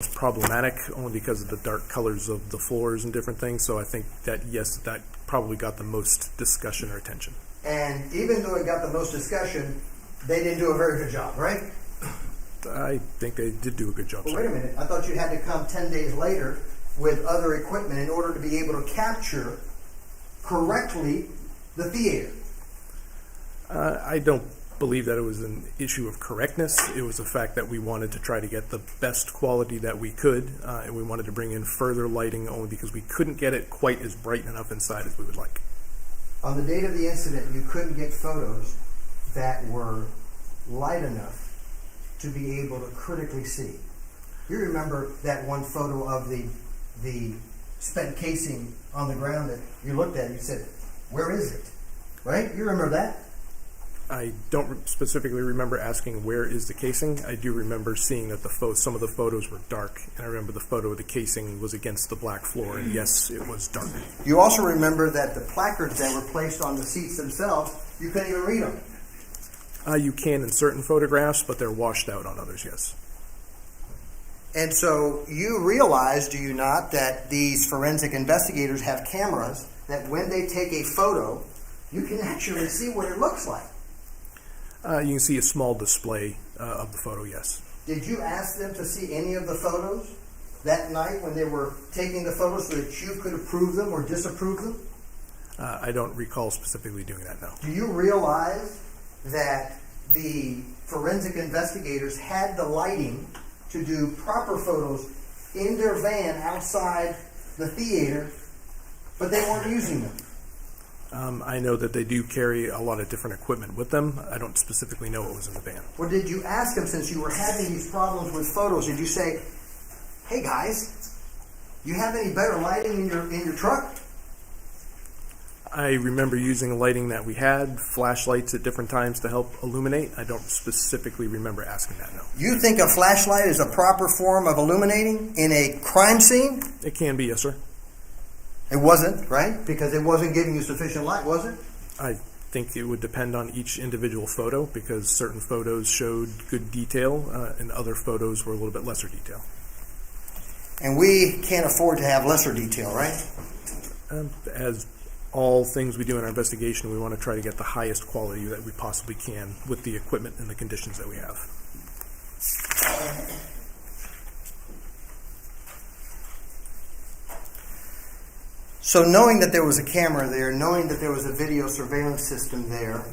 It's problematic only because of the dark colors of the floors and different things. So I think that, yes, that probably got the most discussion or attention. And even though it got the most discussion, they didn't do a very good job, right? I think they did do a good job. Well, wait a minute. I thought you had to come 10 days later with other equipment in order to be able to capture correctly the theater. I don't believe that it was an issue of correctness. It was the fact that we wanted to try to get the best quality that we could, and we wanted to bring in further lighting only because we couldn't get it quite as bright enough inside as we would like. On the date of the incident, you couldn't get photos that were light enough to be able to critically see. You remember that one photo of the spent casing on the ground that you looked at and you said, where is it? Right? You remember that? I don't specifically remember asking where is the casing. I do remember seeing that some of the photos were dark, and I remember the photo of the casing was against the black floor, and yes, it was dark. You also remember that the placards that were placed on the seats themselves, you couldn't even read them. You can in certain photographs, but they're washed out on others, yes. And so you realize, do you not, that these forensic investigators have cameras that when they take a photo, you can actually see what it looks like. You can see a small display of the photo, yes. Did you ask them to see any of the photos that night when they were taking the photos so that you could approve them or disapprove them? I don't recall specifically doing that, no. Do you realize that the forensic investigators had the lighting to do proper photos in their van outside the theater, but they weren't using them? I know that they do carry a lot of different equipment with them. I don't specifically know what was in the van. Or did you ask them, since you were having these problems with photos, did you say, hey guys, you have any better lighting in your truck? I remember using lighting that we had, flashlights at different times to help illuminate. I don't specifically remember asking that, no. You think a flashlight is a proper form of illuminating in a crime scene? It can be, yes, sir. It wasn't, right? Because it wasn't giving you sufficient light, was it? I think it would depend on each individual photo because certain photos showed good detail and other photos were a little bit lesser detail. And we can't afford to have lesser detail, right? As all things we do in our investigation, we want to try to get the highest quality that we possibly can with the equipment and the conditions that we have. So knowing that there was a camera there, knowing that there was a video surveillance system there,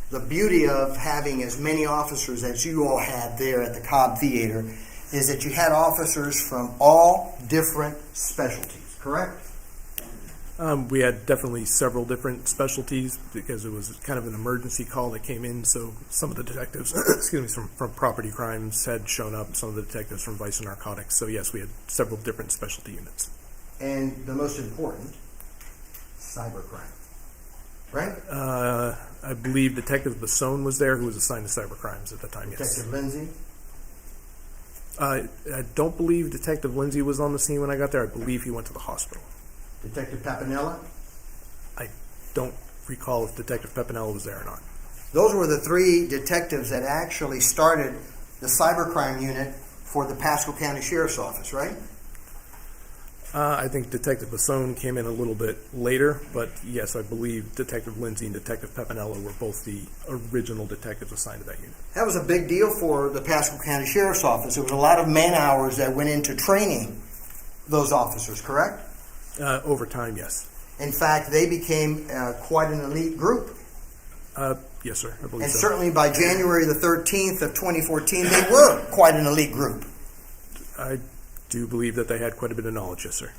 the beauty of having as many officers as you all had there at the Cobb Theater is that you had officers from all different specialties, correct? We had definitely several different specialties because it was kind of an emergency call that came in. So some of the detectives, from property crimes had shown up. Some of the detectives from Vice and Narcotics. So yes, we had several different specialty units. And the most important, cybercrime, right? I believe Detective Bouson was there, who was assigned to cybercrimes at the time. Detective Lindsay. I don't believe Detective Lindsay was on the scene when I got there. I believe he went to the hospital. Detective Papanella. I don't recall if Detective Papanella was there or not. Those were the three detectives that actually started the cybercrime unit for the Pasco County Sheriff's Office, right? I think Detective Bouson came in a little bit later, but yes, I believe Detective Lindsay and Detective Papanella were both the original detectives assigned to that unit. That was a big deal for the Pasco County Sheriff's Office. There was a lot of man hours that went into training those officers, correct? Over time, yes. In fact, they became quite an elite group. Yes, sir, I believe and so. Certainly by January the 13th of 2014, they were quite an elite group. I do believe that they had quite a bit of knowledge, yes, sir.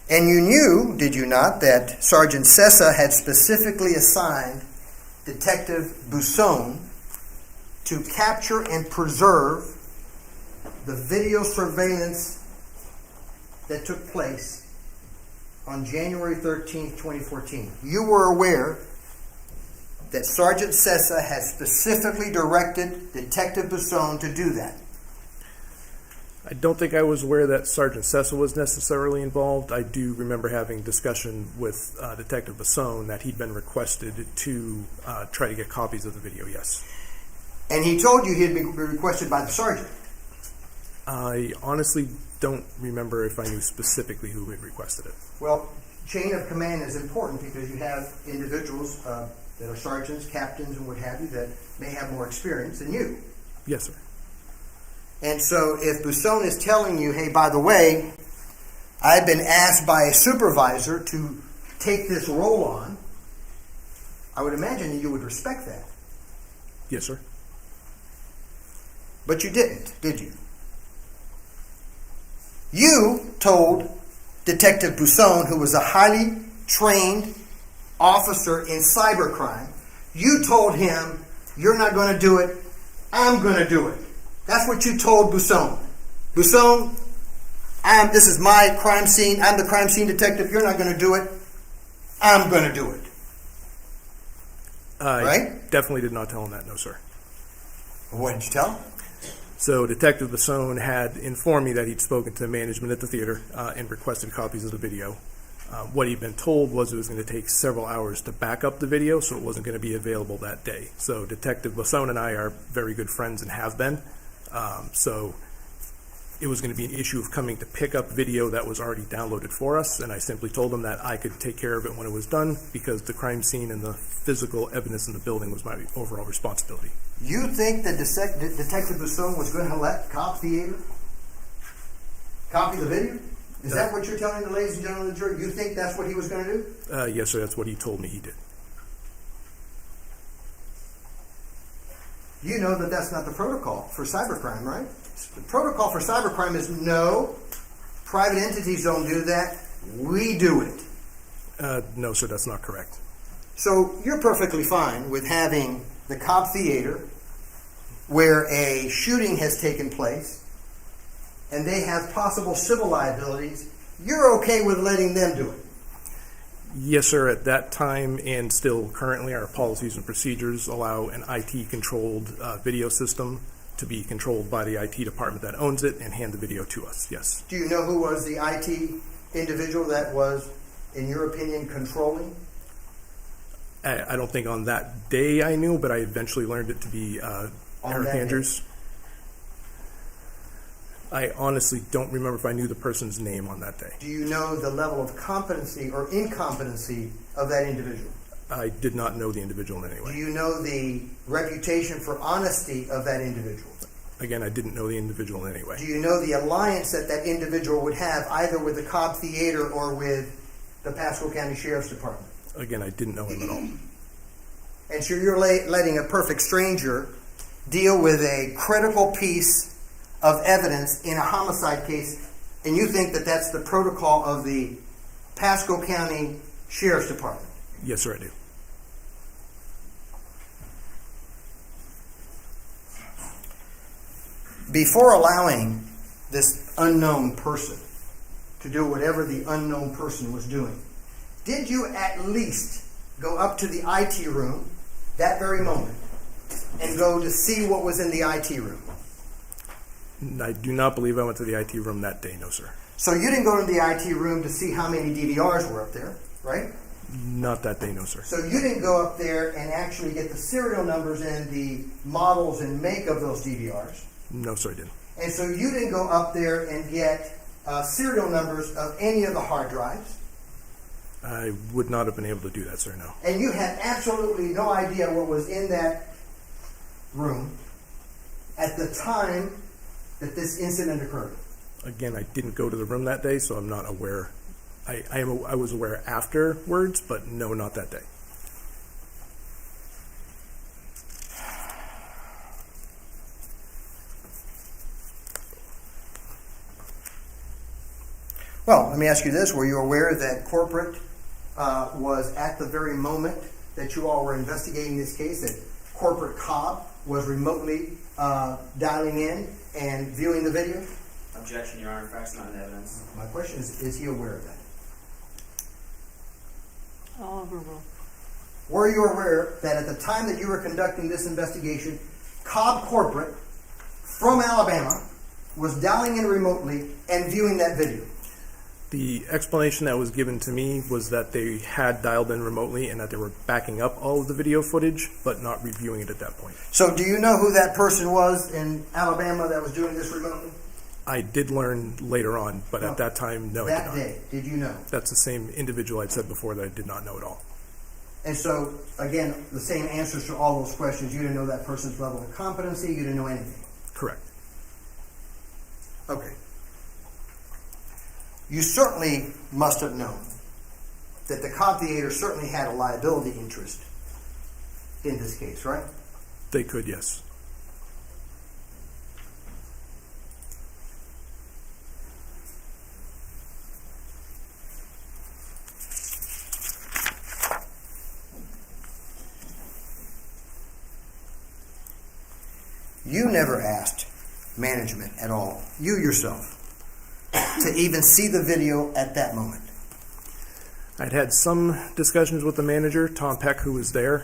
And you knew, did you not, that Sergeant Sessa had specifically assigned Detective Bouson to capture and preserve the video surveillance that took place on January 13th, 2014. You were aware that Sergeant Sessa had specifically directed Detective Bouson to do that. I don't think I was aware that Sergeant Sessa was necessarily involved. I do remember having discussion with Detective Bouson that he'd been requested to try to get copies of the video, yes. And he told you he had been requested by the sergeant. I honestly don't remember if I knew specifically who had requested it. Well, chain of command is important because you have individuals that are sergeants, captains, and what have you that may have more experience than you. Yes, sir. And so if Bouson is telling you, hey, by the way, I've been asked by a supervisor to take this role on, I would imagine you would respect that. Yes, sir. But you didn't, did you? You told Detective Bouson, who was a highly trained officer in cybercrime, you told him, you're not going to do it, I'm going to do it. That's what you told Bouson. Bouson, this is my crime scene, I'm the crime scene detective, you're not going to do it, I'm going to do it. Right? Definitely did not tell him that, no, sir. What did you tell him? So Detective Bouson had informed me that he'd spoken to management at the theater and requested copies of the video. What he'd been told was it was going to take several hours to back up the video, so it wasn't going to be available that day. So Detective Bouson and I are very good friends and have been. So it was going to be an issue of coming to pick up video that was already downloaded for us, and I simply told him that I could take care of it when it was done because the crime scene and the physical evidence in the building was my overall responsibility. You think that Detective Bouson was going to let Cobb Theater copy the video? Is that what you're telling the ladies and gentlemen of the jury? You think that's what he was going to do? Yes, sir. That's what he told me he did. You know that that's not the protocol for cybercrime, right? The protocol for cybercrime is no, private entities don't do that. We do it. No, sir. That's not correct. So you're perfectly fine with having the Cobb Theater where a shooting has taken place and they have possible civil liabilities. You're okay with letting them do it? Yes, sir. At that time and still currently, our policies and procedures allow an IT-controlled video system to be controlled by the IT department that owns it and hand the video to us, yes. Do you know who was the IT individual that was, in your opinion, controlling? I don't think on that day I knew, but I eventually learned it to be Eric Andrews. I honestly don't remember if I knew the person's name on that day. Do you know the level of competency or incompetency of that individual? I did not know the individual in any way. Do you know the reputation for honesty of that individual? Again, I didn't know the individual in any way. Do you know the alliance that that individual would have either with the Cobb Theater or with the Pasco County Sheriff's Department? Again, I didn't know him at all. And so you're letting a perfect stranger deal with a critical piece of evidence in a homicide case, and you think that that's the protocol of the Pasco County Sheriff's Department? Yes, sir, I do. Before allowing this unknown person to do whatever the unknown person was doing, did you at least go up to the IT room that very moment and go to see what was in the IT room? I do not believe I went to the IT room that day, no, sir. So you didn't go to the IT room to see how many DVRs were up there, right? Not that day, no, sir. So you didn't go up there and actually get the serial numbers and the models and make of those DVRs? No, sir, I didn't. And so you didn't go up there and get serial numbers of any of the hard drives? I would not have been able to do that, sir, no. And you had absolutely no idea what was in that room at the time that this incident occurred? Again, I didn't go to the room that day, so I'm not aware. I was aware afterwards, but no, not that day. Well, let me ask you this. Were you aware that corporate was at the very moment that you all were investigating this case, that corporate Cobb was remotely dialing in and viewing the video? Objection, Your Honor. Facts not in evidence. My question is he aware of that? Were you aware that at the time that you were conducting this investigation, Cobb Corporate from Alabama was dialing in remotely and viewing that video? I would not have been able to do that, sir, no. And so you didn't go up there and actually get the serial numbers of any of the hard drives? No, sir, I didn't. And so you didn't go up there and get the serial numbers of any of the hard drives? The explanation that was given to me was that they had dialed in remotely and that they were backing up all of the video footage, but not reviewing it at that point. So do you know who that person was in Alabama that was doing this remotely? I did learn later on, but at that time, no, I did That not. day, did you know? That's the same individual I'd said before that I did not know at all. And so, again, the same answers to all those questions. You didn't know that person's level of competency. You didn't know anything. Correct. Okay. You certainly must have known that the Cobb Theater certainly had a liability interest in this case, right? They could, yes. You never asked management at all, you yourself, to even see the video at that moment. I'd had some discussions with the manager, Tom Peck, who was there,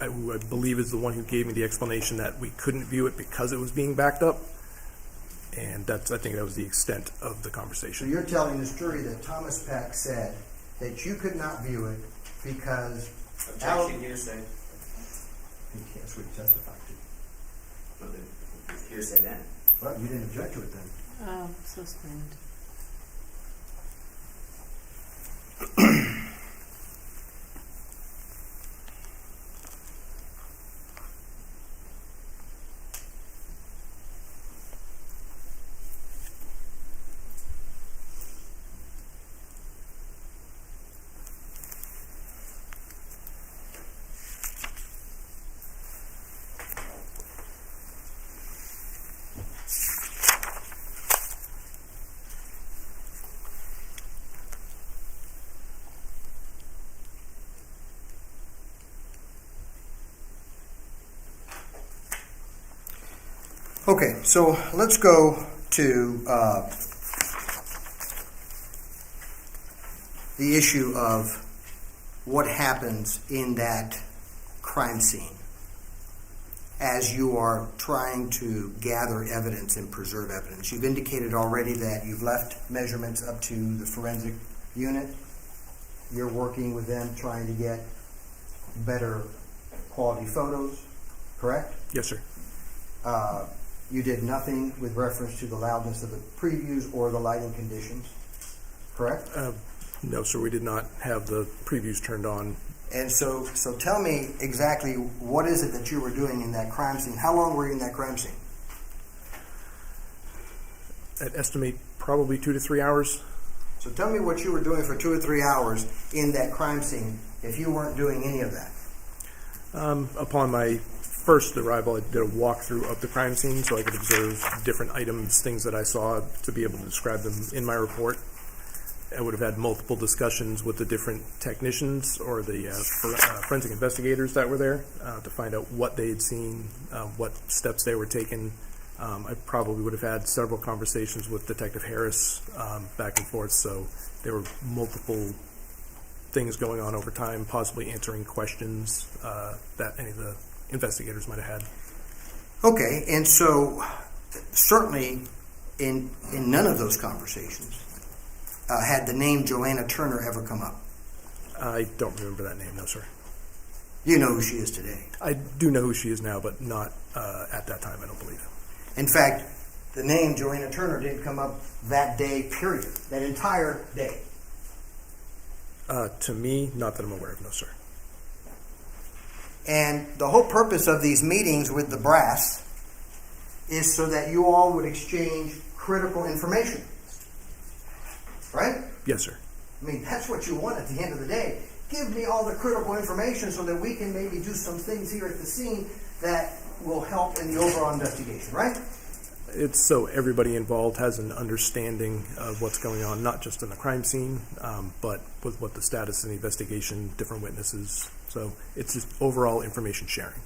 who I believe is the one who gave me the explanation that we couldn't view it because it was being backed up. And I think that was the extent of the So conversation. you're telling this jury that Thomas Peck said that you could not view it because Objection, hearsay. That's what he testified to. Well, the hearsay then. Well, you didn't object to it then. Suspend. Okay, so let's go to the issue of what happens in that crime scene as you are trying to gather evidence and preserve evidence. You've indicated already that you've left measurements up to the forensic unit. You're working with them trying to get better quality photos, correct? Yes, sir. You did nothing with reference to the loudness of the previews or the lighting conditions, correct? No, sir, we did not have the previews turned on. And so tell me exactly what is it that you were doing in that crime scene? How long were you in that crime scene? I'd estimate probably 2 to 3 hours. So tell me what you were doing for 2 or 3 hours in that crime scene if you weren't doing any of that. Upon my first arrival, I did a walkthrough of the crime scene so I could observe different items, things that I saw, to be able to describe them in my report. I would have had multiple discussions with the different technicians or the forensic investigators that were there to find out what they had seen, what steps they were taking. I probably would have had several conversations with Detective Harris back and forth, so there were multiple things going on over time, possibly answering questions that any of the investigators might have had. Okay, and so certainly in none of those conversations had the name Joanna Turner ever come up. I don't remember that name, no, sir. You know who she is today. I do know who she is now, but not at that time, I don't believe. In fact, the name Joanna Turner didn't come up that day, period. That entire day. To me, not that I'm aware of, no, sir. And the whole purpose of these meetings with the brass is so that you all would exchange critical information. Right? Yes, sir. I mean, that's what you want at the end of the day. Give me all the critical information so that we can maybe do some things here at the scene that will help in the overall investigation, right? It's so everybody involved has an understanding of what's going on, not just in the crime scene, but with what the status of the investigation, different witnesses. So it's just overall information sharing.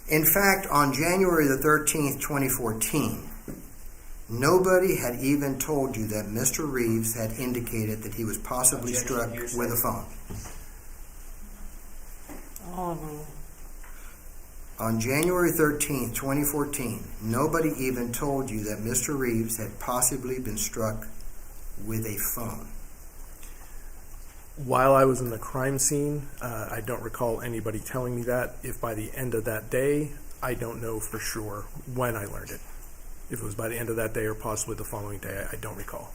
In fact, on January the 13th, 2014, nobody had even told you that Mr. Reeves had indicated that he was possibly struck with a phone. All of them. On January 13th, 2014, nobody even told you that Mr. Reeves had possibly been struck with a phone. While I was in the crime scene, I don't recall anybody telling me that. If by the end of that day, I don't know for sure when I learned it. If it was by the end of that day or possibly the following day, I don't recall.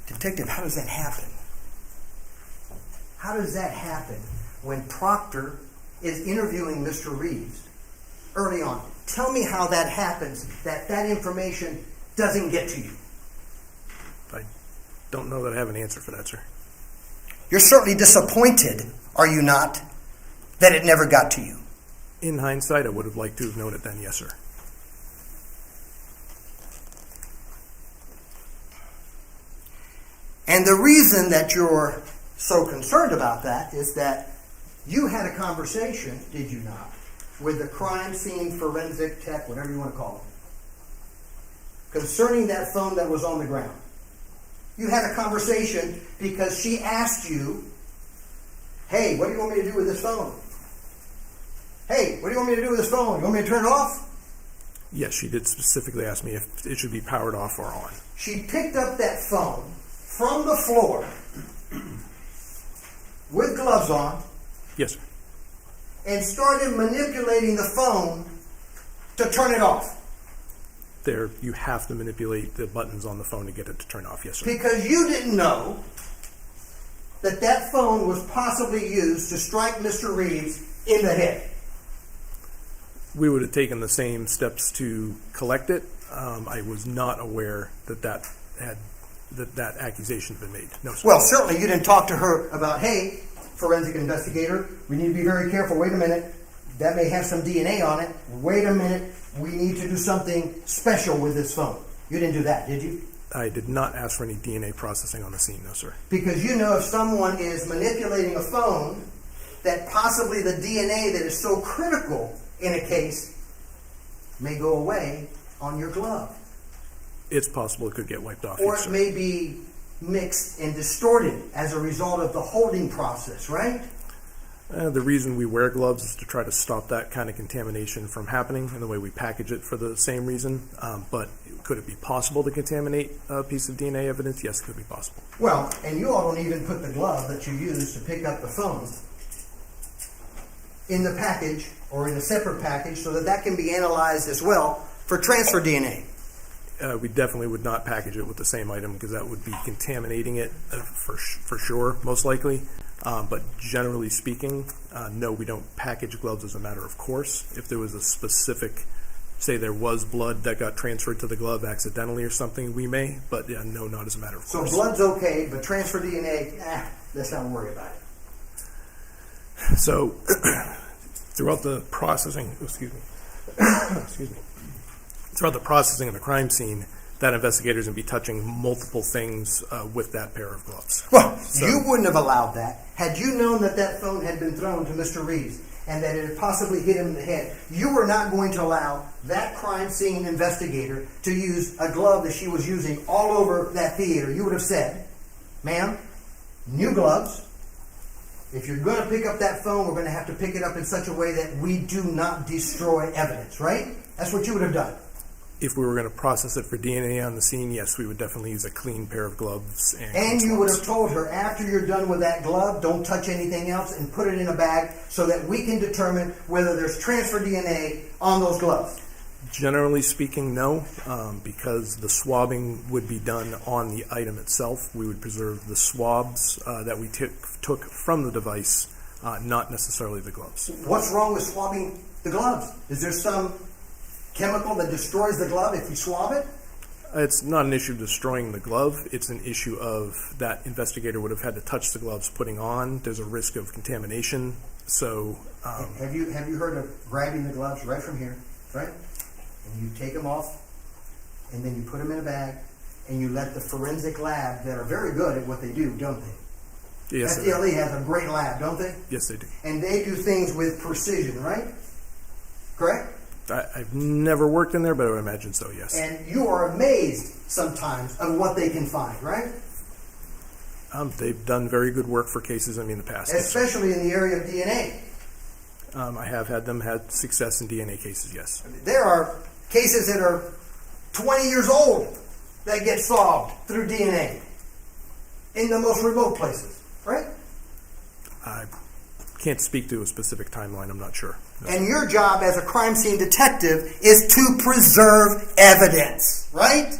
Detective, how does that happen? How does that happen when Proctor is interviewing Mr. Reeves early on? Tell me how that happens, that information doesn't get to you. I don't know that I have an answer for that, sir. You're certainly disappointed, are you not, that it never got to you? In hindsight, I would have liked to have known it then, yes, sir. And the reason that you're so concerned about that is that you had a conversation, did you not, with the crime scene forensic tech, whatever you want to call it, concerning that phone that was on the ground. You had a conversation because she asked you, hey, what do you want me to do with this phone? Hey, what do you want me to do with this phone? You want me to turn it off? Yes, she did specifically ask me if it should be powered off or on. She picked up that phone from the floor with gloves on Yes, sir. and started manipulating the phone to turn it off. There, you have to manipulate the buttons on the phone to get it to turn off, yes, sir. Because you didn't know that that phone was possibly used to strike Mr. Reeves in the head. We would have taken the same steps to collect it. I was not aware that that accusation had been made. No, sir. Well, certainly you didn't talk to her about, hey, forensic investigator, we need to be very careful. Wait a minute. That may have some DNA on it. Wait a minute. We need to do something special with this phone. You didn't do that, did you? I did not ask for any DNA processing on the scene, no, sir. Because you know if someone is manipulating a phone, that possibly the DNA that is so critical in a case may go away on your glove. It's possible it could get wiped off, Or yes, it sir. may be mixed and distorted as a result of the holding process, right? The reason we wear gloves is to try to stop that kind of contamination from happening, and the way we package it for the same reason. But could it be possible to contaminate a piece of DNA evidence? Yes, it could be possible. Well, and you all don't even put the glove that you use to pick up the phone in the package or in a separate package so that that can be analyzed as well for transfer DNA. We definitely would not package it with the same item because that would be contaminating it for sure, most likely. But generally speaking, no, we don't package gloves as a matter of course. If there was a specific, say there was blood that got transferred to the glove accidentally or something, we may, but yeah, no, not as a matter of So course. blood's okay, but transfer DNA, let's not worry about it. So throughout the processing, excuse me, throughout the processing of the crime scene, that investigator's going to be touching multiple things with that pair of gloves. Well, So- you wouldn't have allowed that. Had you known that that phone had been thrown to Mr. Reeves and that it had possibly hit him in the head, you were not going to allow that crime scene investigator to use a glove that she was using all over that theater. You would have said, ma'am, new gloves. If you're going to pick up that phone, we're going to have to pick it up in such a way that we do not destroy evidence, right? That's what you would have done. If we were going to process it for DNA on the scene, yes, we would definitely use a clean pair of gloves. And you would have told her, after you're done with that glove, don't touch anything else and put it in a bag so that we can determine whether there's transfer DNA on those gloves. Generally speaking, no, because the swabbing would be done on the item itself. We would preserve the swabs that we took from the device, not necessarily the gloves. What's wrong with swabbing the gloves? Is there some chemical that destroys the glove if you swab it? It's not an issue of destroying the glove. It's an issue of that investigator would have had to touch the gloves putting on. There's a risk of contamination. So Have you heard of grabbing the gloves right from here, right? And you take them off, and then you put them in a bag, and you let the forensic lab that are very good at what they do, don't they? yes, FDLE has a great lab, don't they? yes, they do. And they do things with precision, right? Correct? I've never worked in there, but I would imagine so, yes. And you are amazed sometimes of what they can find, right? They've done very good work for cases in the past. Yes, sir. Especially in the area of DNA. I have had them had success in DNA cases, yes. There are cases that are 20 years old that get solved through DNA in the most remote places, right? I can't speak to a specific timeline. I'm not sure. No, And sir. your job as a crime scene detective is to preserve evidence, right?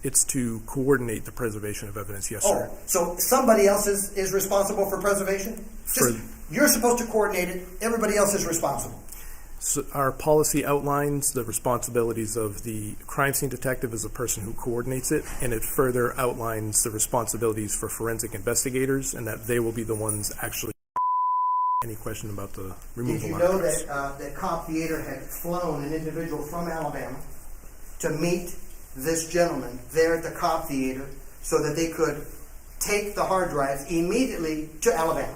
It's to coordinate the preservation of evidence, yes, Oh, sir. so somebody else is responsible for preservation? You're supposed to coordinate it. Everybody else is responsible. So our policy outlines the responsibilities of the crime scene detective as the person who coordinates it, and it further outlines the responsibilities for forensic investigators, and that they will be the ones actually. Any question about the removal? Did you of know drugs? that Cobb Theater had flown an individual from Alabama to meet this gentleman there at the Cobb Theater so that they could take the hard drives immediately to Alabama?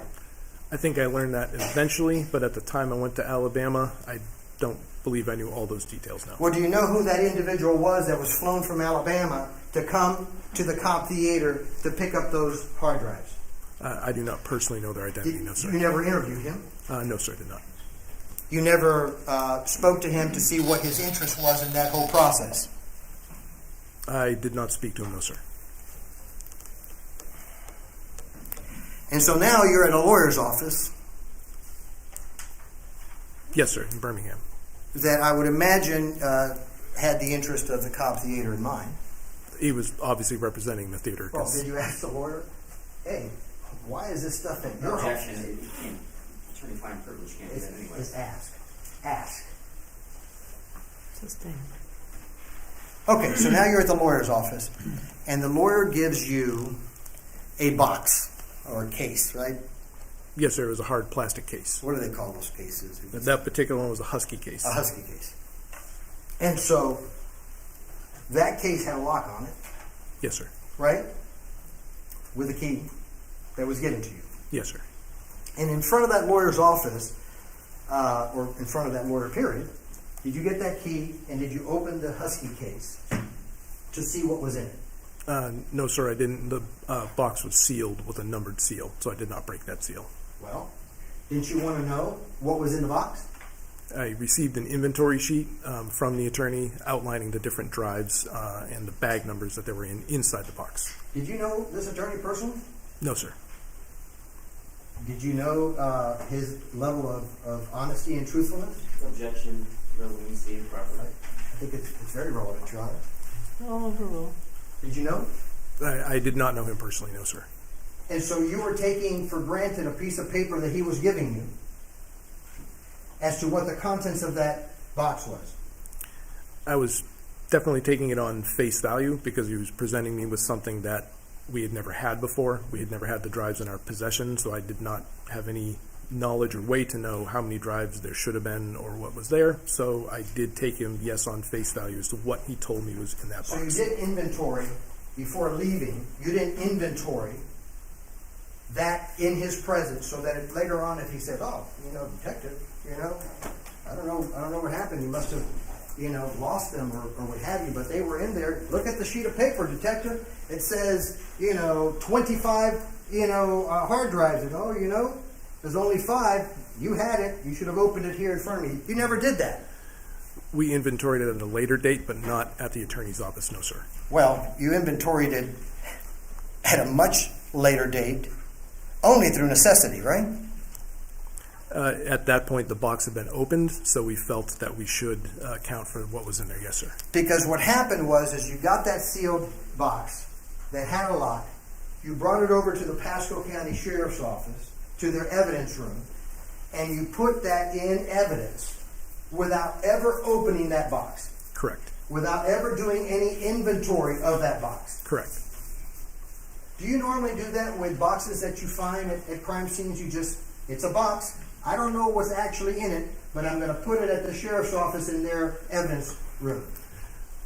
I think I learned that eventually, but at the time I went to Alabama, I don't believe I knew all those details now. Well, do you know who that individual was that was flown from Alabama to come to the Cobb Theater to pick up those hard drives? I do not personally know their identity, no, sir. You never interviewed him? No, sir, I did not. You never spoke to him to see what his interest was in that whole process? I did not speak to him, no, sir. And so now you're at a lawyer's office Yes, sir, in Birmingham. that I would imagine had the interest of the Cobb Theater in mind. He was obviously representing the theater. Well, 'Cause did you ask the lawyer, hey, why is this stuff at your office? Objection, you can't, attorney-client privilege can't do that anyway. Is ask. Ask. Sustain. Okay, so now you're at the lawyer's office, and the lawyer gives you a box or a case, right? Yes, sir, it was a hard plastic case. What do they call those cases? That particular one was a Husky case. A Husky case. And so that case had a lock on it, Yes, sir. right? With a key that was given to you. Yes, sir. And in front of that lawyer's office, or in front of that lawyer, period, did you get that key and did you open the Husky case to see what was in it? No, sir, I didn't. The box was sealed with a numbered seal, so I did not break that seal. Well, didn't you want to know what was in the box? I received an inventory sheet from the attorney outlining the different drives and the bag numbers that they were inside the box. Did you know this attorney personally? No, sir. Did you know his level of honesty and truthfulness? Objection, relevancy, properly. I think it's very relevant, Your Honor. All overruled. Did you know? I did not know him personally, no, sir. And so you were taking for granted a piece of paper that he was giving you as to what the contents of that box was. I was definitely taking it on face value because he was presenting me with something that we had never had before. We had never had the drives in our possession, so I did not have any knowledge or way to know how many drives there should have been or what was there. So I did take him, yes, on face value as to what he told me was in that So you box. did inventory before leaving. You didn't inventory that in his presence so that if later on if he said, oh, detective, I don't know what happened. You must have, lost them or what have you, but they were in there. Look at the sheet of paper, detective. It says, 25, hard drives. And, there's only 5. You had it. You should have opened it here in front of me. You never did that. We inventoried it at a later date, but not at the attorney's office, no, sir. Well, you inventoried it at a much later date, only through necessity, right? At that point, the box had been opened, so we felt that we should account for what was in there, yes, sir. Because what happened was you got that sealed box that had a lock. You brought it over to the Pasco County Sheriff's Office, to their evidence room, and you put that in evidence without ever opening that box, Correct. without ever doing any inventory of that box. Correct. Do you normally do that with boxes that you find at crime scenes? It's a box. I don't know what's actually in it, but I'm going to put it at the sheriff's office in their evidence room.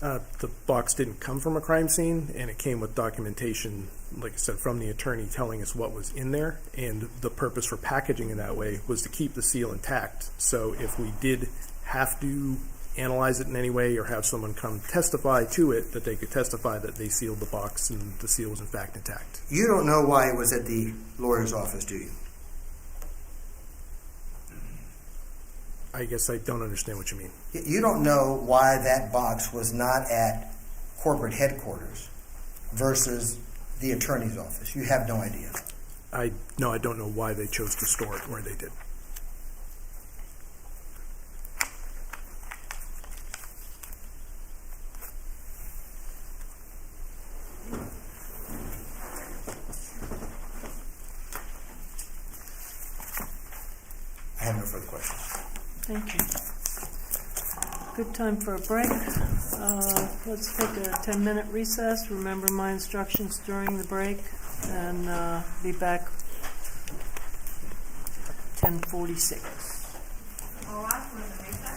The box didn't come from a crime scene, and it came with documentation, like I said, from the attorney telling us what was in there. And the purpose for packaging in that way was to keep the seal intact. So if we did have to analyze it in any way or have someone come testify to it, that they could testify that they sealed the box and the seal was in fact intact. You don't know why it was at the lawyer's office, do you? I guess I don't understand what you mean. You don't know why that box was not at corporate headquarters versus the attorney's office. You have no idea. I don't know why they chose to store it where they did. I have no further questions. Thank you. Good time for a break. Let's take a 10-minute recess. Remember my instructions during the break, and be back 10:46. All right, we're in the recess.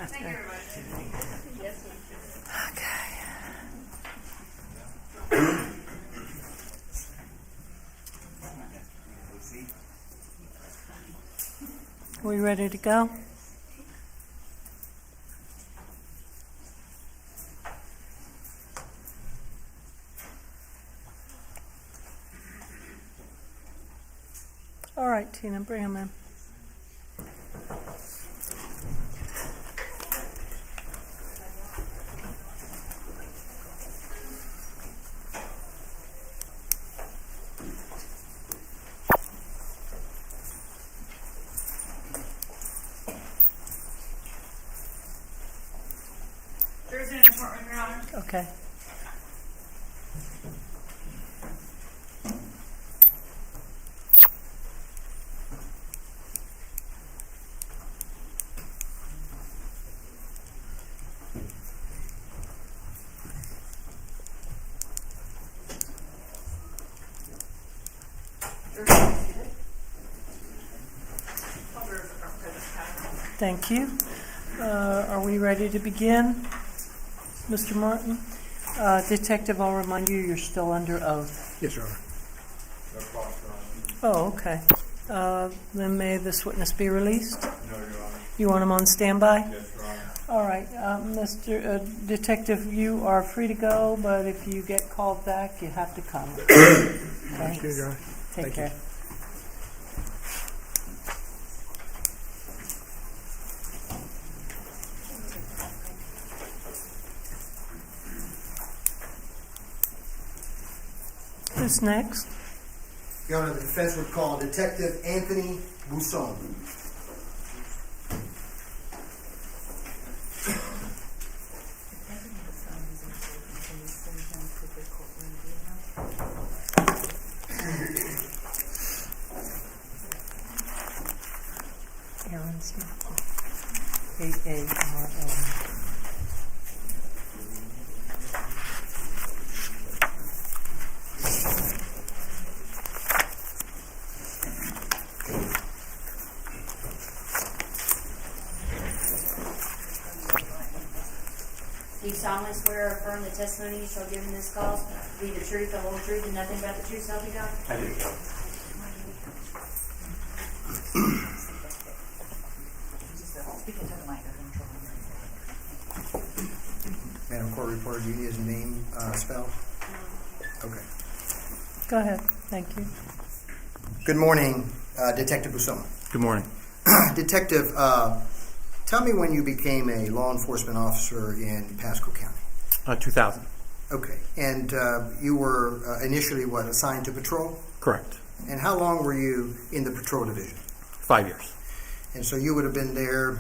Thank you, everybody. We ready to go? All right, Tina, bring him in. Thursday in the courtroom, Your Honor. Okay. Thank you. Are we ready to begin? Mr. Martin? Detective, I'll remind you, you're still under oath. Yes, Your Honor. Oh, okay. Then may this witness be released? No, Your Honor. You want him on standby? Yes, Your Honor. All right, Mr. Detective, you are free to go, but if you get called back, you have to come. Thank you, Your Honor. Take Thank you. care. Who's next? Your Honor, the defense would call Detective Anthony Bouson. Aaron Smith. A-A-R-O. Do you solemnly swear or affirm the testimony you shall give in this cause to be the truth, the whole truth, and nothing but the truth, so help you God? I do. Madam Court Reporter, do you need his name spelled? Okay. Go ahead. Thank you. Good morning, Detective Bouson. Good morning. Detective, tell me when you became a law enforcement officer in Pasco County. 2000. Okay. And you were initially, assigned to patrol? Correct. And how long were you in the patrol division? 5 years. And so you would have been there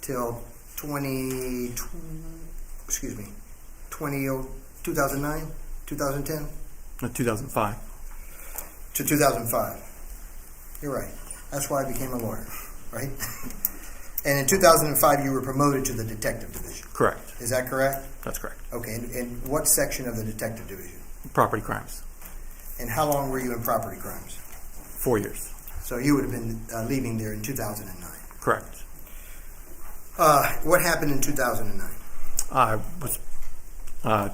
till 2009, 2010? 2005. To 2005. You're right. That's why I became a lawyer, right? And in 2005, you were promoted to the detective division. Correct. Is that correct? That's correct. Okay. And what section of the detective division? Property crimes. And how long were you in property crimes? 4 years. So you would have been leaving there in 2009. Correct. What happened in 2009? I was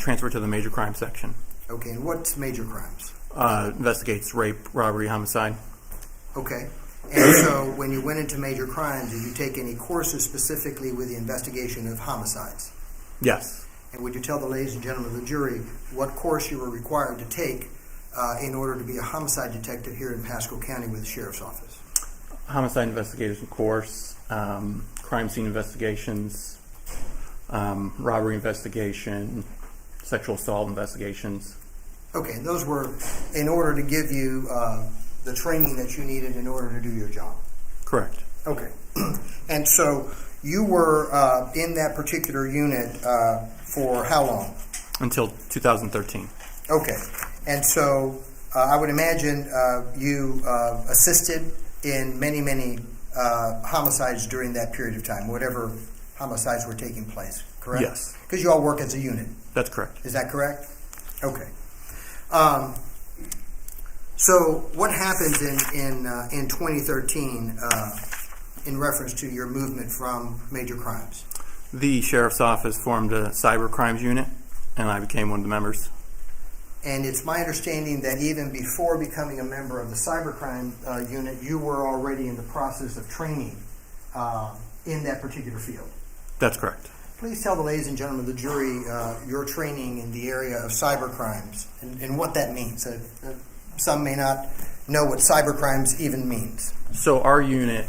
transferred to the major crime section. Okay. And what's major crimes? Investigates rape, robbery, homicide. Okay. And so when you went into major crimes, did you take any courses specifically with the investigation of homicides? Yes. And would you tell the ladies and gentlemen of the jury what course you were required to take in order to be a homicide detective here in Pasco County with the Sheriff's Office? Homicide investigation course, crime scene investigations, robbery investigation, sexual assault investigations. Okay, and those were in order to give you the training that you needed in order to do your job. Correct. Okay. And so you were in that particular unit for how long? Until 2013. Okay. And so I would imagine you assisted in many homicides during that period of time, whatever homicides were taking place, correct? Yes. Because you all work as a unit. That's correct. Is that correct? Okay. So what happened in 2013 in reference to your movement from major crimes? The sheriff's office formed a cyber crimes unit, and I became one of the members. And it's my understanding that even before becoming a member of the cybercrime unit, you were already in the process of training in that particular field. That's correct. Please tell the ladies and gentlemen of the jury your training in the area of cybercrimes and what that means. Some may not know what cybercrimes even means. So our unit,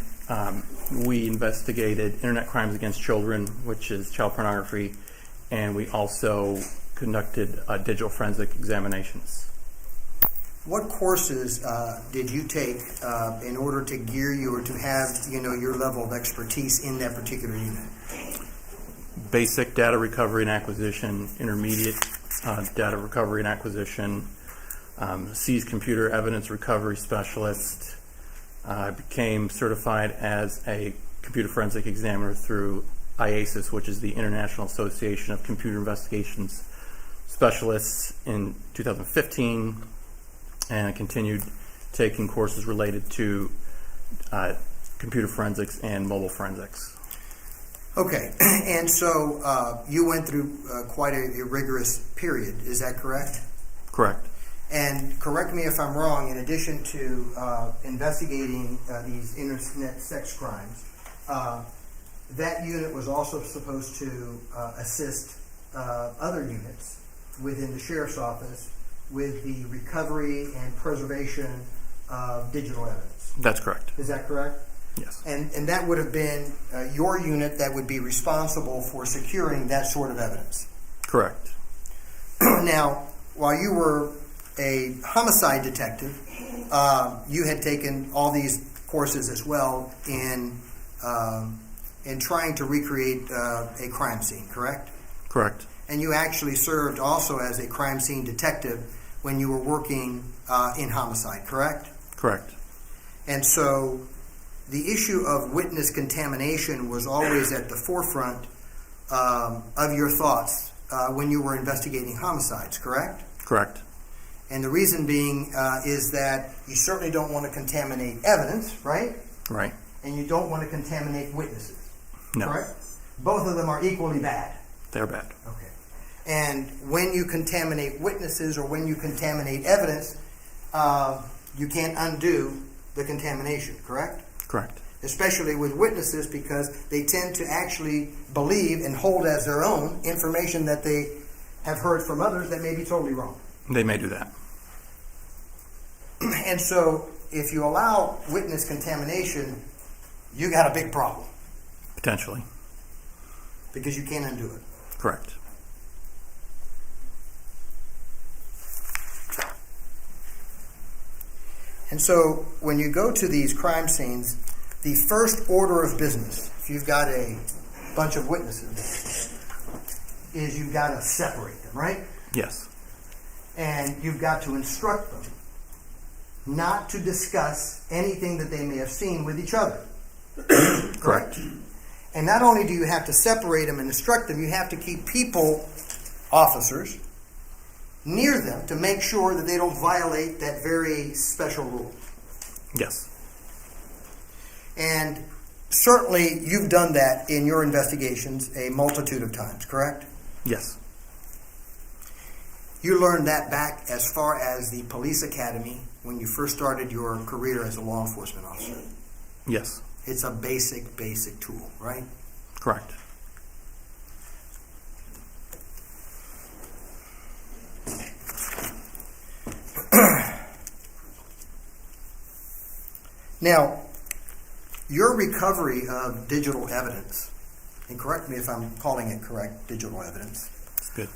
we investigated internet crimes against children, which is child pornography, and we also conducted digital forensic examinations. What courses did you take in order to gear you or to have your level of expertise in that particular unit? Basic data recovery and acquisition, intermediate data recovery and acquisition, seized computer evidence recovery specialist. I became certified as a computer forensic examiner through IASIS, which is the International Association of Computer Investigations Specialists, in 2015, and I continued taking courses related to computer forensics and mobile forensics. Okay, and so you went through quite a rigorous period, is that correct? Correct. And correct me if I'm wrong, in addition to investigating these internet sex crimes, that unit was also supposed to assist other units within the sheriff's office with the recovery and preservation of digital evidence. That's correct. Is that correct? Yes. And that would have been your unit that would be responsible for securing that sort of evidence. Correct. Now, while you were a homicide detective, you had taken all these courses as well in trying to recreate a crime scene, correct? Correct. And you actually served also as a crime scene detective when you were working in homicide, correct? Correct. And so the issue of witness contamination was always at the forefront of your thoughts when you were investigating homicides, correct? Correct. And the reason being is that you certainly don't want to contaminate evidence, right? Right. And you don't want to contaminate witnesses, No. correct? Both of them are equally bad. They're bad. Okay. And when you contaminate witnesses or when you contaminate evidence, you can't undo the contamination, correct? Correct. Especially with witnesses, because they tend to actually believe and hold as their own information that they have heard from others that may be totally wrong. They may do that. And so if you allow witness contamination, you got a big problem Potentially. because you can't undo it. Correct. And so when you go to these crime scenes, the first order of business, if you've got a bunch of witnesses, is you've got to separate them, right? Yes. And you've got to instruct them not to discuss anything that they may have seen with each other. Correct. And not only do you have to separate them and instruct them, you have to keep people, officers, near them to make sure that they don't violate that very special rule. Yes. And certainly you've done that in your investigations a multitude of times, correct? Yes. You learned that back as far as the police academy when you first started your career as a law enforcement officer. Yes. It's a basic tool, right? Correct. Now, your recovery of digital evidence, and correct me if I'm calling it correct, digital evidence, It's good.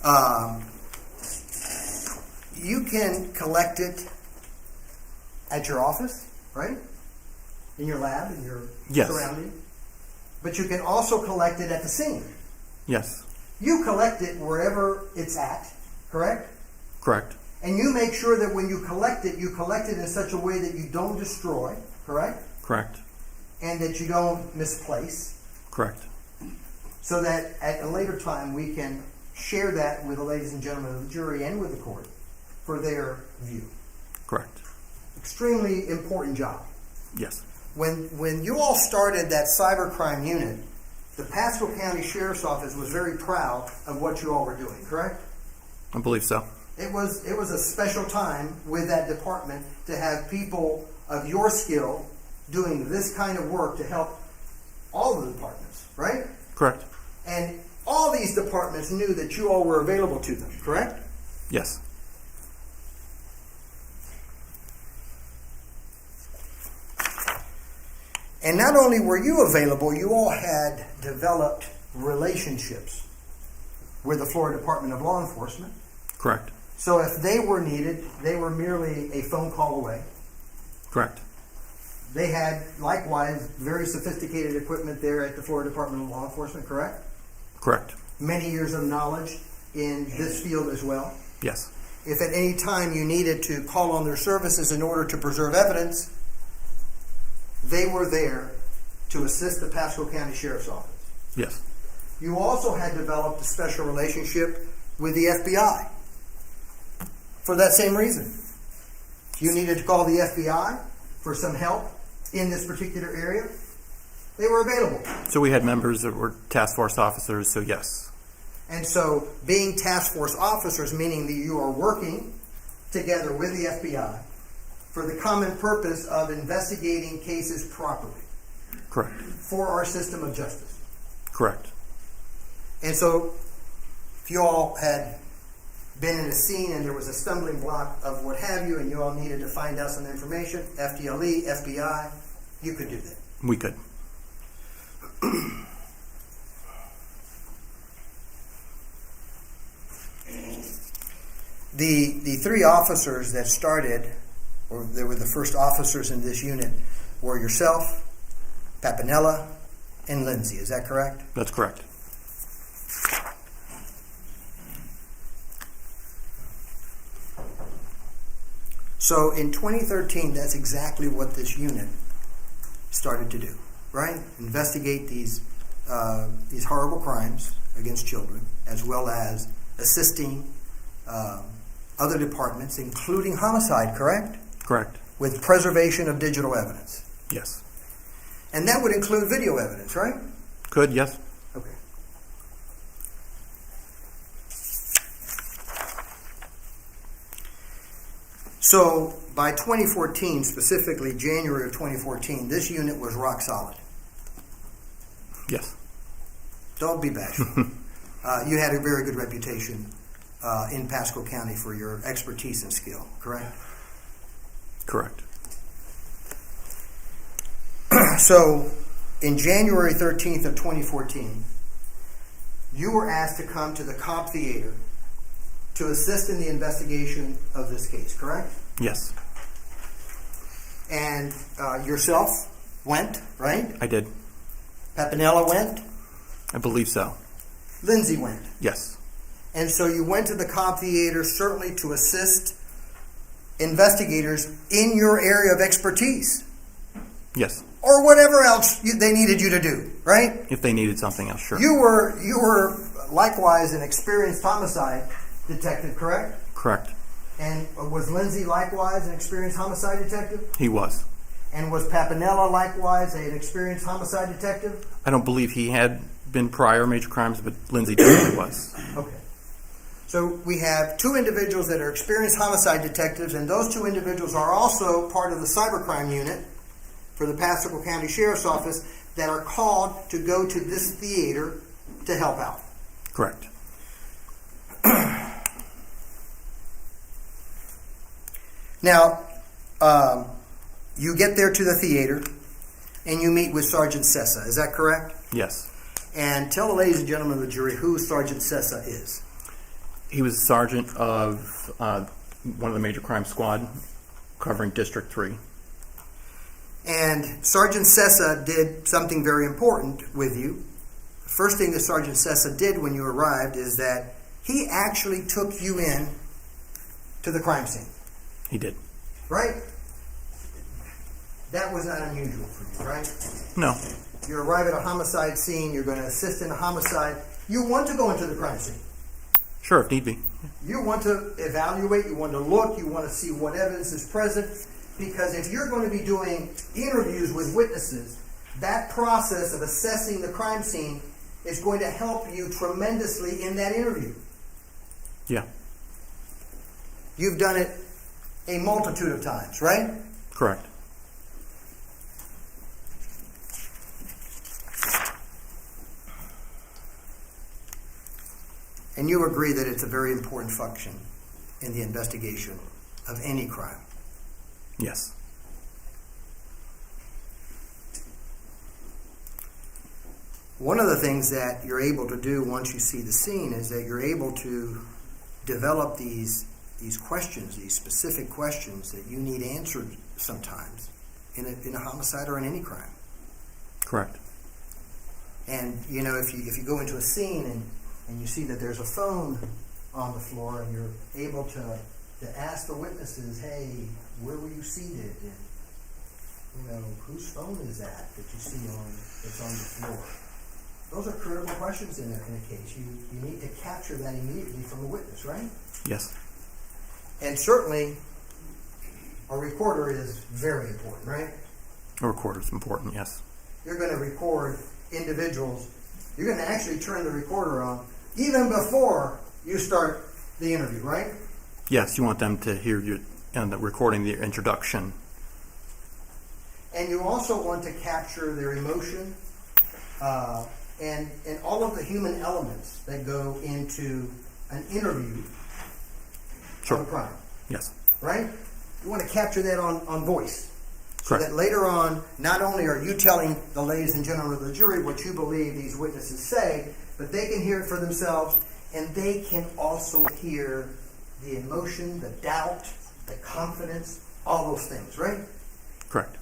you can collect it at your office, right? In your lab, in your Yes. surrounding. But you can also collect it at the scene. Yes. You collect it wherever it's at, correct? Correct. And you make sure that when you collect it in such a way that you don't destroy, correct? Correct. And that you don't misplace, Correct. so that at a later time we can share that with the ladies and gentlemen of the jury and with the court for their view. Correct. Extremely important job. Yes. When you all started that cybercrime unit, the Pasco County Sheriff's Office was very proud of what you all were doing, correct? I believe so. It was a special time with that department to have people of your skill doing this kind of work to help all the departments, right? Correct. And all these departments knew that you all were available to them, correct? Yes. And not only were you available, you all had developed relationships with the Florida Department of Law Enforcement. Correct. So if they were needed, they were merely a phone call away. Correct. They had, likewise, very sophisticated equipment there at the Florida Department of Law Enforcement, correct? Correct. Many years of knowledge in this field as well. Yes. If at any time you needed to call on their services in order to preserve evidence, they were there to assist the Pasco County Sheriff's Office. Yes. You also had developed a special relationship with the FBI for that same reason. You needed to call the FBI for some help in this particular area. They were available. So we had members that were task force officers, so yes. And so being task force officers, meaning that you are working together with the FBI for the common purpose of investigating cases properly Correct. for our system of justice. Correct. And so if you all had been in a scene and there was a stumbling block of what have you, and you all needed to find out some information, FDLE, FBI, you could do that. We could. The three officers that started, or they were the first officers in this unit, were yourself, Papinella, and Lindsay. Is that correct? That's correct. So in 2013, that's exactly what this unit started to do, right? Investigate these horrible crimes against children, as well as assisting other departments, including homicide, correct? Correct. With preservation of digital evidence. Yes. And that would include video evidence, right? Could, yes. Okay. So by 2014, specifically January of 2014, this unit was rock solid. Yes. Don't be bashful. You had a very good reputation in Pasco County for your expertise and skill, correct? Correct. So in January 13th of 2014, you were asked to come to the Cobb Theater to assist in the investigation of this case, correct? Yes. And yourself went, right? I did. Papinella went. I believe so. Lindsay went. Yes. And so you went to the Cobb Theater certainly to assist investigators in your area of expertise. Yes. Or whatever else they needed you to do, right? If they needed something else, sure. You were likewise an experienced homicide detective, correct? Correct. And was Lindsay likewise an experienced homicide detective? He was. And was Papinella likewise an experienced homicide detective? I don't believe he had been prior major crimes, but Lindsay definitely was. Okay. So we have two individuals that are experienced homicide detectives, and those two individuals are also part of the cybercrime unit for the Pasco County Sheriff's Office that are called to go to this theater to help out. Correct. Now, you get there to the theater and you meet with Sergeant Sessa. Is that correct? Yes. And tell the ladies and gentlemen of the jury who Sergeant Sessa is. He was a sergeant of one of the major crime squad covering District 3. And Sergeant Sessa did something very important with you. The first thing that Sergeant Sessa did when you arrived is that he actually took you in to the crime scene. He did. Right? That was not unusual for you, right? No. You arrive at a homicide scene, you're going to assist in a homicide. You want to go into the crime scene. Sure, if need be. You want to evaluate, you want to look, you want to see what evidence is present, because if you're going to be doing interviews with witnesses, that process of assessing the crime scene is going to help you tremendously in that interview. Yeah, You've done it a multitude of times, right? correct. And you agree that it's a very important function in the investigation of any crime. Yes. One of the things that you're able to do once you see the scene is that you're able to develop these questions, these specific questions that you need answered sometimes in a homicide or in any crime. Correct. And you know, if you go into a scene and you see that there's a phone on the floor, and you're able to ask the witnesses, hey, where were you seated? And you know, whose phone is that you see that's on the floor? Those are critical questions in a case. You need to capture that immediately from the witness, right? Yes. And certainly, a recorder is very important, right? A recorder is important, yes. You're going to record individuals. You're going to actually turn the recorder on even before you start the interview, right? Yes, you want them to hear you and recording the introduction. And you also want to capture their emotion and all of the human elements that go into an interview Sure. on a crime, Yes. right? You want to capture that on voice. So Correct. that later on, not only are you telling the ladies and gentlemen of the jury what you believe these witnesses say, but they can hear it for themselves, and they can also hear the emotion, the doubt, the confidence, all those things, right? Correct.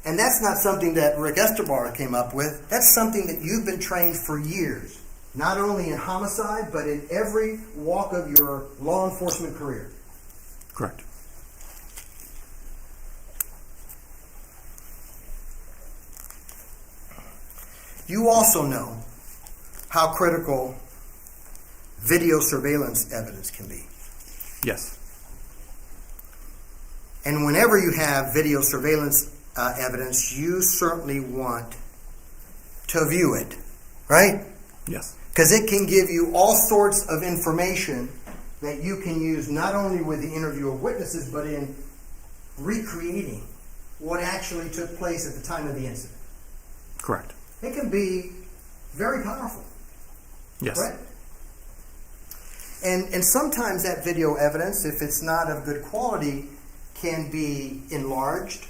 And that's not something that Rick Escobar came up with. That's something that you've been trained for years, not only in homicide, but in every walk of your law enforcement career. Correct. You also know how critical video surveillance evidence can be. Yes. And whenever you have video surveillance evidence, you certainly want to view it, right? Yes. Because it can give you all sorts of information that you can use not only with the interview of witnesses, but in recreating what actually took place at the time of the incident. Correct. It can be very powerful, Yes. right? And sometimes that video evidence, if it's not of good quality, can be enlarged,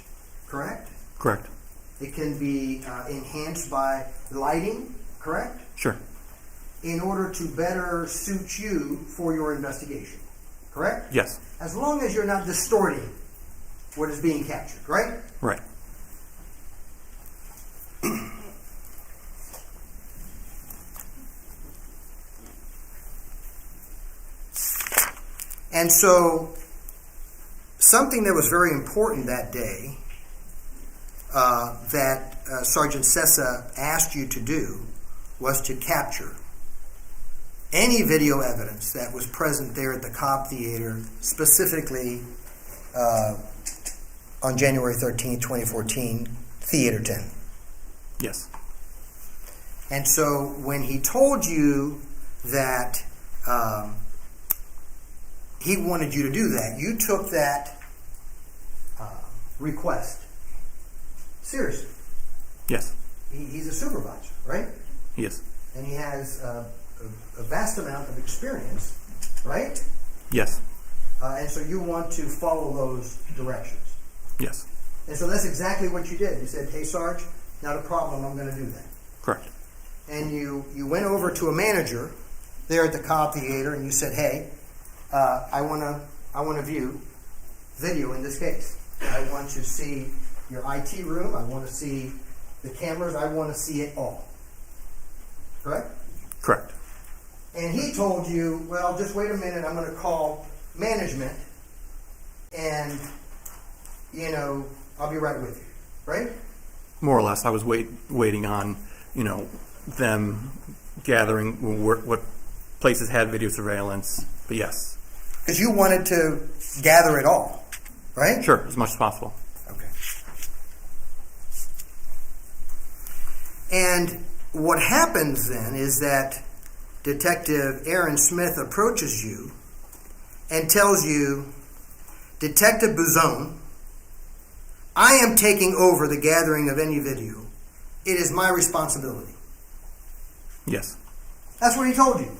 correct? Correct. It can be enhanced by lighting, correct? Sure. In order to better suit you for your investigation, correct? Yes. As long as you're not distorting what is being captured, right? Right. And so, something that was very important that day that Sergeant Sessa asked you to do was to capture any video evidence that was present there at the Cobb Theater, specifically on January 13, 2014, Theater 10. Yes. And so when he told you that he wanted you to do that, you took that request seriously. Yes. He's a supervisor, right? He is. And he has a vast amount of experience, right? Yes. And so you want to follow those directions. Yes. And so that's exactly what you did. You said, hey, Sarge, not a problem, I'm going to do that. Correct. And you went over to a manager there at the Cobb Theater and you said, hey, I want to view video in this case. I want to see your IT room. I want to see the cameras. I want to see it all. Correct? Correct. And he told you, well, just wait a minute. I'm going to call management and, I'll be right with you. Right? More or less, I was waiting on, them gathering what places had video surveillance. But yes. Because you wanted to gather it all. Right? Sure, as much as possible. Okay. And what happens then is that Detective Aaron Smith approaches you and tells you, Detective Bouson, I am taking over the gathering of any video. It is my responsibility. Yes. That's what he told you.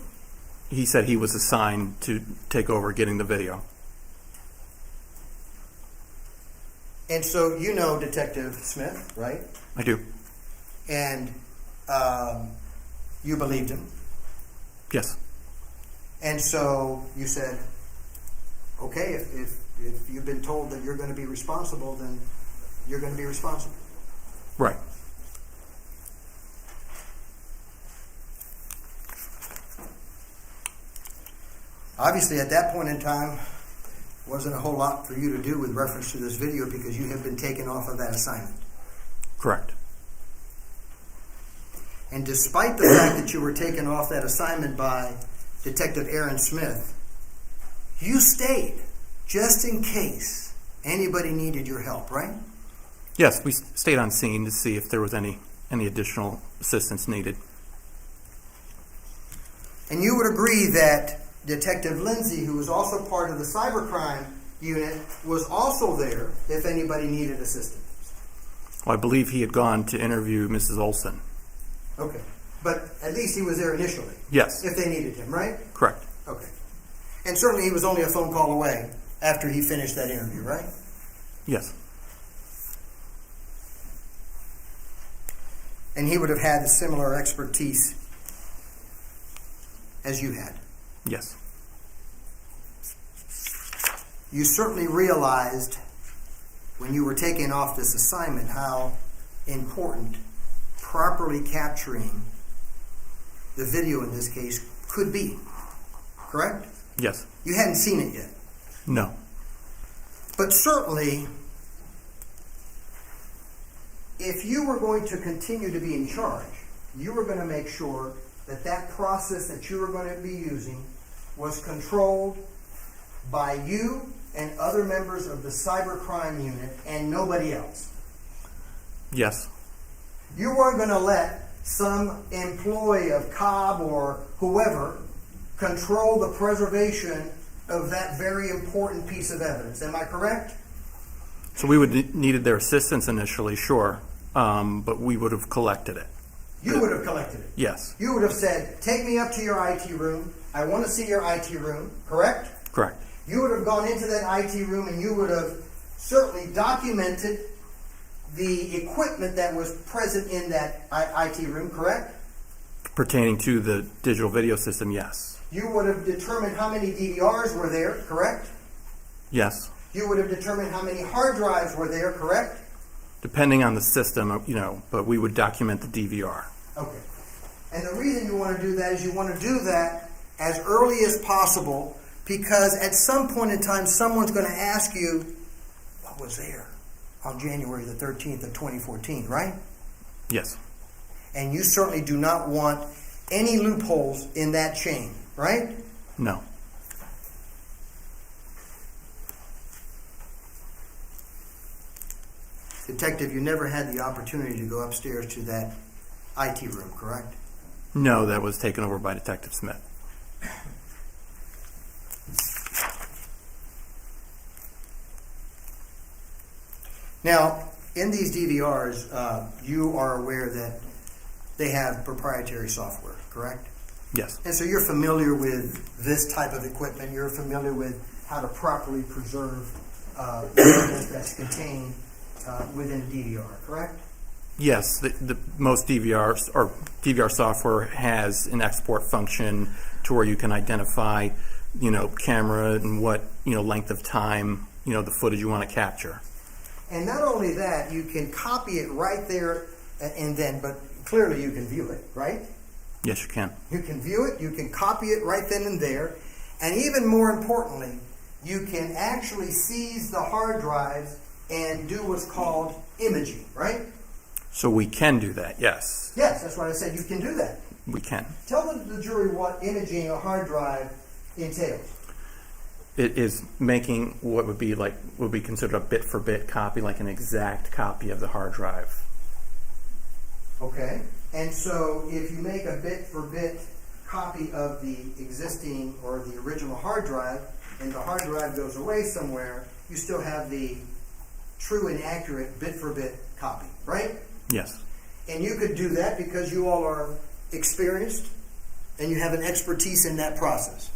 He said he was assigned to take over getting the video. And so you know Detective Smith, right? I do. And you believed him. Yes. And so you said, okay, if you've been told that you're going to be responsible, then you're going to be responsible. Right. Obviously, at that point in time, wasn't a whole lot for you to do with reference to this video because you have been taken off of that assignment. Correct. And despite the fact that you were taken off that assignment by Detective Aaron Smith, you stayed just in case anybody needed your help, right? Yes, we stayed on scene to see if there was any additional assistance needed. And you would agree that Detective Lindsay, who was also part of the cybercrime unit, was also there if anybody needed assistance. Well, I believe he had gone to interview Mrs. Oulson. Okay. But at least he was there initially. Yes. If they needed him, right? Correct. Okay. And certainly he was only a phone call away after he finished that interview, right? Yes. And he would have had the similar expertise as you had. Yes. You certainly realized when you were taking off this assignment how important properly capturing the video in this case could be. Correct? Yes. You hadn't seen it yet. No. But certainly, if you were going to continue to be in charge, you were going to make sure that that process that you were going to be using was controlled by you and other members of the cybercrime unit and nobody else. Yes. You weren't going to let some employee of Cobb or whoever control the preservation of that very important piece of evidence. Am I correct? So we would needed their assistance initially, sure, but we would have collected it. You would have collected it. Yes. You would have said, take me up to your IT room. I want to see your IT room. Correct? Correct. You would have gone into that IT room and you would have certainly documented the equipment that was present in that IT room, correct? Pertaining to the digital video system, yes. You would have determined how many DVRs were there, correct? Yes. You would have determined how many hard drives were there, correct? Depending on the system, but we would document the DVR. Okay. And the reason you want to do that is you want to do that as early as possible because at some point in time, someone's going to ask you, what was there on January the 13th of 2014, right? Yes. And you certainly do not want any loopholes in that chain, right? No. Detective, you never had the opportunity to go upstairs to that IT room, correct? No, that was taken over by Detective Smith. Now, in these DVRs, you are aware that they have proprietary software, correct? Yes. And so you're familiar with this type of equipment. You're familiar with how to properly preserve the evidence that's contained within a DVR, correct? Yes, the most DVRs or DVR software has an export function to where you can identify, camera and what, length of time, the footage you want to capture. And not only that, you can copy it right there and then, but clearly you can view it, right? Yes, you can. You can view it, you can copy it right then and there, and even more importantly, you can actually seize the hard drives and do what's called imaging, right? So we can do that, yes. Yes, that's what I said. You can do that. We can. Tell the jury what imaging a hard drive entails. It is making what would be considered a bit-for-bit copy, like an exact copy of the hard drive. Okay. And so if you make a bit-for-bit copy of the existing or the original hard drive, and the hard drive goes away somewhere, you still have the true and accurate bit-for-bit copy, right? Yes. And you could do that because you all are experienced and you have an expertise in that process.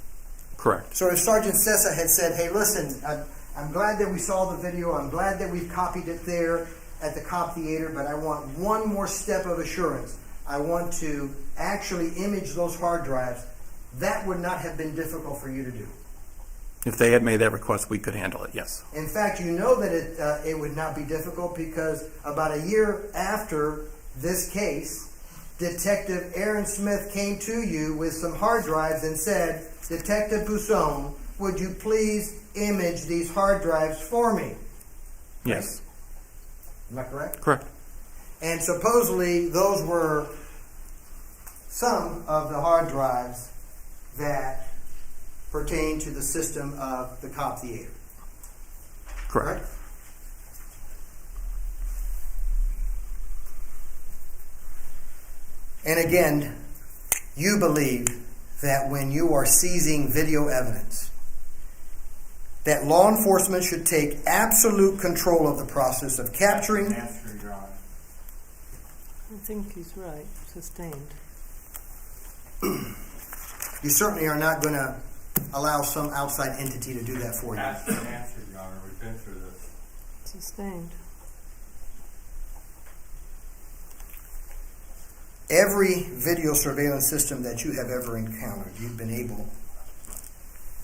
Correct. So if Sergeant Sessa had said, hey, listen, I'm glad that we saw the video, I'm glad that we've copied it there at the Cobb Theater, but I want one more step of assurance. I want to actually image those hard drives. That would not have been difficult for you to do. If they had made that request, we could handle it, yes. In fact, you know that it would not be difficult because about a year after this case, Detective Aaron Smith came to you with some hard drives and said, Detective Bouson, would you please image these hard drives for me? Yes. Am I correct? Correct. And supposedly those were some of the hard drives that pertain to the system of the Cobb Theater. Correct. And again, you believe that when you are seizing video evidence, that law enforcement should take absolute control of the process of capturing. I think he's right. Sustained. You certainly are not going to allow some outside entity to do that for you. That's the answer, Your Honor. We've been through this. Sustained. Every video surveillance system that you have ever encountered, you've been able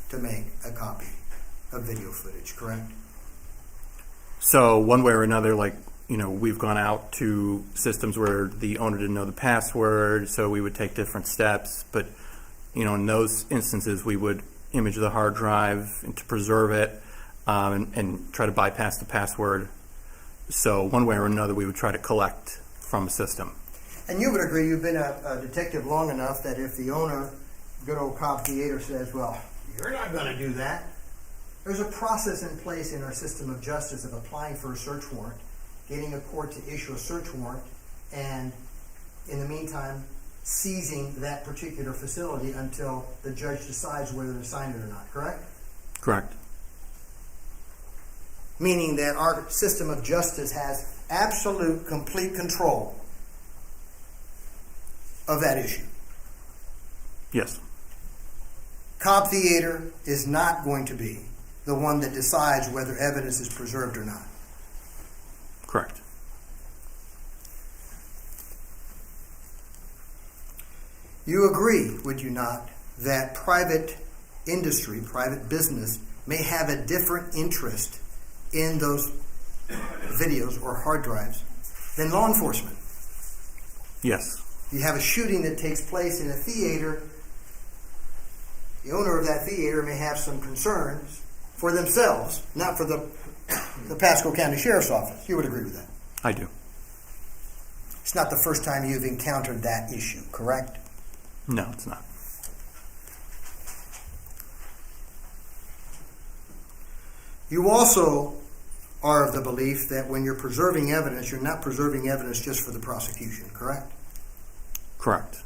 to make a copy of video footage, correct? So one way or another, like, we've gone out to systems where the owner didn't know the password, so we would take different steps. But, in those instances, we would image the hard drive and to preserve it and try to bypass the password. So one way or another, we would try to collect from a system. And you would agree, you've been a detective long enough that if the owner, good old Cobb Theater, says, well, you're not going to do that. There's a process in place in our system of justice of applying for a search warrant, getting a court to issue a search warrant, and in the meantime, seizing that particular facility until the judge decides whether to sign it or not, correct? Correct. Meaning that our system of justice has absolute, complete control of that issue. Yes. Cobb Theater is not going to be the one that decides whether evidence is preserved or not. Correct. You agree, would you not, that private industry, private business, may have a different interest in those videos or hard drives than law enforcement? Yes. You have a shooting that takes place in a theater. The owner of that theater may have some concerns for themselves, not for the Pasco County Sheriff's Office. You would agree with that? I do. It's not the first time you've encountered that issue, correct? No, it's not. You also are of the belief that when you're preserving evidence, you're not preserving evidence just for the prosecution, correct? Correct.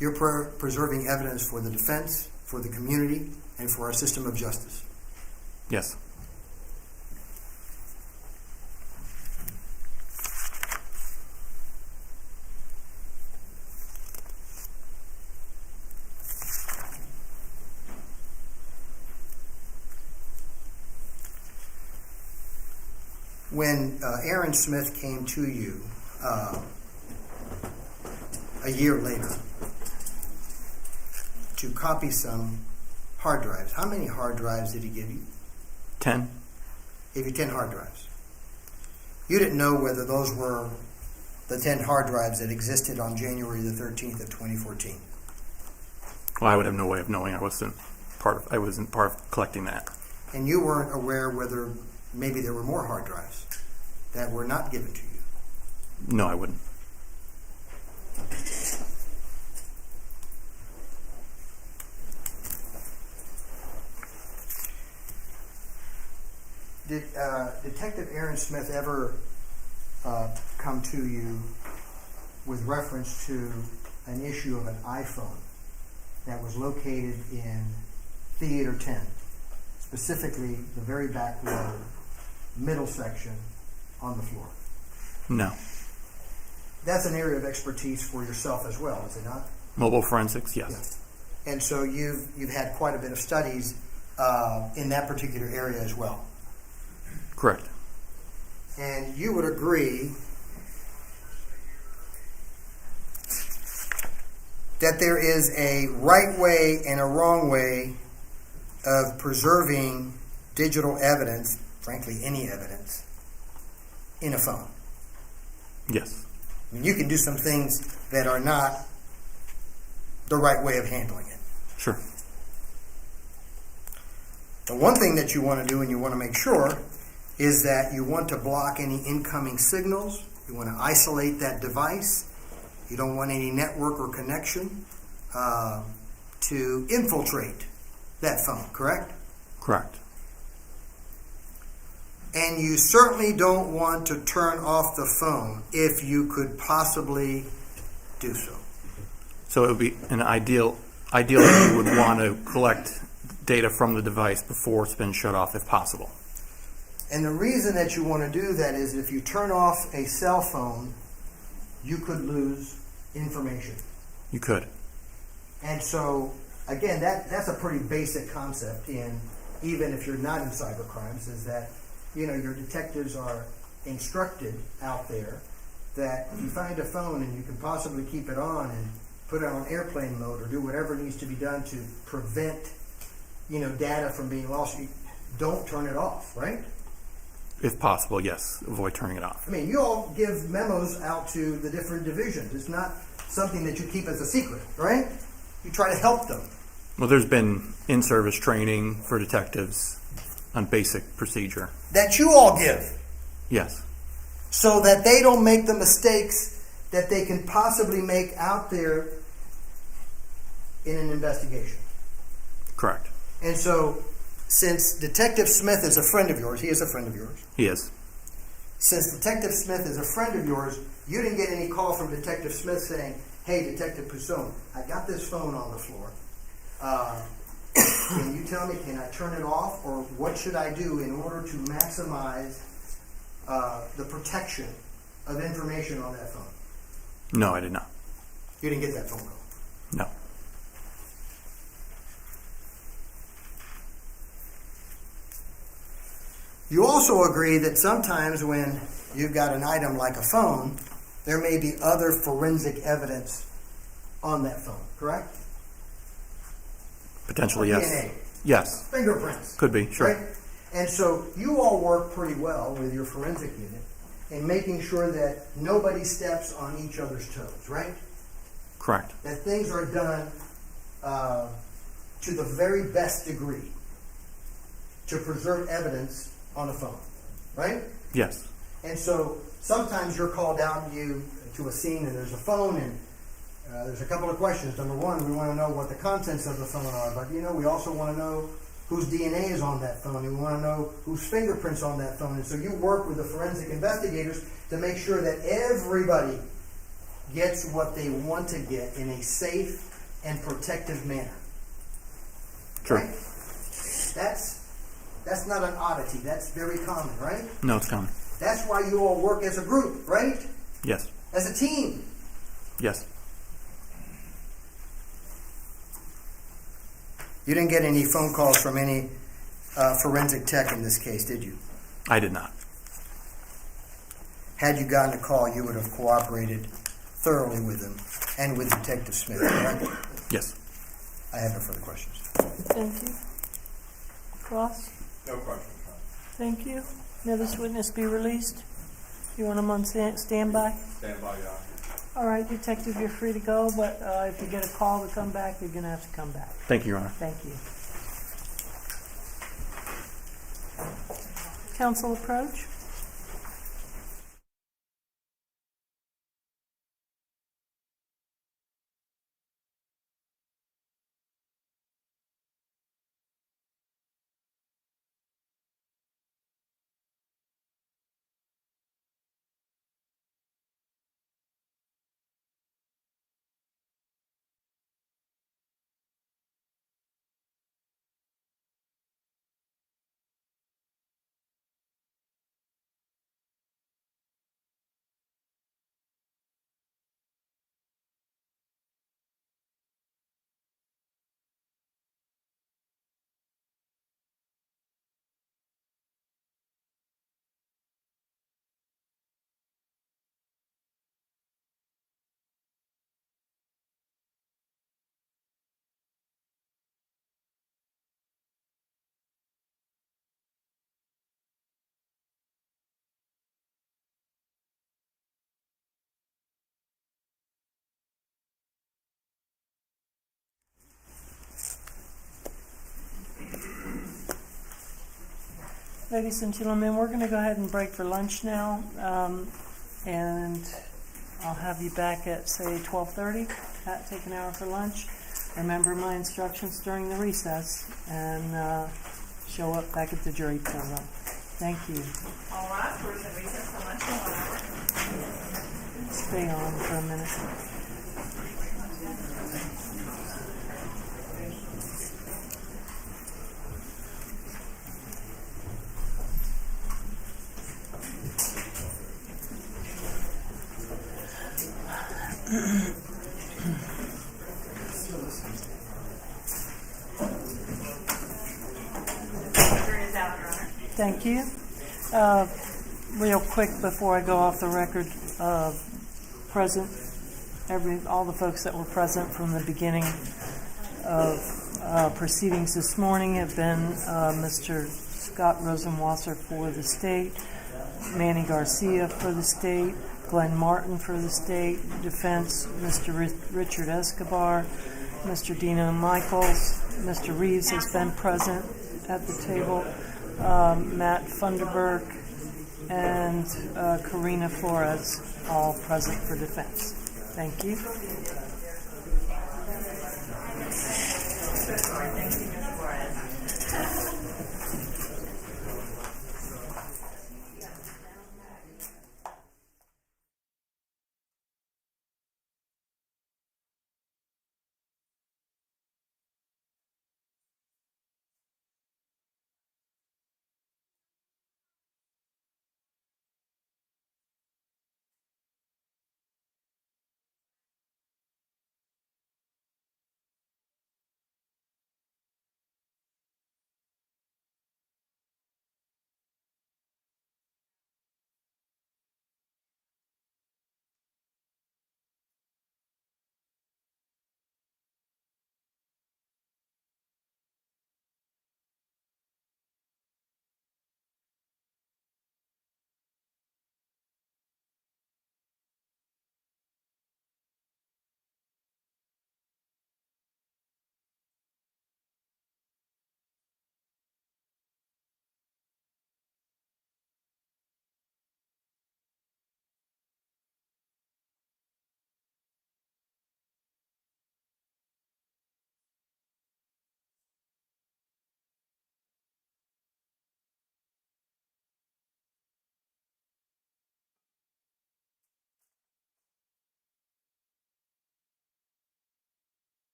You're preserving evidence for the defense, for the community, and for our system of justice. Yes. When Aaron Smith came to you a year later to copy some hard drives, how many hard drives did he give you? 10. He gave you 10 hard drives. You didn't know whether those were the 10 hard drives that existed on January the 13th of 2014. Well, I would have no way of knowing. I wasn't part of collecting that. And you weren't aware whether maybe there were more hard drives that were not given to you. No, I wouldn't. Did Detective Aaron Smith ever come to you with reference to an issue of an iPhone that was located in Theater 10, specifically the very back row, middle section on the floor. No. That's an area of expertise for yourself as well, is it not? Mobile forensics, yes. And so you've had quite a bit of studies in that particular area as well. Correct. And you would agree that there is a right way and a wrong way of preserving digital evidence, frankly, any evidence, in a phone. Yes. I mean, you can do some things that are not the right way of handling it. Sure. The one thing that you want to do, and you want to make sure, is that you want to block any incoming signals. You want to isolate that device. You don't want any network or connection to infiltrate that phone, correct? Correct. And you certainly don't want to turn off the phone if you could possibly do so. So it would be an ideally you would want to collect data from the device before it's been shut off if possible. And the reason that you want to do that is if you turn off a cell phone, you could lose information. You could. And so, again, that's a pretty basic concept in, even if you're not in cyber crimes, is that, you know, your detectives are instructed out there that if you find a phone and you can possibly keep it on and put it on airplane mode or do whatever needs to be done to prevent, you know, data from being lost, you don't turn it off, right? If possible, yes. Avoid turning it off. I mean, you all give memos out to the different divisions. It's not something that you keep as a secret, right? You try to help them. Well, there's been in-service training for detectives on basic procedure. That you all give, Yes. so that they don't make the mistakes that they can possibly make out there in an investigation. Correct. And so, since Detective Smith is a friend of yours, he is a friend of yours. He is. Since Detective Smith is a friend of yours, you didn't get any call from Detective Smith saying, "Hey, Detective Bouson, I got this phone on the floor. Can you tell me, can I turn it off, or what should I do in order to maximize the protection of information on that phone?" No, I did not. You didn't get that phone call. No. You also agree that sometimes when you've got an item like a phone, there may be other forensic evidence on that phone, correct? Potentially, yes. DNA, Yes. fingerprints. Could be, sure. Right? And so you all work pretty well with your forensic unit in making sure that nobody steps on each other's toes, right? Correct. That things are done to the very best degree to preserve evidence on a phone, right? Yes. And so sometimes you're called out to a scene and there's a phone and there's a couple of questions. Number one, we want to know what the contents of the phone are, but we also want to know whose DNA is on that phone, and we want to know whose fingerprints on that phone. And so you work with the forensic investigators to make sure that everybody gets what they want to get in a safe and protective manner. True. Right? That's not an oddity. That's very common, right? No, it's common. That's why you all work as a group, right? Yes. As a team. Yes. You didn't get any phone calls from any forensic tech in this case, did you? I did not. Had you gotten a call, you would have cooperated thoroughly with them and with Detective Smith, correct? Yes. I have no further questions. Thank you. Ross? No question, Sean. Thank you. May this witness be released? You want him on standby? Stand by, Your Honor. All right, Detective, you're free to go, but if you get a call to come back, you're going to have to come back. Thank you, Your Honor. Thank you. Council approach? Ladies and gentlemen, we're going to go ahead and break for lunch now, and I'll have you back at, say, 12:30. Take an hour for lunch. Remember my instructions during the recess, and show up back at the jury pool room. Thank you. All right, we're in recess for lunch in 1 hour. Stay on for a minute. Turn is out, Your Honor. Thank you. Real quick before I go off the record, present, all the folks that were present from the beginning of proceedings this morning have been Mr. Scott Rosenwasser for the state, Manny Garcia for the state, Glenn Martin for the state, defense, Mr. Richard Escobar, Mr. Dino Michaels, Mr. Reeves has been present at the table, Matt Funderburg, and Karina Flores, all present for defense. Thank you.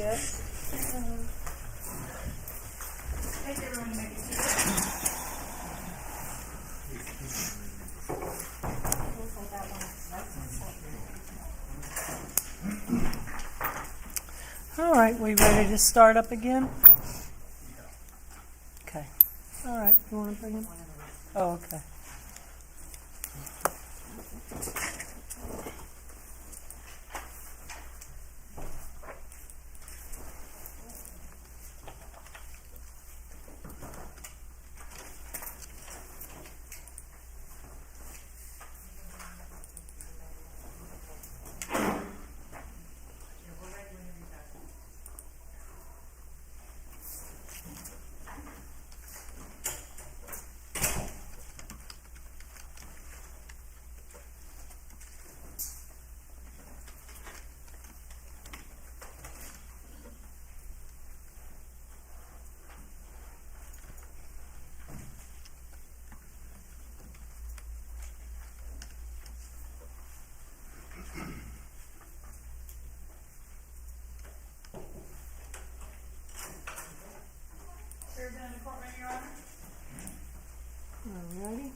Okay. Thanks, everyone. You may be seated. All right, we ready to start up again? Okay. All right, you want to bring him? Oh, okay. Everyone in the courtroom, Your Honor? All righty.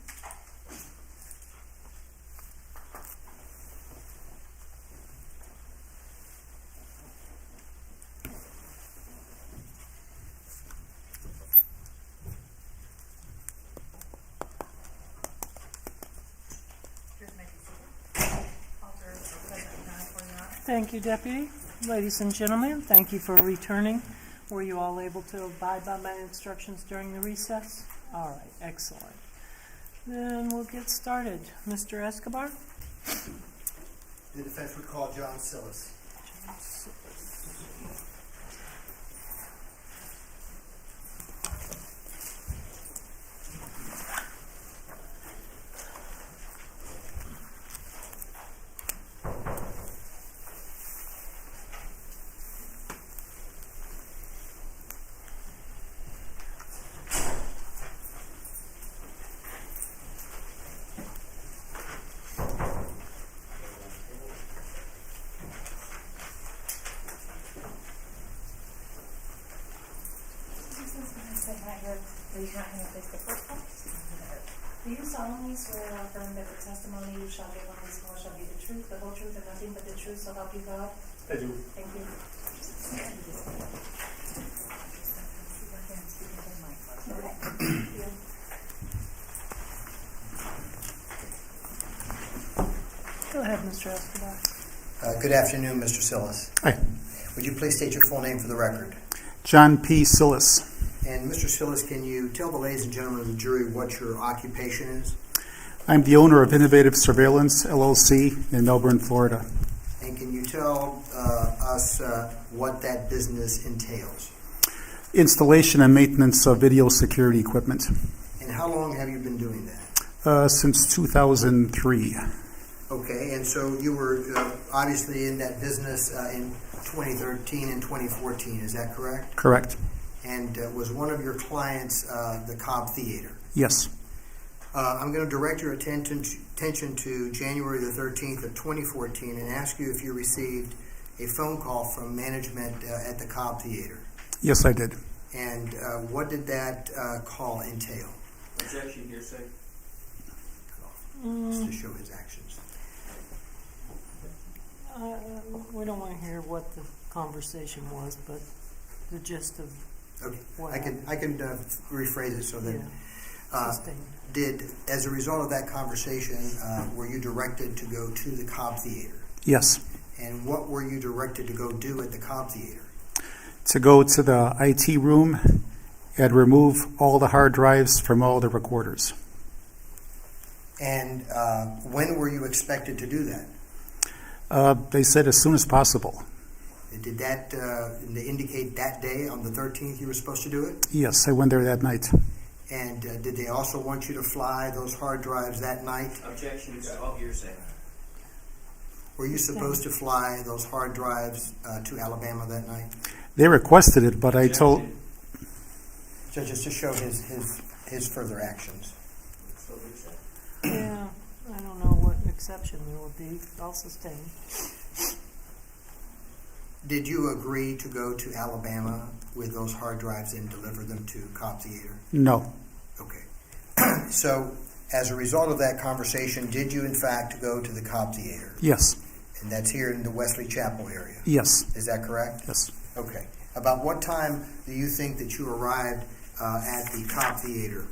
Please make a seat. Officers are present and accounted for, Your Honor. Thank you, Deputy. Ladies and gentlemen, thank you for returning. Were you all able to abide by my instructions during the recess? All right, excellent. Then we'll get started. Mr. Escobar? The defense would call John Sillis. Do you solemnly swear or affirm that the testimony you shall give on this call shall be the truth, the whole truth, and nothing but the truth, so help you God? I do. Thank you. Go ahead, Mr. Escobar. Good afternoon, Mr. Sillis. Hi, Would you please state your full name for the record? John P. Sillis. And Mr. Sillis, can you tell the ladies and gentlemen of the jury what your occupation is? I'm the owner of Innovative Surveillance, LLC, in Melbourne, Florida. And can you tell us what that business entails? Installation and maintenance of video security equipment. And how long have you been doing that? Since 2003. Okay, and so you were obviously in that business in 2013 and 2014, is that correct? Correct. And was one of your clients the Cobb Theater? Yes. I'm going to direct your attention to January the 13th of 2014 and ask you if you received a phone call from management at the Cobb Theater. Yes, I did. And what did that call entail? Objection, hearsay. Just to show his actions. We don't want to hear what the conversation was, but the gist of Okay, what I can rephrase it so that sustained. as a result of that conversation, were you directed to go to the Cobb Theater? Yes. And what were you directed to go do at the Cobb Theater? To go to the IT room and remove all the hard drives from all the recorders. And when were you expected to do that? They said as soon as possible. Did that indicate that day on the 13th you were supposed to do it? Yes, I went there that night. And did they also want you to fly those hard drives that night? Objection, it's all hearsay. Were you supposed to fly those hard drives to Alabama that night? They requested it, but I told... So just to show his further actions. It's still hearsay. Yeah, I don't know what exception there would be. I'll sustain. Did you agree to go to Alabama with those hard drives and deliver them to Cobb Theater? No. Okay. So, as a result of that conversation, did you in fact go to the Cobb Theater? Yes. And that's here in the Wesley Chapel area? Yes. Is that correct? Yes. Okay. About what time do you think that you arrived at the Cobb Theater?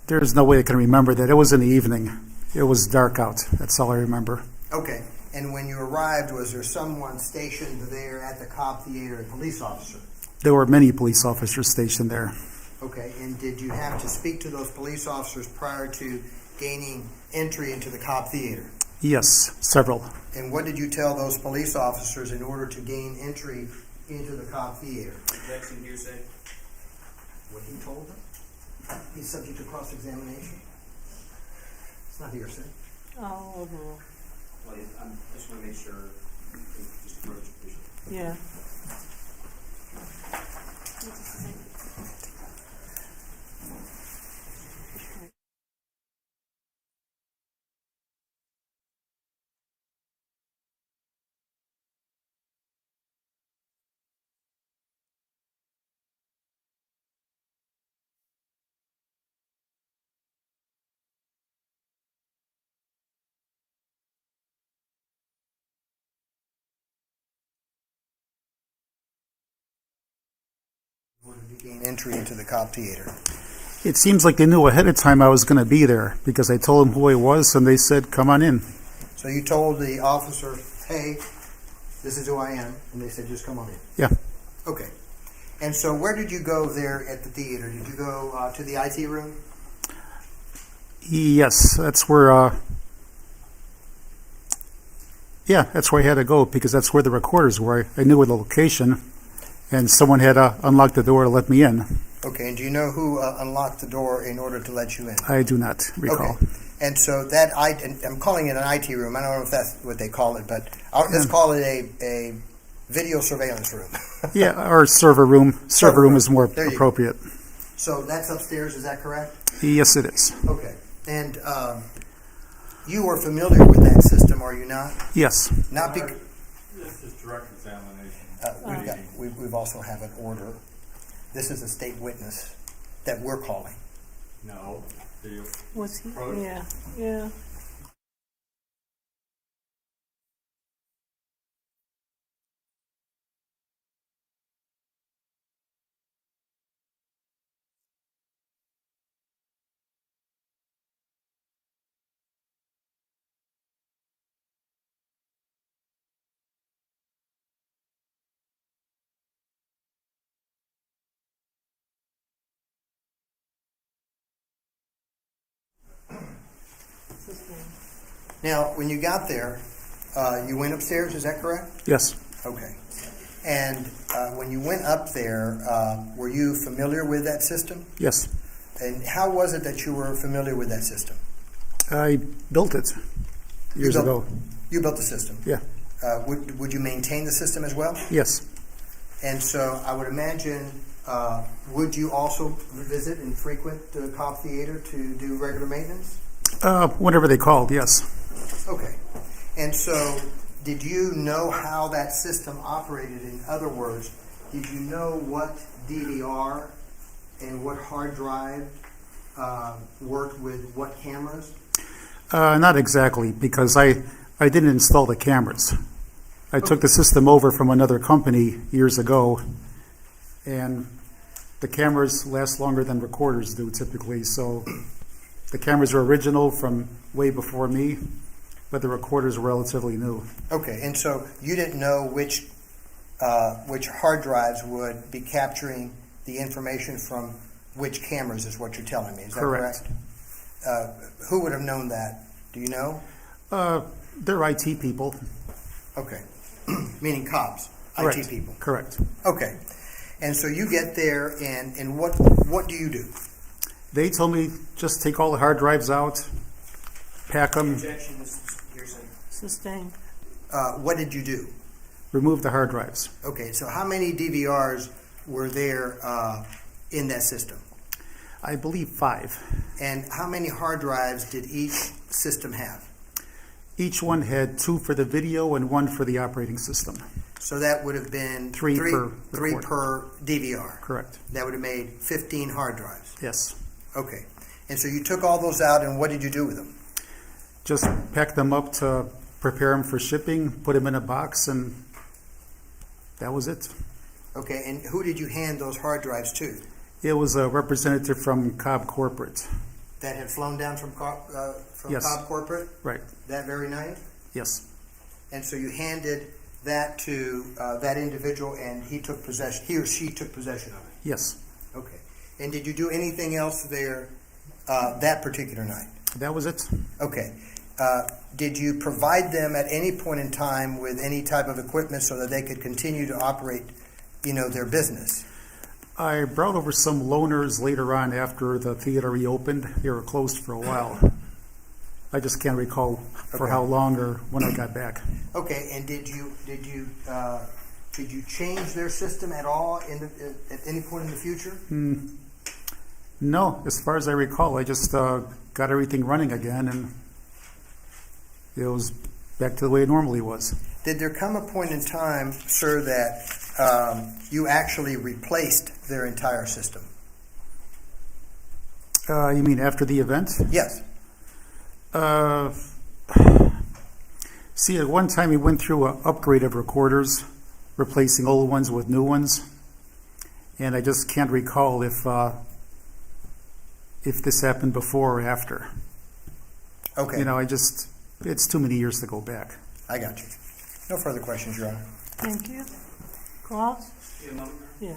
There's no way I can remember that. It was in the evening. It was dark out. That's all I remember. Okay. And when you arrived, was there someone stationed there at the Cobb Theater, a police officer? There were many police officers stationed there. Okay. And did you have to speak to those police officers prior to gaining entry into the Cobb Theater? Yes, several. And what did you tell those police officers in order to gain entry into the Cobb Theater? Objection, hearsay. What he told them? He's subject to cross-examination. It's not hearsay. Oh, overall. Well, I just want to make sure, just approach it. Yeah. In order to gain entry into the Cobb Theater. It seems like they knew ahead of time I was going to be there because I told them who I was and they said, come on in. So you told the officer, hey, this is who I am, and they said, just come on in. Yeah. Okay. And so where did you go there at the theater? Did you go to the IT room? Yes, that's where, that's where I had to go because that's where the recorders were. I knew the location, and someone had unlocked the door to let me in. Okay, and do you know who unlocked the door in order to let you in? I do not recall. Okay. And so that, I'm calling it an IT room. I don't know if that's what they call it, but let's call it a video surveillance room. Yeah, or server room. Server room is more There you go. appropriate. So that's upstairs, is that correct? Yes, it is. Okay. And you are familiar with that system, are you not? Yes. Not because This is direct examination. we've also have an order. This is a state witness that we're calling. No. Was he? Approach. Yeah. Yeah. Now, when you got there, you went upstairs, is that correct? Yes. Okay. And when you went up there, were you familiar with that system? Yes. And how was it that you were familiar with that system? I built it years ago. You built the system. Yeah. Would you maintain the system as well? Yes. And so I would imagine, would you also visit and frequent the Cobb Theater to do regular maintenance? Whenever they called, yes. Okay. And so did you know how that system operated? In other words, did you know what DVR and what hard drive worked with what cameras? Not exactly, because I didn't install the cameras. I took the system over from another company years ago, and the cameras last longer than recorders do typically, so the cameras are original from way before me, but the recorders are relatively new. Okay, and so you didn't know which hard drives would be capturing the information from which cameras is what you're telling me, is that correct? Who would have known that? Do you know? They're IT people. Okay. Meaning cops, Correct. IT people. Correct. Okay. And so you get there, and what do you do? They told me just take all the hard drives out, pack them, Objection, this is hearsay. Sustained. What did you do? remove the hard drives. Okay, so how many DVRs were there in that system? I believe 5. And how many hard drives did each system have? Each one had 2 for the video and 1 for the operating system. So that would have been Three per three recorder. per DVR. Correct. That would have made 15 hard drives. Yes. Okay. And so you took all those out, and what did you do with them? Just packed them up to prepare them for shipping, put them in a box, and that was it. Okay, and who did you hand those hard drives to? It was a representative from Cobb Corporate. That had flown down from Yes. Cobb Corporate Right. that very night? Yes. And so you handed that to that individual, and he or she took possession of it? Yes. Okay. And did you do anything else there that particular night? That was it. Okay. Did you provide them at any point in time with any type of equipment so that they could continue to operate, their business? I brought over some loaners later on after the theater reopened. They were closed for a while. I just can't recall for Okay. how long or when I got back. Okay. And did you change their system at all at any point in the future? No, as far as I recall, I just got everything running again, and it was back to the way it normally was. Did there come a point in time, sir, that you actually replaced their entire system? You mean after the event? Yes. See, at one time we went through an upgrade of recorders, replacing old ones with new ones, and I just can't recall if this happened before or after. Okay. It's too many years to go back. I got you. No further questions, Your Honor. Thank you. Cross? Yeah.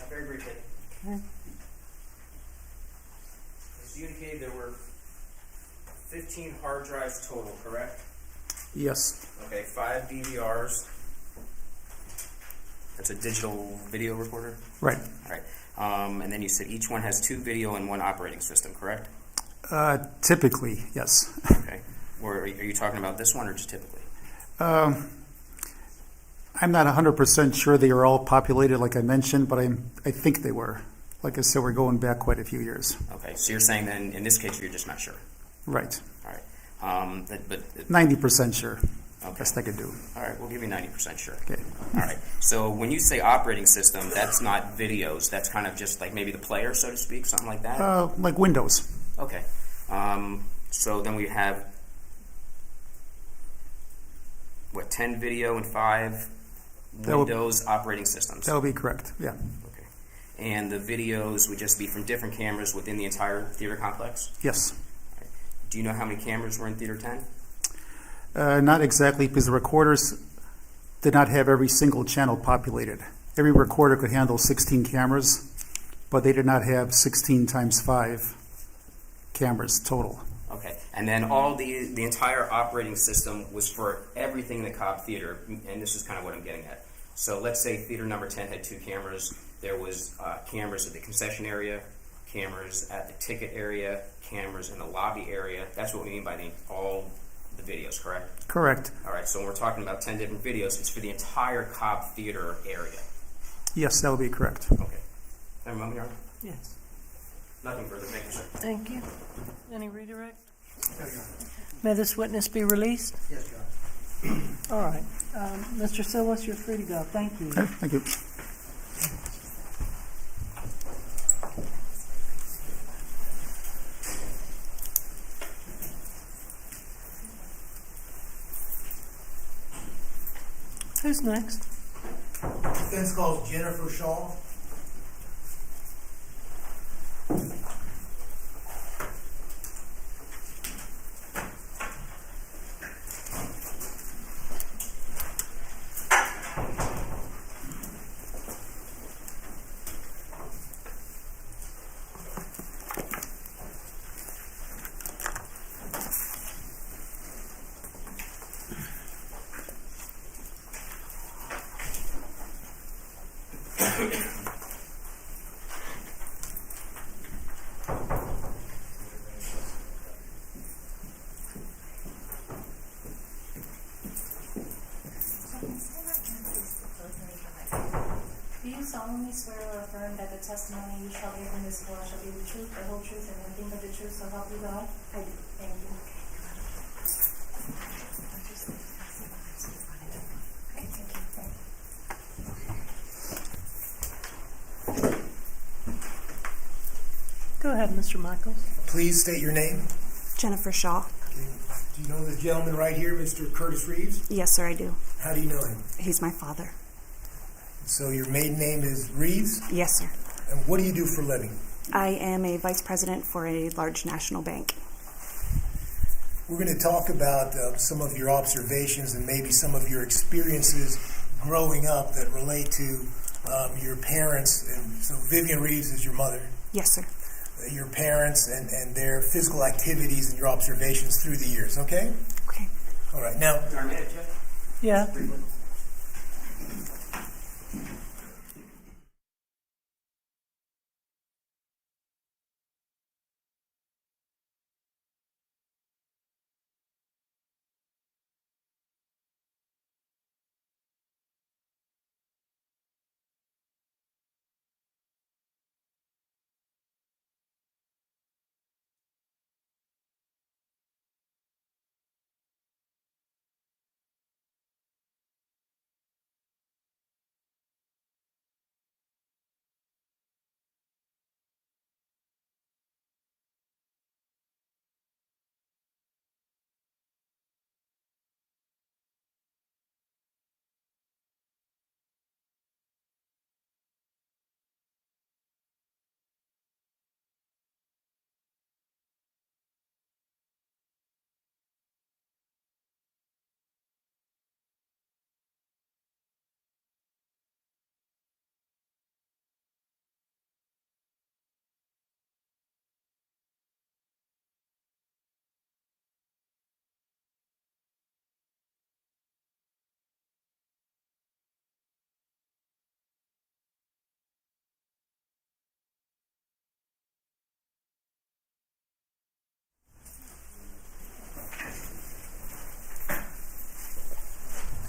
Very briefly. Okay. As you indicated, there were 15 hard drives total, correct? Yes. Okay, 5 DVRs. That's a digital video recorder? Right. All right. And then you said each one has 2 video and 1 operating system, correct? Typically, yes. Okay. Or are you talking about this one or just typically? I'm not 100% sure they are all populated like I mentioned, but I think they were. Like I said, we're going back quite a few years. Okay, so you're saying then in this case you're just not sure. Right. All right. But 90% sure. Okay. Best I could do. All right, we'll give you 90% sure. Okay. All right. So when you say operating system, that's not videos. That's kind of just like maybe the player, so to speak, something like that. Like Windows. Okay. So then we have 10 video and 5 Windows operating systems. That would be correct. Yeah. Okay. And the videos would just be from different cameras within the entire theater complex? Yes. All right. Do you know how many cameras were in Theater 10? Not exactly, because the recorders did not have every single channel populated. Every recorder could handle 16 cameras, but they did not have 16 times 5 cameras total. Okay. And then all the entire operating system was for everything in the Cobb Theater, and this is kind of what I'm getting at. So let's say theater number 10 had 2 cameras. There was cameras at the concession area, cameras at the ticket area, cameras in the lobby area. That's what we mean by all the videos, correct? Correct. All right, so when we're talking about 10 different videos, it's for the entire Cobb Theater area. Yes, that would be correct. Okay. Have a moment, Your Honor? Yes. Nothing further. Thank you, sir. Thank you. Any redirect? May this witness be released? Yes, Your Honor. All right. Mr. Sillis, you're free to go. Thank you. Okay, thank you. Who's next? Defense calls Jennifer Shaw. Do you solemnly swear or affirm that the testimony you shall give in this court shall be the truth, the whole truth, and nothing but the truth, so help you God? I do. Thank you. Okay, thank you. Go ahead, Mr. Michaels. Please state your name. Jennifer Shaw. Do you know the gentleman right here, Mr. Curtis Reeves? Yes, sir, I do. How do you know him? He's my father. So your maiden name is Reeves? Yes, sir. And what do you do for a living? I am a vice president for a large national bank. We're going to talk about some of your observations and maybe some of your experiences growing up that relate to your parents. And so Vivian Reeves is your mother. Yes, sir. Your parents and their physical activities and your observations through the years, okay? Okay. All right. Now, Yeah.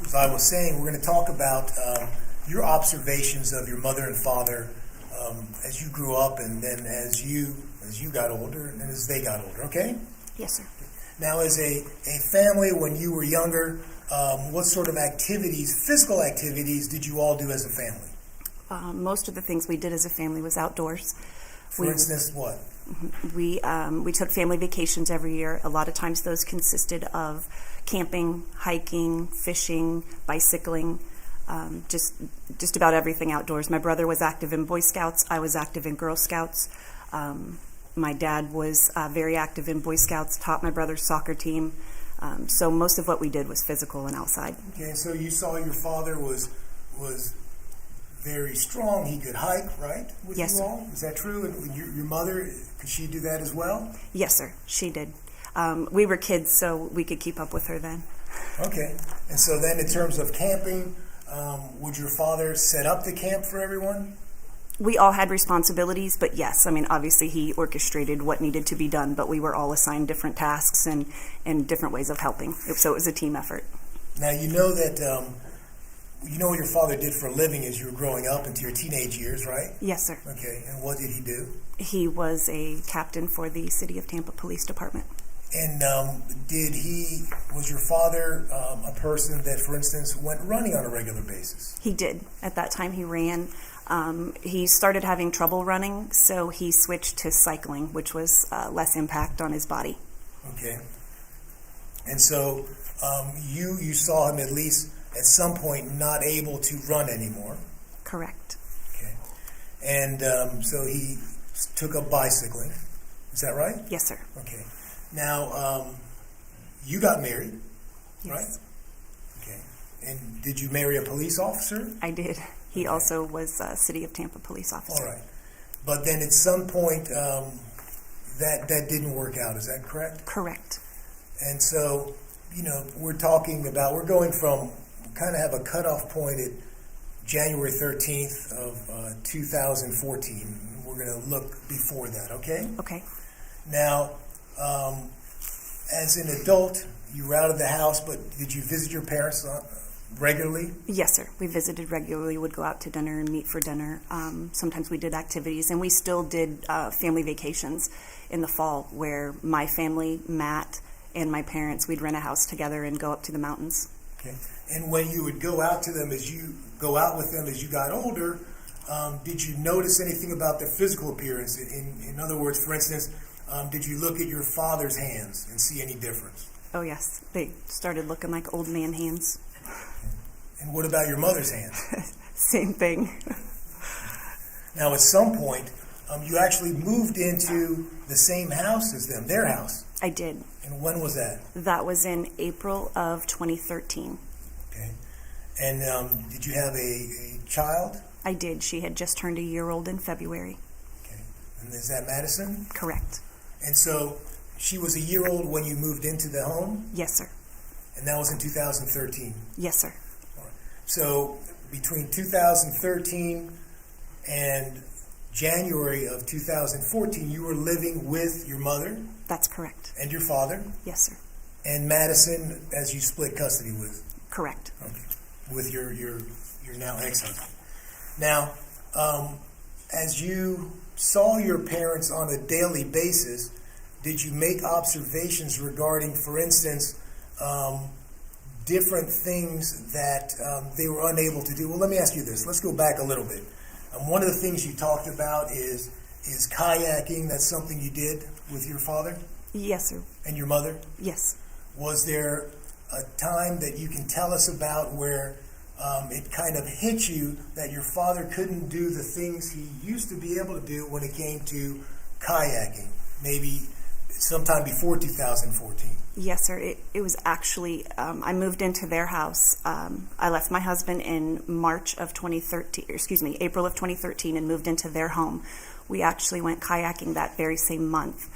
as I was saying, we're going to talk about your observations of your mother and father as you grew up, and then as you got older, and then as they got older. Okay? Yes, sir. Now, as a family, when you were younger, what sort of activities, physical activities, did you all do as a family? Most of the things we did as a family was outdoors. For instance, what? We took family vacations every year. A lot of times those consisted of camping, hiking, fishing, bicycling, just about everything outdoors. My brother was active in Boy Scouts. I was active in Girl Scouts. My dad was very active in Boy Scouts, taught my brother's soccer team. So most of what we did was physical and outside. Okay, so you saw your father was very strong. He could hike, right? With Yes, you sir. all? Is that true? And your mother, could she do that as well? Yes, sir, she did. We were kids, so we could keep up with her then. Okay. And so then in terms of camping, would your father set up the camp for everyone? We all had responsibilities, but yes, I mean, obviously he orchestrated what needed to be done, but we were all assigned different tasks and different ways of helping. So it was a team effort. Now, you know that you know what your father did for a living as you were growing up into your teenage years, right? Yes, sir. Okay, and what did he do? He was a captain for the City of Tampa Police Department. And was your father a person that, for instance, went running on a regular basis? He did. At that time, he ran. He started having trouble running, so he switched to cycling, which was less impact on his body. Okay. And so you saw him at least at some point not able to run anymore. Correct. Okay. And so he took up bicycling. Is that right? Yes, sir. Okay. Now, you got married, Yes. right? Okay. And did you marry a police officer? I did. He also was a City of Tampa police officer. All right. But then at some point, that didn't work out. Is that correct? Correct. And so, we're going from, kind of have a cutoff point at January 13th of 2014. We're going to look before that, okay? Okay. Now, as an adult, you were out of the house, but did you visit your parents regularly? Yes, sir. We visited regularly, would go out to dinner and meet for dinner. Sometimes we did activities, and we still did family vacations in the fall where my family, Matt, and my parents, we'd rent a house together and go up to the mountains. Okay. And when you would go out with them as you got older, did you notice anything about their physical appearance? In other words, for instance, did you look at your father's hands and see any difference? Oh, yes. They started looking like old man hands. And what about your mother's hands? Same thing. Now, at some point, you actually moved into the same house as them, their house. I did. And when was that? That was in April of 2013. Okay. And did you have a child? I did. She had just turned a year old in February. Okay. And is that Madison? Correct. And so she was a year old when you moved into the home? Yes, sir. And that was in 2013? Yes, sir. All right. So between 2013 and January of 2014, you were living with your mother? That's correct. And your father? Yes, sir. And Madison, as you split custody with? Correct. Okay. With your now ex-husband. Now, as you saw your parents on a daily basis, did you make observations regarding, for instance, different things that they were unable to do? Well, let me ask you this. Let's go back a little bit. One of the things you talked about is kayaking. That's something you did with your father? Yes, sir. And your mother? Yes. Was there a time that you can tell us about where it kind of hit you that your father couldn't do the things he used to be able to do when it came to kayaking? Maybe sometime before 2014. Yes, sir. It was actually, I moved into their house. I left my husband in April of 2013 and moved into their home. We actually went kayaking that very same month,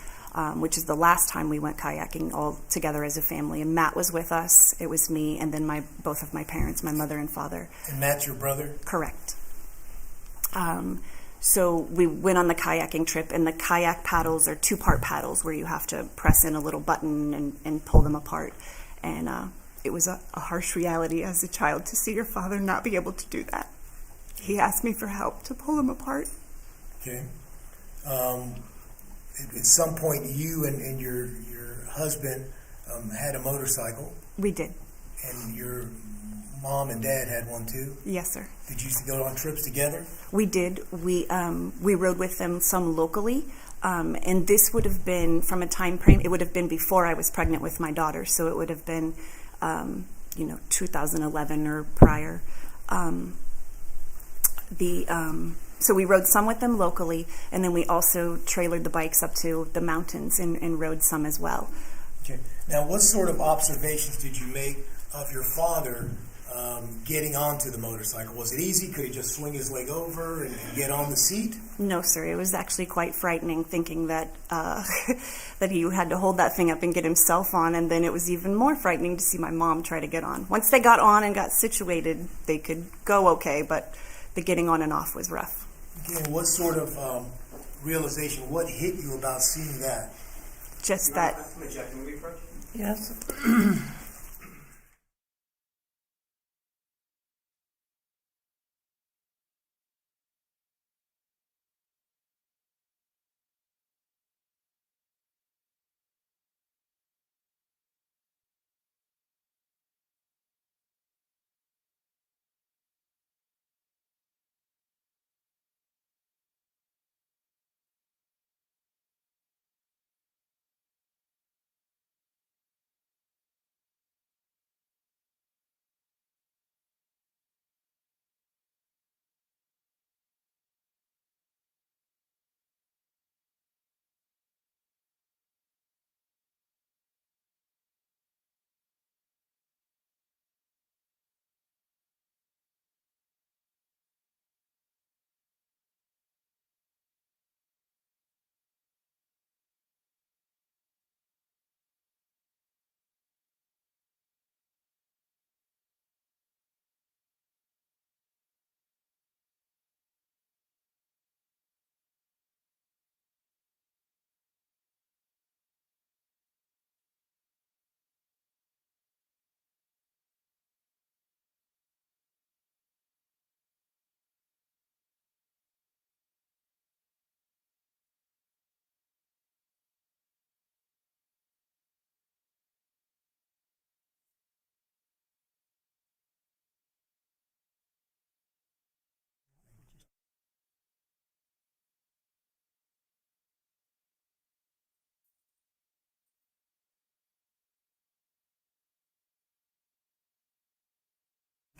which is the last time we went kayaking all together as a family. And Matt was with us. It was me and then both of my parents, my mother and father. And Matt's your brother? Correct. So we went on the kayaking trip, and the kayak paddles are two-part paddles where you have to press in a little button and pull them apart. And it was a harsh reality as a child to see your father not be able to do that. He asked me for help to pull them apart. Okay. At some point, you and your husband had a motorcycle. We did. And your mom and dad had one too? Yes, sir. Did you used to go on trips together? We did. We rode with them some locally, and this would have been from a time frame. It would have been before I was pregnant with my daughter, so it would have been, 2011 or prior. So we rode some with them locally, and then we also trailered the bikes up to the mountains and rode some as well. Okay. Now, what sort of observations did you make of your father getting onto the motorcycle? Was it easy? Could he just swing his leg over and get on the seat? No, sir. It was actually quite frightening thinking that that he had to hold that thing up and get himself on, and then it was even more frightening to see my mom try to get on. Once they got on and got situated, they could go okay, but the getting on and off was rough. Okay, and what sort of realization, what hit you about seeing that? Just that. Yes.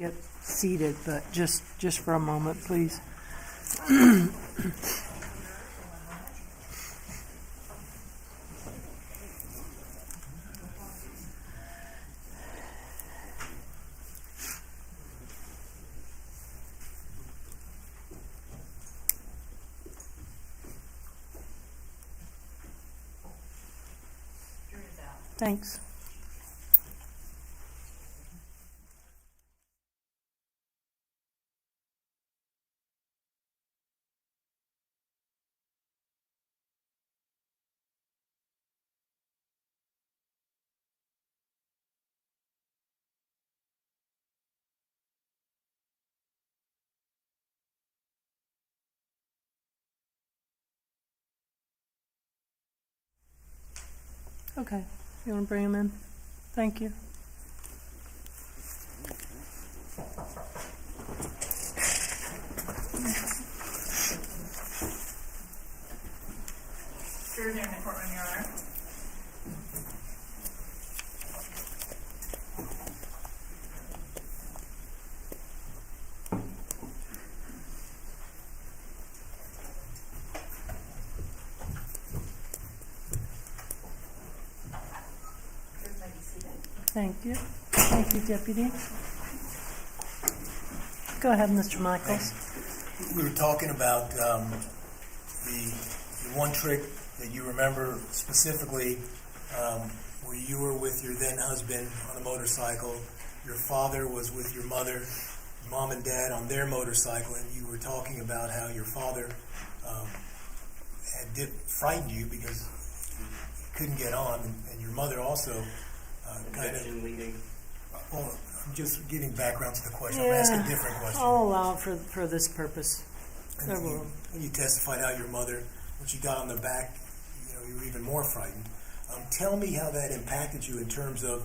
get seated, but just for a moment, please. Thanks. Okay, you want to bring him in? Thank you. Sure, here in the courtroom, Your Honor. Thank you. Thank you, Deputy. Go ahead, Mr. Michaels. We were talking about the one trick that you remember specifically, where you were with your then husband on a motorcycle, your father was with your mother, mom and dad on their motorcycle, and you were talking about how your father frightened you because he couldn't get on, and your mother also kind of. Well, I'm just giving background to the question. I'm asking a different question. I'll allow it for this purpose. And you testified how your mother, when she got on the back, you were even more frightened. Tell me how that impacted you in terms of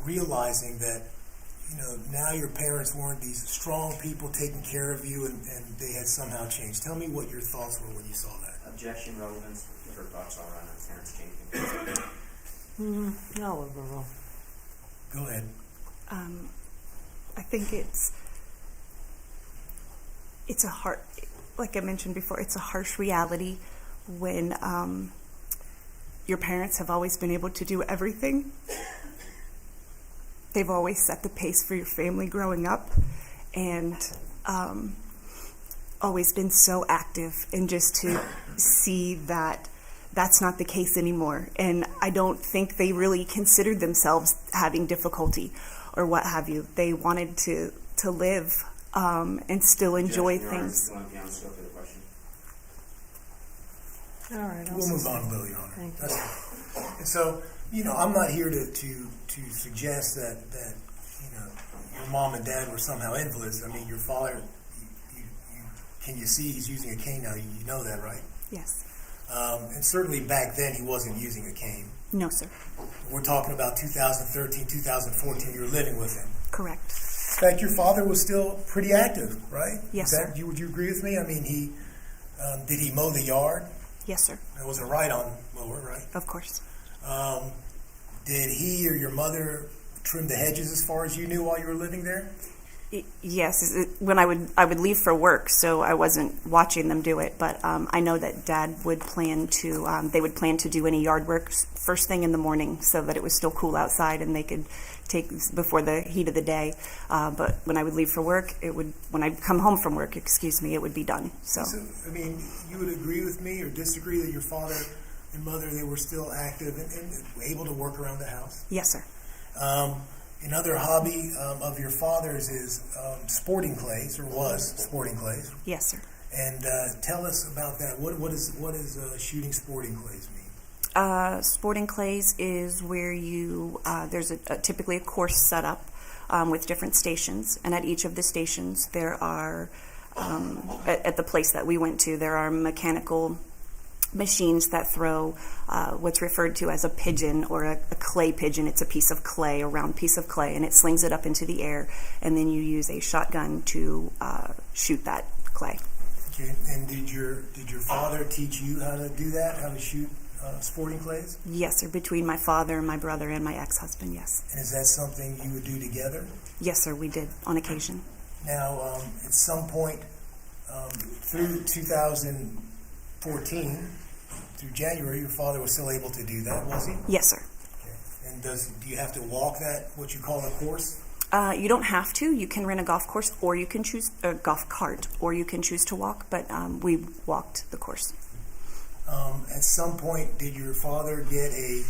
realizing that, now your parents weren't these strong people taking care of you and they had somehow changed. Tell me what your thoughts were when you saw that. Objection, relevance, what her thoughts are on her parents changing. No, overall. Go ahead. I think it's a hard, like I mentioned before, it's a harsh reality when your parents have always been able to do everything. They've always set the pace for your family growing up, and always been so active, and just to see that that's not the case anymore. And I don't think they really considered themselves having difficulty or what have you. They wanted to live and still enjoy things. All right. We'll move on a little, Your Honor. Thank you. And so, I'm not here to suggest that your mom and dad were somehow invalids. I mean, your father, can you see he's using a cane now? You know that, right? Yes. And certainly back then he wasn't using a cane. No, sir. We're talking about 2013, 2014, you were living with him. Correct. In fact, your father was still pretty active, right? Yes, sir. Would you agree with me? I mean, did he mow the yard? Yes, sir. It was a ride-on mower, right? Of course. Did he or your mother trim the hedges as far as you knew while you were living there? Yes, when I would leave for work, so I wasn't watching them do it. But I know that Dad would plan to. They would plan to do any yard work first thing in the morning, so that it was still cool outside and they could take before the heat of the day. But when I would leave for work, when I'd come home from work, it would be done. So I mean, you would agree with me or disagree that your father and mother, they were still active and able to work around the house? Yes, sir. Another hobby of your father's is sporting clays, or was sporting clays. Yes, sir. And tell us about that. What is shooting sporting clays mean? Sporting clays is where there's typically a course set up with different stations, and at each of the stations there are, at the place that we went to, there are mechanical machines that throw what's referred to as a pigeon or a clay pigeon. It's a piece of clay, a round piece of clay, and it slings it up into the air, and then you use a shotgun to shoot that clay. Okay. And did your father teach you how to do that? How to shoot sporting clays? Yes, sir. Between my father, my brother, and my ex-husband, yes. And is that something you would do together? Yes, sir, we did on occasion. Now, at some point through 2014, through January, your father was still able to do that, was he? Yes, sir. Okay. And do you have to walk that, what you call a course? You don't have to. You can rent a golf course, or you can choose a golf cart, or you can choose to walk. But we walked the course. At some point, did your father get a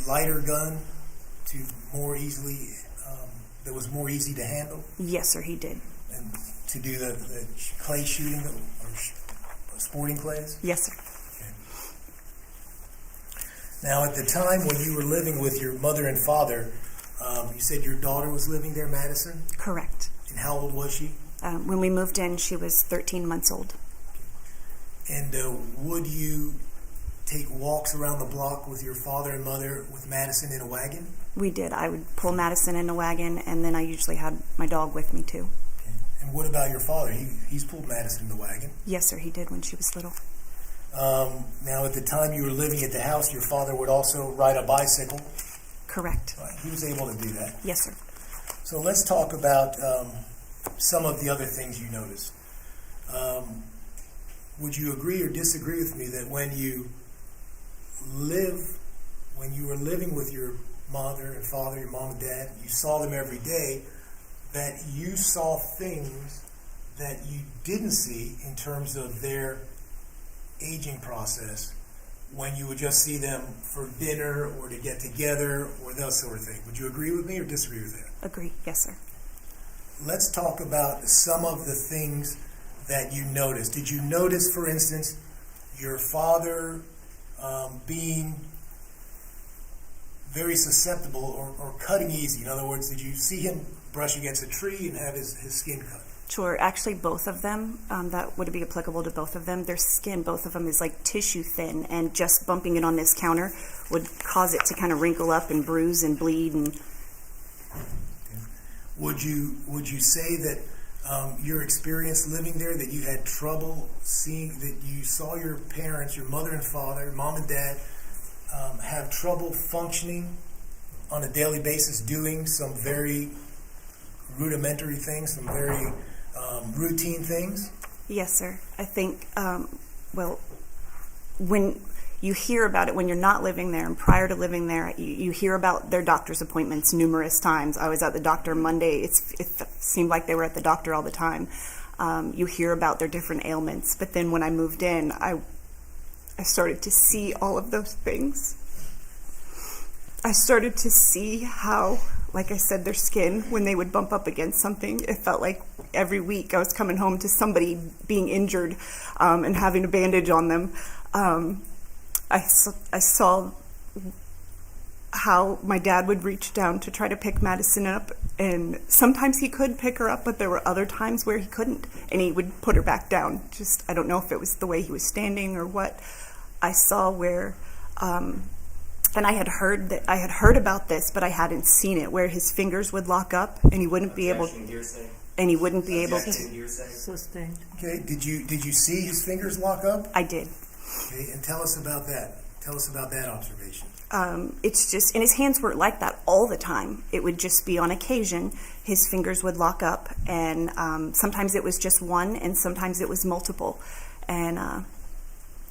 lighter gun to more easily that was more easy to handle? Yes, sir, he did. And to do the clay shooting or sporting clays? Yes, sir. Okay. Now, at the time when you were living with your mother and father, you said your daughter was living there, Madison? Correct. And how old was she? When we moved in, she was 13 months old. And would you take walks around the block with your father and mother with Madison in a wagon? We did. I would pull Madison in a wagon, and then I usually had my dog with me, too. Okay. And what about your father? He's pulled Madison in the wagon? Yes, sir, he did when she was little. Now, at the time you were living at the house, your father would also ride a bicycle? Correct. Right. He was able to do that? Yes, sir. So let's talk about some of the other things you noticed. Would you agree or disagree with me that when you were living with your mother and father, your mom and dad, you saw them every day, that you saw things that you didn't see in terms of their aging process when you would just see them for dinner or to get together or that sort of thing? Would you agree with me or disagree with that? Agree. Yes, sir. Let's talk about some of the things that you noticed. Did you notice, for instance, your father being very susceptible or cutting easy? In other words, did you see him brush against a tree and have his skin cut? Sure. Actually, both of them, that would be applicable to both of them. Their skin, both of them, is like tissue thin, and just bumping it on this counter would cause it to kind of wrinkle up and bruise and bleed. And Would you say that your experience living there, that you had trouble seeing, that you saw your parents, your mother and father, mom and dad, have trouble functioning on a daily basis, doing some very rudimentary things, some very routine things? Yes, sir. I think, when you hear about it, when you're not living there and prior to living there, you hear about their doctor's appointments numerous times. I was at the doctor Monday. It seemed like they were at the doctor all the time. You hear about their different ailments. But then when I moved in, I started to see all of those things. I started to see how, like I said, their skin, when they would bump up against something, it felt like every week I was coming home to somebody being injured and having a bandage on them. I saw how my dad would reach down to try to pick Madison up, and sometimes he could pick her up, but there were other times where he couldn't, and he would put her back down. Just, I don't know if it was the way he was standing or what. I saw where, and I had heard about this, but I hadn't seen it, where his fingers would lock up and he wouldn't be able to. Sustained. Okay. Did you see his fingers lock up? I did. Okay. And tell us about that. Tell us about that observation. It's just, and his hands weren't like that all the time. It would just be on occasion. His fingers would lock up, and sometimes it was just one, and sometimes it was multiple. And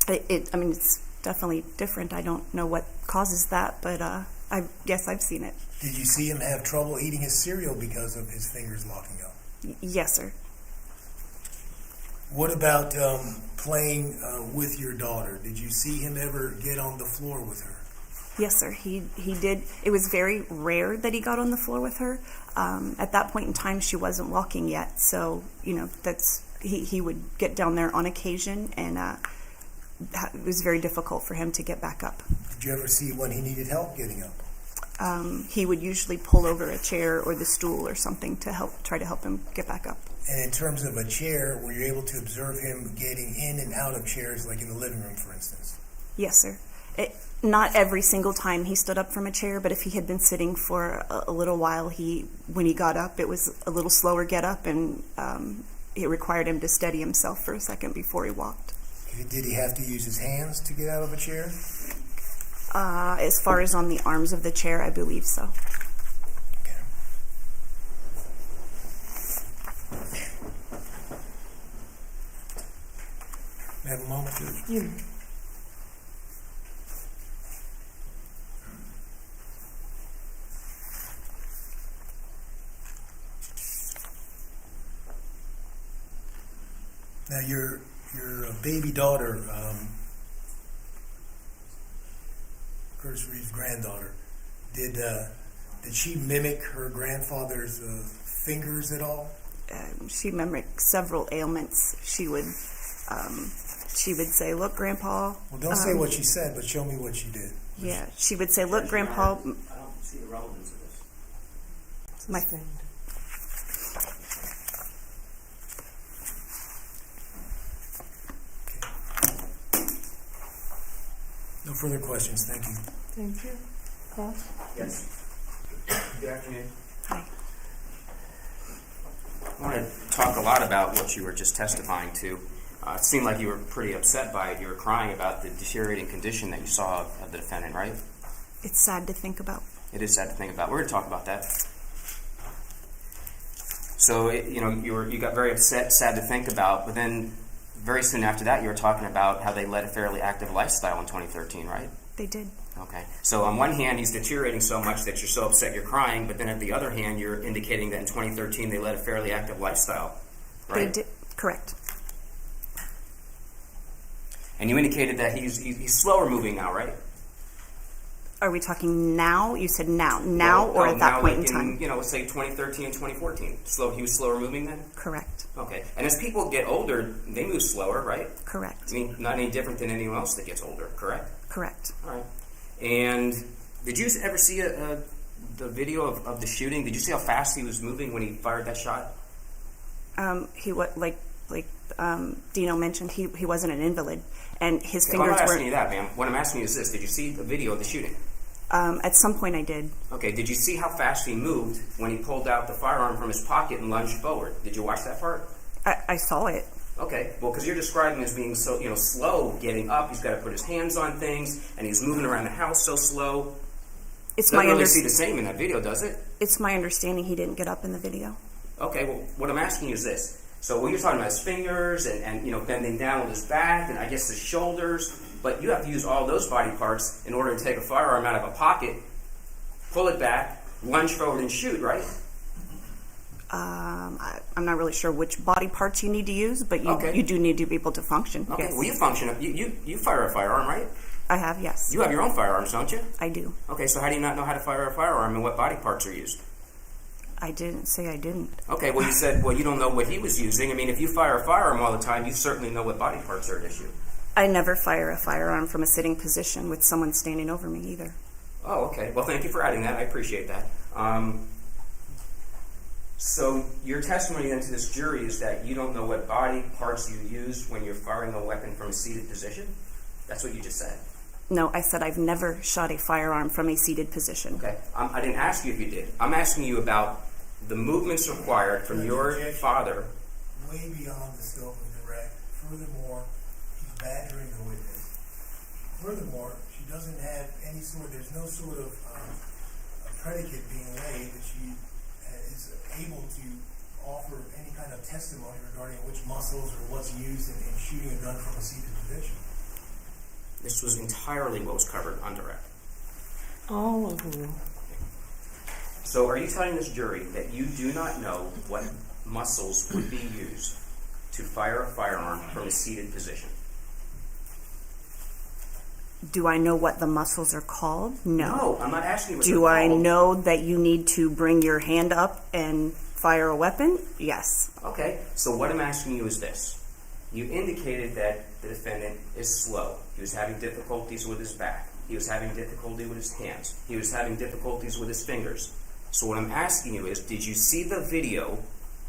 it's definitely different. I don't know what causes that, but yes, I've seen it. Did you see him have trouble eating his cereal because of his fingers locking up? Yes, sir. What about playing with your daughter? Did you see him ever get on the floor with her? Yes, sir. He did. It was very rare that he got on the floor with her. At that point in time, she wasn't walking yet, so he would get down there on occasion, and it was very difficult for him to get back up. Did you ever see when he needed help getting up? He would usually pull over a chair or the stool or something to try to help him get back up. And in terms of a chair, were you able to observe him getting in and out of chairs, like in the living room, for instance? Yes, sir. Not every single time he stood up from a chair, but if he had been sitting for a little while, when he got up, it was a little slower get up, and it required him to steady himself for a second before he walked. Okay. Did he have to use his hands to get out of a chair? As far as on the arms of the chair, I believe so. May I have a moment, Judge? You. Now, your baby daughter, Curtis Reeves' granddaughter, did she mimic her grandfather's fingers at all? She mimicked several ailments. She would say, "Look, Grandpa." Well, don't say what she said, but show me what she did. Yeah, she would say, "Look, Grandpa." I don't see the relevance of this. My Sustained. No further questions. Thank you. Thank you. Cobb? Yes. Good afternoon. Hi. I want to talk a lot about what you were just testifying to. It seemed like you were pretty upset by it. You were crying about the deteriorating condition that you saw of the defendant, right? It's sad to think about. It is sad to think about. We're going to talk about that. So, you got very upset, sad to think about, but then very soon after that, you were talking about how they led a fairly active lifestyle in 2013, right? They did. Okay. So on one hand, he's deteriorating so much that you're so upset you're crying, but then at the other hand, you're indicating that in 2013 they led a fairly active lifestyle, right? They did. Correct. And you indicated that he's slower moving now, right? Are we talking now? You said now, or at that point in time? Let's say 2013 and 2014. He was slower moving then? Correct. Okay. And as people get older, they move slower, right? Correct. I mean, not any different than anyone else that gets older, correct? Correct. All right. And did you ever see the video of the shooting? Did you see how fast he was moving when he fired that shot? He like Dino mentioned, he wasn't an invalid, and his I'm fingers not asking were. you that, ma'am. What I'm asking you is this: did you see the video of the shooting? At some point, I did. Okay. Did you see how fast he moved when he pulled out the firearm from his pocket and lunged forward? Did you watch that part? I saw it. Okay. Well, because you're describing him as being so slow getting up. He's got to put his hands on things, and he's moving around the house so slow. It's Doesn't my really see the same in that video, does it? It's my understanding he didn't get up in the video. Okay. Well, what I'm asking you is this. So when you're talking about his fingers and bending down with his back and I guess his shoulders, but you have to use all those body parts in order to take a firearm out of a pocket, pull it back, lunge forward and shoot, right? I'm not really sure which body parts you need to use, but you do need to be able to function. Okay. Yes. Well, you function. You fire a firearm, right? I have, yes. You have your own firearms, don't you? I do. Okay. So how do you not know how to fire a firearm and what body parts are used? I didn't say I didn't. Okay. Well, you said you don't know what he was using. I mean, if you fire a firearm all the time, you certainly know what body parts are at issue. I never fire a firearm from a sitting position with someone standing over me either. Oh, okay. Well, thank you for adding that. I appreciate that. So your testimony then to this jury is that you don't know what body parts you use when you're firing a weapon from a seated position? That's what you just said. No, I said I've never shot a firearm from a seated position. Okay. I didn't ask you if you did. I'm asking you about the movements required from your father. Way beyond the scope of direct. Furthermore, she's badgering the witness. Furthermore, she doesn't have there's no sort of a predicate being laid that she is able to offer any kind of testimony regarding which muscles or what's used in shooting a gun from a seated position. This was entirely what was covered on direct. All of them. So are you telling this jury that you do not know what muscles would be used to fire a firearm from a seated position? Do I know what the muscles are called? No. No, I'm not asking you what Do they're I called. know that you need to bring your hand up and fire a weapon? Yes. Okay, so what I'm asking you is this. You indicated that the defendant is slow. He was having difficulties with his back. He was having difficulty with his hands. He was having difficulties with his fingers. So what I'm asking you is, did you see the video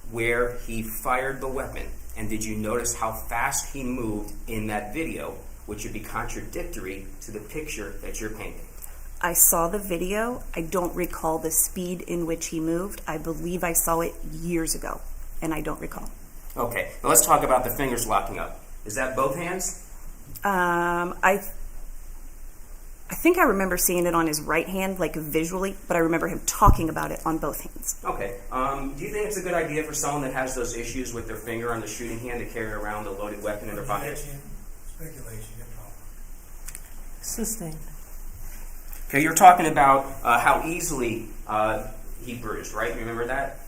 where he fired the weapon? And did you notice how fast he moved in that video, which would be contradictory to the picture that you're painting? I saw the video. I don't recall the speed in which he moved. I believe I saw it years ago, and I don't recall. Okay, now let's talk about the fingers locking up. Is that both hands? I I think I remember seeing it on his right hand, like visually, but I remember him talking about it on both hands. Okay. Do you think it's a good idea for someone that has those issues with their finger on the shooting hand to carry around a loaded weapon in their pocket? Speculation, improper. Sustained. Okay, you're talking about how easily he bruised, right? You remember that?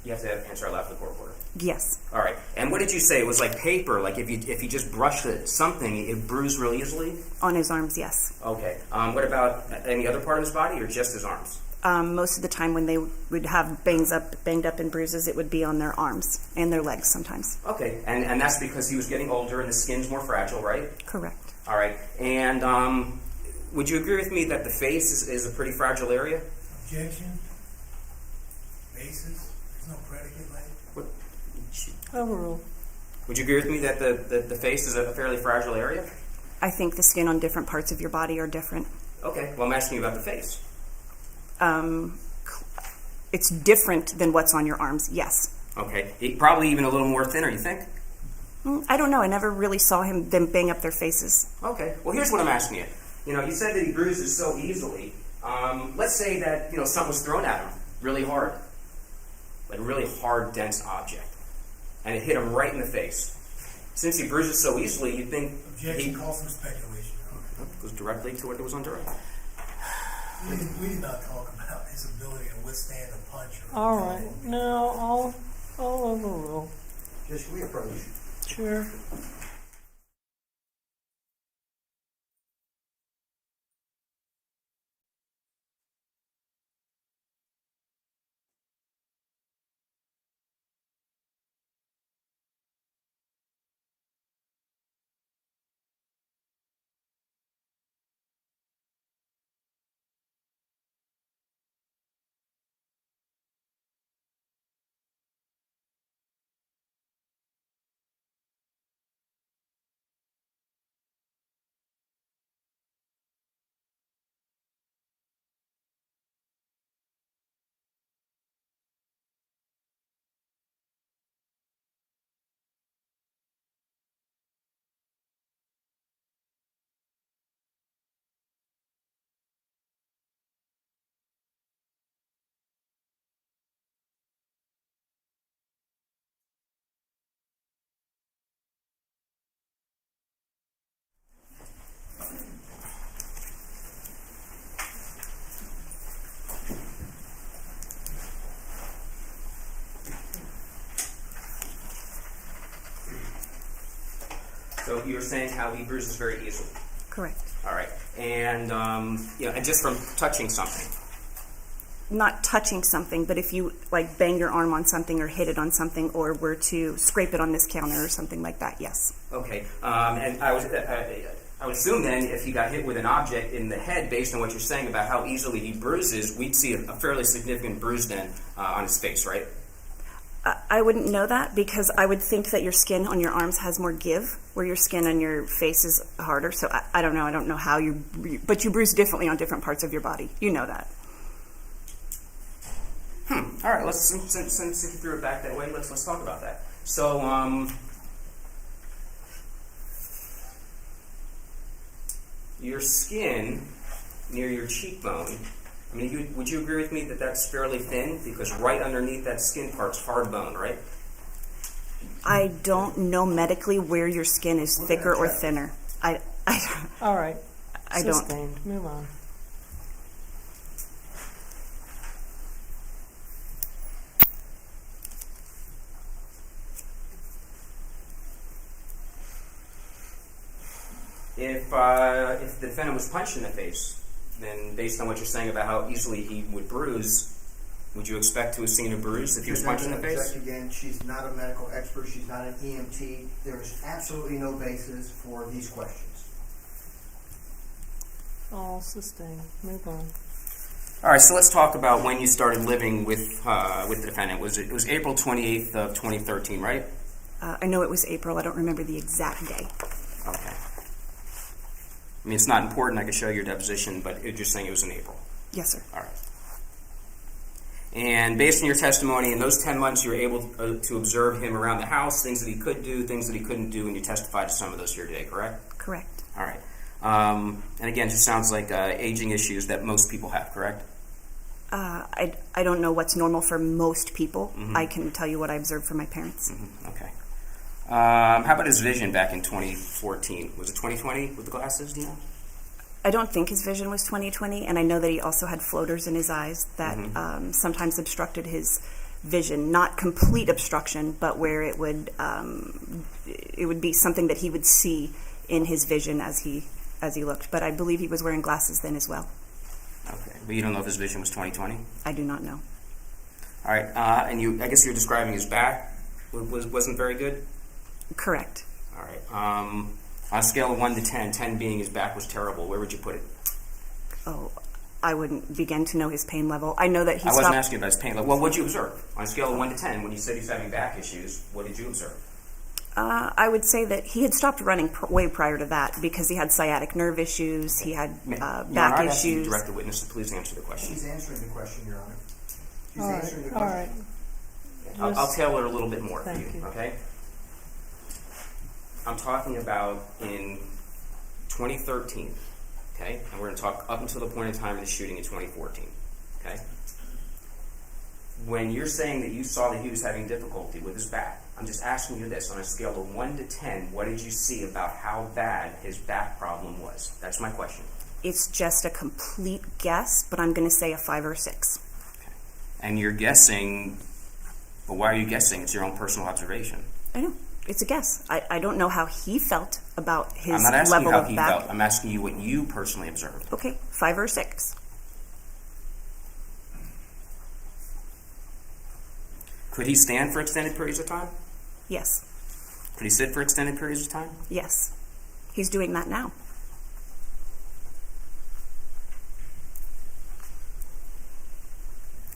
You have to answer out loud for the court reporter. Yes. All right. And what did you say? It was like paper. Like if you just brushed something, it bruised real easily. On his arms, yes. Okay. What about any other part of his body, or just his arms? Most of the time when they would have banged up and bruises, it would be on their arms and their legs sometimes. Okay. And that's because he was getting older and the skin's more fragile, right? Correct. All right. And would you agree with me that the face is a pretty fragile area? Objection. Basis. There's no predicate like. Overruled. Would you agree with me that the face is a fairly fragile area? I think the skin on different parts of your body are different. Okay. Well, I'm asking you about the face. It's different than what's on your arms, yes. Okay. Probably even a little more thinner, you think? I don't know. I never really saw them bang up their faces. Okay. Well, here's what I'm asking you. You said that he bruises so easily. Let's say that, something was thrown at him really hard. Like a really hard, dense object. And it hit him right in the face. Since he bruises so easily, you'd think Objection calls for speculation. Goes directly to what was on direct. We did not talk about his ability to withstand a punch. All right. No, I'll overrule. Just we approach. Sure. So you were saying how he bruises very easily. Correct. All right. And, and just from touching something. Not touching something, but if you bang your arm on something or hit it on something or were to scrape it on this counter or something like that, yes. Okay. And I would assume then if he got hit with an object in the head, based on what you're saying about how easily he bruises, we'd see a fairly significant bruise then on his face, right? I wouldn't know that because I would think that your skin on your arms has more give, where your skin on your face is harder. So I don't know. I don't know how but you bruise differently on different parts of your body. You know that. All right. Let's since you threw it back that way, let's talk about that. So your skin near your cheekbone. I mean, would you agree with me that that's fairly thin? Because right underneath that skin part's hard bone, right? I don't know medically where your skin is thicker or thinner. All right. I don't. Sustained. Move on. If the defendant was punched in the face, then based on what you're saying about how easily he would bruise, would you expect to have seen a bruise if he was punched in the face? Again, she's not a medical expert. She's not an EMT. There is absolutely no basis for these questions. All sustained. Move on. All right, so let's talk about when you started living with the defendant. It was April 28th of 2013, right? I know it was April. I don't remember the exact day. Okay. I mean, it's not important. I could show you your deposition, but you're just saying it was in April. Yes, sir. All right. And based on your testimony, in those 10 months, you were able to observe him around the house, things that he could do, things that he couldn't do, and you testified to some of those here today, correct? Correct. All right. And again, just sounds like aging issues that most people have, correct? I don't know what's normal for most people. I can tell you what I observed for my parents. Okay. How about his vision back in 2014? Was it 2020 with the glasses, do you know? I don't think his vision was 20/20, and I know that he also had floaters in his eyes that sometimes obstructed his vision. Not complete obstruction, but where it would be something that he would see in his vision as he looked. But I believe he was wearing glasses then as well. Okay, but you don't know if his vision was 20/20? I do not know. All right, and I guess you're describing his back wasn't very good? Correct. All right. On a scale of 1 to 10, 10 being his back was terrible, where would you put it? Oh, I wouldn't begin to know his pain level. I know that he I wasn't stopped. asking about his pain level. Well, what did you observe? On a scale of 1 to 10, when you said he was having back issues, what did you observe? I would say that he had stopped running way prior to that because he had sciatic nerve issues. He had back I'd ask you to issues. direct the witness to please answer the question. She's answering the question, Your Honor. She's All answering the right, all question. right. I'll tailor a little bit more for Thank you, you. okay? I'm talking about in 2013, okay? And we're going to talk up until the point in time of the shooting in 2014, okay? When you're saying that you saw that he was having difficulty with his back, I'm just asking you this. On a scale of 1 to 10, what did you see about how bad his back problem was? That's my question. It's just a complete guess, but I'm going to say a 5 or 6. Okay. And you're guessing, but why are you guessing? It's your own personal observation. I know. It's a guess. I don't know how he felt about his I'm not asking level you how of he back. felt. I'm asking you what you personally observed. Okay, 5 or 6. Could he stand for extended periods of time? Yes. Could he sit for extended periods of time? Yes. He's doing that now.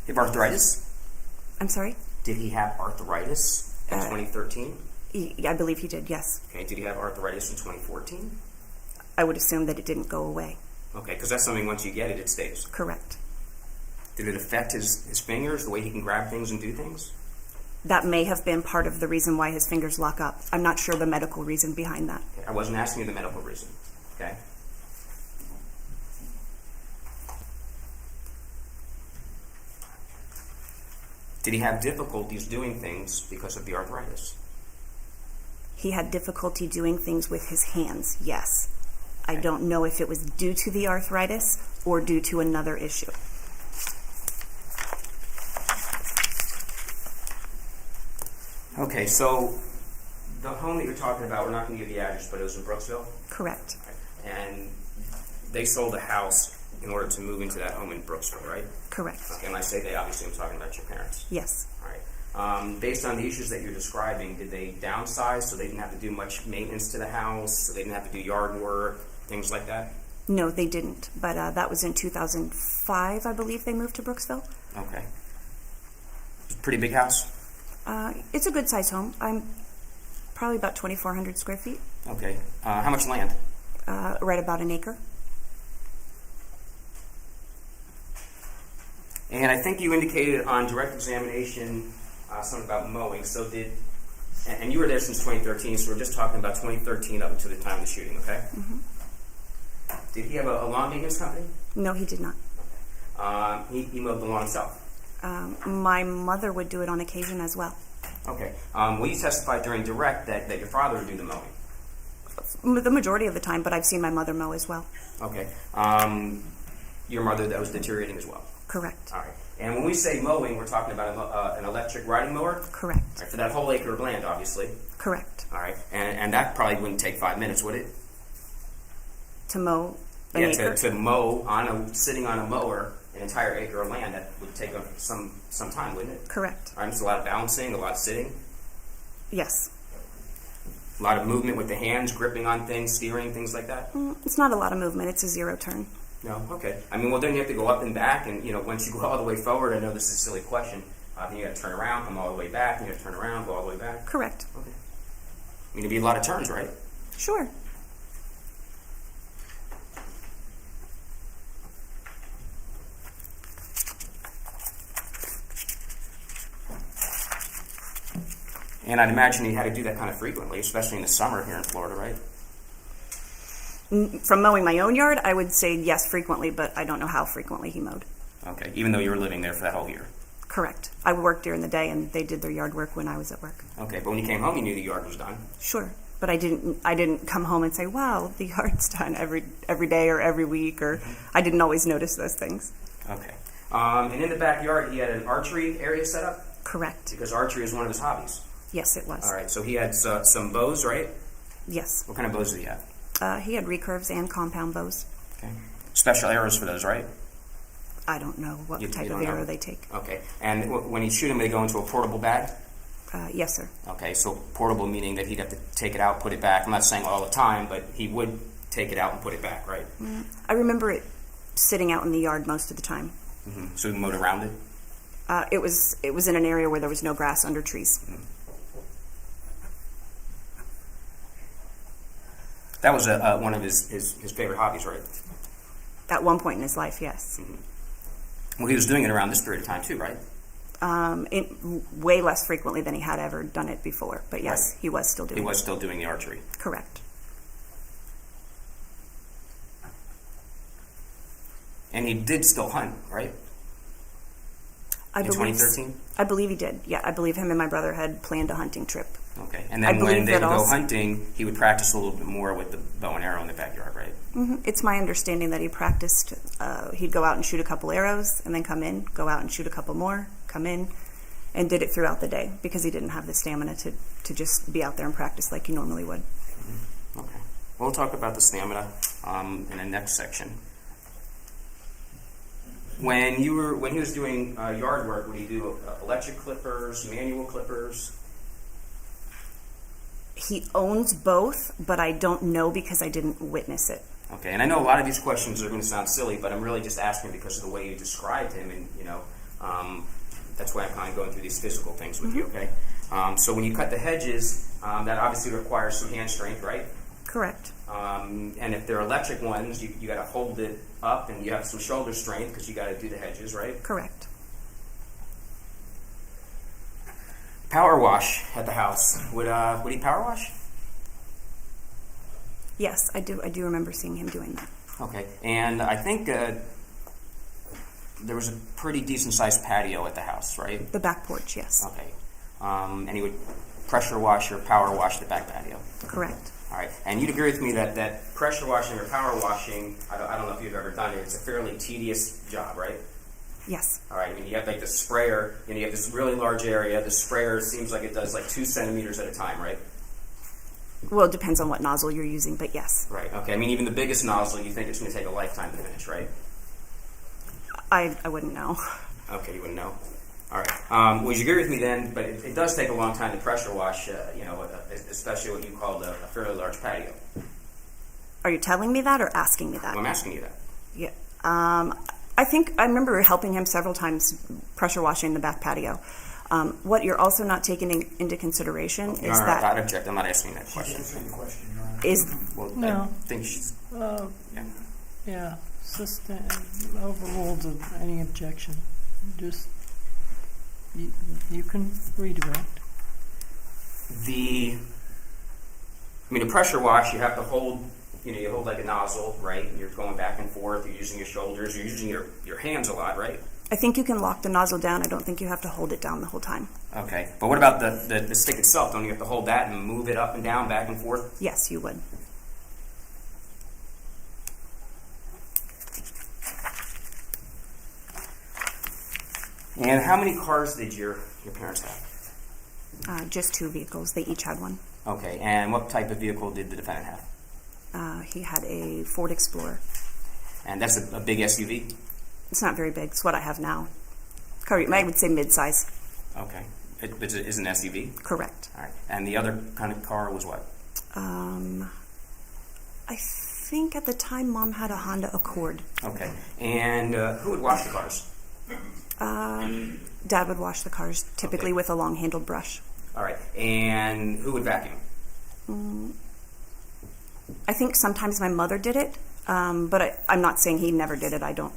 He have arthritis? I'm sorry? Did he have arthritis in 2013? I believe he did, yes. Okay, did he have arthritis in 2014? I would assume that it didn't go away. Okay, because that's something once you get it, it stays. Correct. Did it affect his fingers, the way he can grab things and do things? That may have been part of the reason why his fingers lock up. I'm not sure the medical reason behind that. Okay, I wasn't asking you the medical reason, okay? Did he have difficulties doing things because of the arthritis? He had difficulty doing things with his hands, yes. I don't know if it was due to the arthritis or due to another issue. Okay, so the home that you're talking about, we're not going to give the address, but it was in Brooksville? Correct. And they sold a house in order to move into that home in Brooksville, right? Correct. Okay, and I say they, obviously I'm talking about your parents. Yes. All right. Based on the issues that you're describing, did they downsize so they didn't have to do much maintenance to the house, so they didn't have to do yard work, things like that? No, they didn't. But that was in 2005, I believe they moved to Brooksville. Okay. Pretty big house? It's a good size home. I'm probably about 2,400 square feet. Okay. How much land? Right about an acre. And I think you indicated on direct examination something about mowing. So and you were there since 2013, so we're just talking about 2013 up until the time of the shooting, okay? Mm-hmm. Did he have a lawn maintenance company? No, he did not. He mowed the lawn himself? My mother would do it on occasion as well. Okay. Well, you testified during direct that your father would do the mowing. The majority of the time, but I've seen my mother mow as well. Okay. Your mother, that was deteriorating as well? Correct. All right. And when we say mowing, we're talking about an electric riding mower? Correct. All right, for that whole acre of land, obviously. Correct. All right. And that probably wouldn't take 5 minutes, would it? To mow an acre? To mow, sitting on a mower, an entire acre of land, that would take some time, wouldn't it? Correct. All right, there's a lot of balancing, a lot of sitting. Yes. A lot of movement with the hands, gripping on things, steering, things like that? It's not a lot of movement. It's a zero turn. No? Okay. I mean, well, then you have to go up and back, and, once you go all the way forward, I know this is a silly question, then you got to turn around, come all the way back, and you got to turn around, go all the way back? Correct. Okay. I mean, it'd be a lot of turns, right? Sure. And I'd imagine you had to do that kind of frequently, especially in the summer here in Florida, right? From mowing my own yard, I would say yes, frequently, but I don't know how frequently he mowed. Okay, even though you were living there for that whole year. Correct. I worked during the day, and they did their yard work when I was at work. Okay, but when you came home, you knew the yard was done. Sure, but I didn't come home and say, "Wow, the yard's done every day or every week," or I didn't always notice those things. Okay. And in the backyard, he had an archery area set up? Correct. Because archery is one of his hobbies. Yes, it was. All right, so he had some bows, right? Yes. What kind of bows did he have? He had recurves and compound bows. Okay. Special arrows for those, right? I don't know what You type don't of arrow know? they take. Okay. And when he shoot them, they go into a portable bag? Yes, sir. Okay, so portable meaning that he'd have to take it out, put it back. I'm not saying all the time, but he would take it out and put it back, right? I remember it sitting out in the yard most of the time. Mm-hmm. So he mowed around it? It was in an area where there was no grass under trees. Mm-hmm. That was one of his favorite hobbies, right? At one point in his life, yes. Well, he was doing it around this period of time too, right? Way less frequently than he had ever done it before. But yes, Right. he was still doing it. He was still doing the archery. Correct. And he did still hunt, right? I In believe 2013? I believe he did. Yeah, I believe him and my brother had planned a hunting trip. Okay. And I then believe when they that would go also- hunting, he would practice a little bit more with the bow and arrow in the backyard, right? It's my understanding that he practiced. He'd go out and shoot a couple arrows, and then come in, go out and shoot a couple more, come in, and did it throughout the day because he didn't have the stamina to just be out there and practice like he normally would. Okay. We'll talk about the stamina in the next section. When he was doing yard work, would he do electric clippers, manual clippers? He owns both, but I don't know because I didn't witness it. Okay, and I know a lot of these questions are going to sound silly, but I'm really just asking because of the way you described him, and that's why I'm kind of going through these physical things with you. Okay, so when you cut the hedges, that obviously requires some hand strength, right? Correct. And if they're electric ones, you got to hold it up, and you have some shoulder strength because you got to do the hedges, right? Correct. Power wash at the house. Would he power wash? Yes, I do. I do remember seeing him doing that. Okay, and I think there was a pretty decent sized patio at the house, right? The back porch, yes. Okay, and he would pressure wash or power wash the back patio. Correct. All right, and you'd agree with me that pressure washing or power washing, I don't know if you've ever done it, it's a fairly tedious job, right? Yes. All right, I mean, you have like the sprayer, you have this really large area. The sprayer seems like it does like 2 centimeters at a time, right? Well, it depends on what nozzle you're using, but yes. Right, okay. I mean, even the biggest nozzle, you think it's going to take a lifetime to finish, right? I wouldn't know. Okay, you wouldn't know. All right. Would you agree with me then? But it does take a long time to pressure wash, especially what you called a fairly large patio. Are you telling me that or asking me that? Well, I'm asking you that. Yeah. I think I remember helping him several times pressure washing the back patio. What you're also not taking into consideration is that I object. I'm not asking that question. Well, No. I think she's. Yeah, overruled any objection. Just, you can redirect. A pressure wash, you have to hold, you hold like a nozzle, right? And you're going back and forth, you're using your shoulders, you're using your hands a lot, right? I think you can lock the nozzle down. I don't think you have to hold it down the whole time. Okay. But what about the stick itself? Don't you have to hold that and move it up and down, back and forth? Yes, you would. And how many cars did your parents have? Just 2 vehicles. They each had one. Okay. And what type of vehicle did the defendant have? He had a Ford Explorer. And that's a big SUV? It's not very big. It's what I have now. I would say mid-size. Okay. It is an SUV? Correct. All right. And the other kind of car was what? I think at the time Mom had a Honda Accord. Okay. And who would wash the cars? Dad would wash the cars, typically with a long-handled brush. All right. And who would vacuum? I think sometimes my mother did it, but I'm not saying he never did it. I don't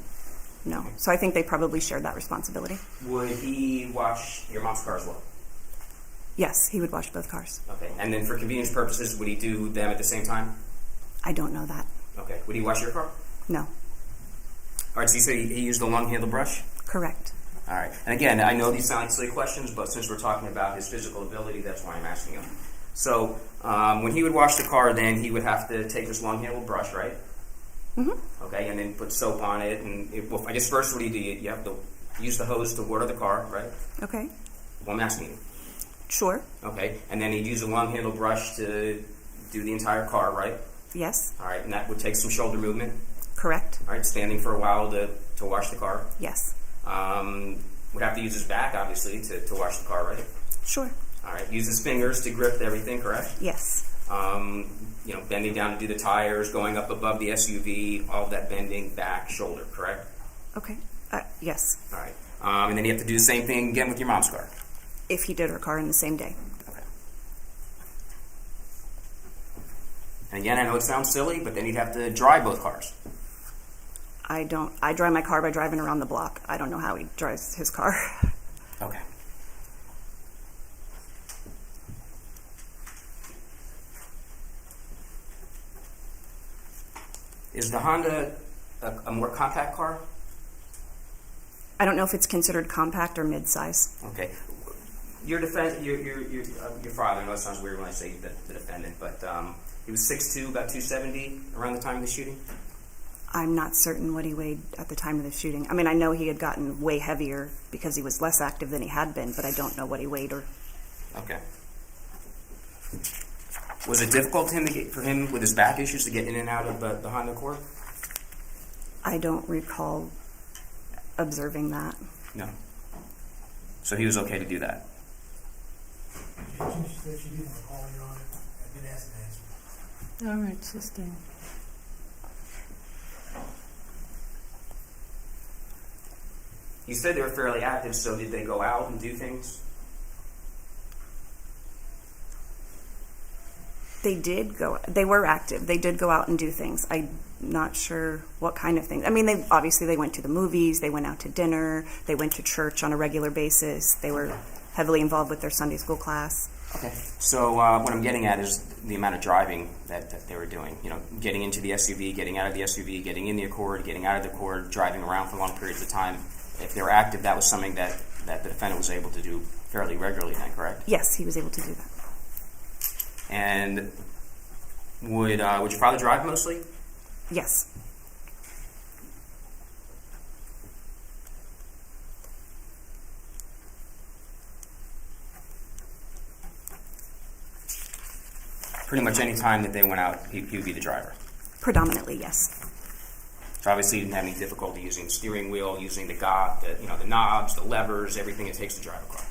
know. So I think they probably shared that responsibility. Would he wash your mom's car as well? Yes, he would wash both cars. Okay. And then for convenience purposes, would he do them at the same time? I don't know that. Okay. Would he wash your car? No. All right, so you say he used a long handle brush? Correct. All right. And again, I know these sound like silly questions, but since we're talking about his physical ability, that's why I'm asking him. So when he would wash the car, then he would have to take this long handled brush, right? Mm-hmm. Okay, and then put soap on it. And well, I guess first what do? You have to use the hose to water the car, right? Okay. Well, I'm asking you. Sure. Okay, and then he'd use a long handled brush to do the entire car, right? Yes. All right, and that would take some shoulder movement. Correct. All right, standing for a while to wash the car. Yes. Would have to use his back, obviously, to wash the car, right? Sure. All right, use his fingers to grip everything, correct? Yes. Bending down to do the tires, going up above the SUV, all of that bending, back, shoulder, correct? Okay. Yes. All right. And then you have to do the same thing again with your mom's car. If he did her car in the same day. Okay. And again, I know it sounds silly, but then you'd have to dry both cars. I dry my car by driving around the block. I don't know how he drives his car. Okay. Is the Honda a more compact car? I don't know if it's considered compact or mid-size. Okay. Your father, I know it sounds weird when I say the defendant, but he was 6'2", about 270 around the time of the shooting? I'm not certain what he weighed at the time of the shooting. I mean, I know he had gotten way heavier because he was less active than he had been, but I don't know what he weighed or... Okay. Was it difficult for him with his back issues to get in and out of the Honda Accord? I don't recall observing that. No. So he was okay to do that? She said she didn't recall, Your Honor. I've been asked to answer. All right, sustain. You said they were fairly active, so did they go out and do things? They were active. They did go out and do things. I'm not sure what kind of things. I mean, they went to the movies, they went out to dinner, they went to church on a regular basis. They were heavily involved with their Sunday school class. Okay. So what I'm getting at is the amount of driving that they were doing. Getting into the SUV, getting out of the SUV, getting in the Accord, getting out of the Accord, driving around for long periods of time. If they were active, that was something that the defendant was able to do fairly regularly then, correct? Yes, he was able to do that. And would your father drive mostly? Yes. Pretty much any time that they went out, he would be the driver. Predominantly, yes. So obviously he didn't have any difficulty using the steering wheel, using the knobs, the levers, everything it takes to drive a car.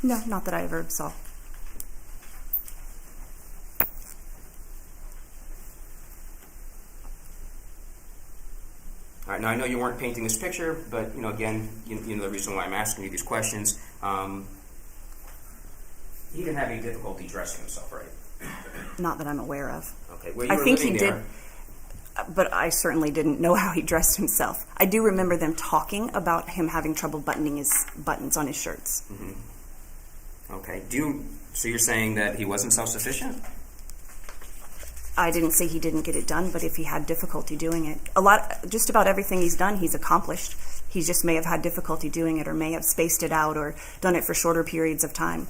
No, not that I ever saw. All right, now I know you weren't painting this picture, but again, you know the reason why I'm asking you these questions. He didn't have any difficulty dressing himself, right? Not that I'm aware of. Okay, well, you I were think living he there. did, but I certainly didn't know how he dressed himself. I do remember them talking about him having trouble buttoning his buttons on his shirts. Mm-hmm. Okay, so you're saying that he wasn't self-sufficient? I didn't say he didn't get it done, but if he had difficulty doing it, just about everything he's done, he's accomplished. He just may have had difficulty doing it, or may have spaced it out, or done it for shorter periods of time.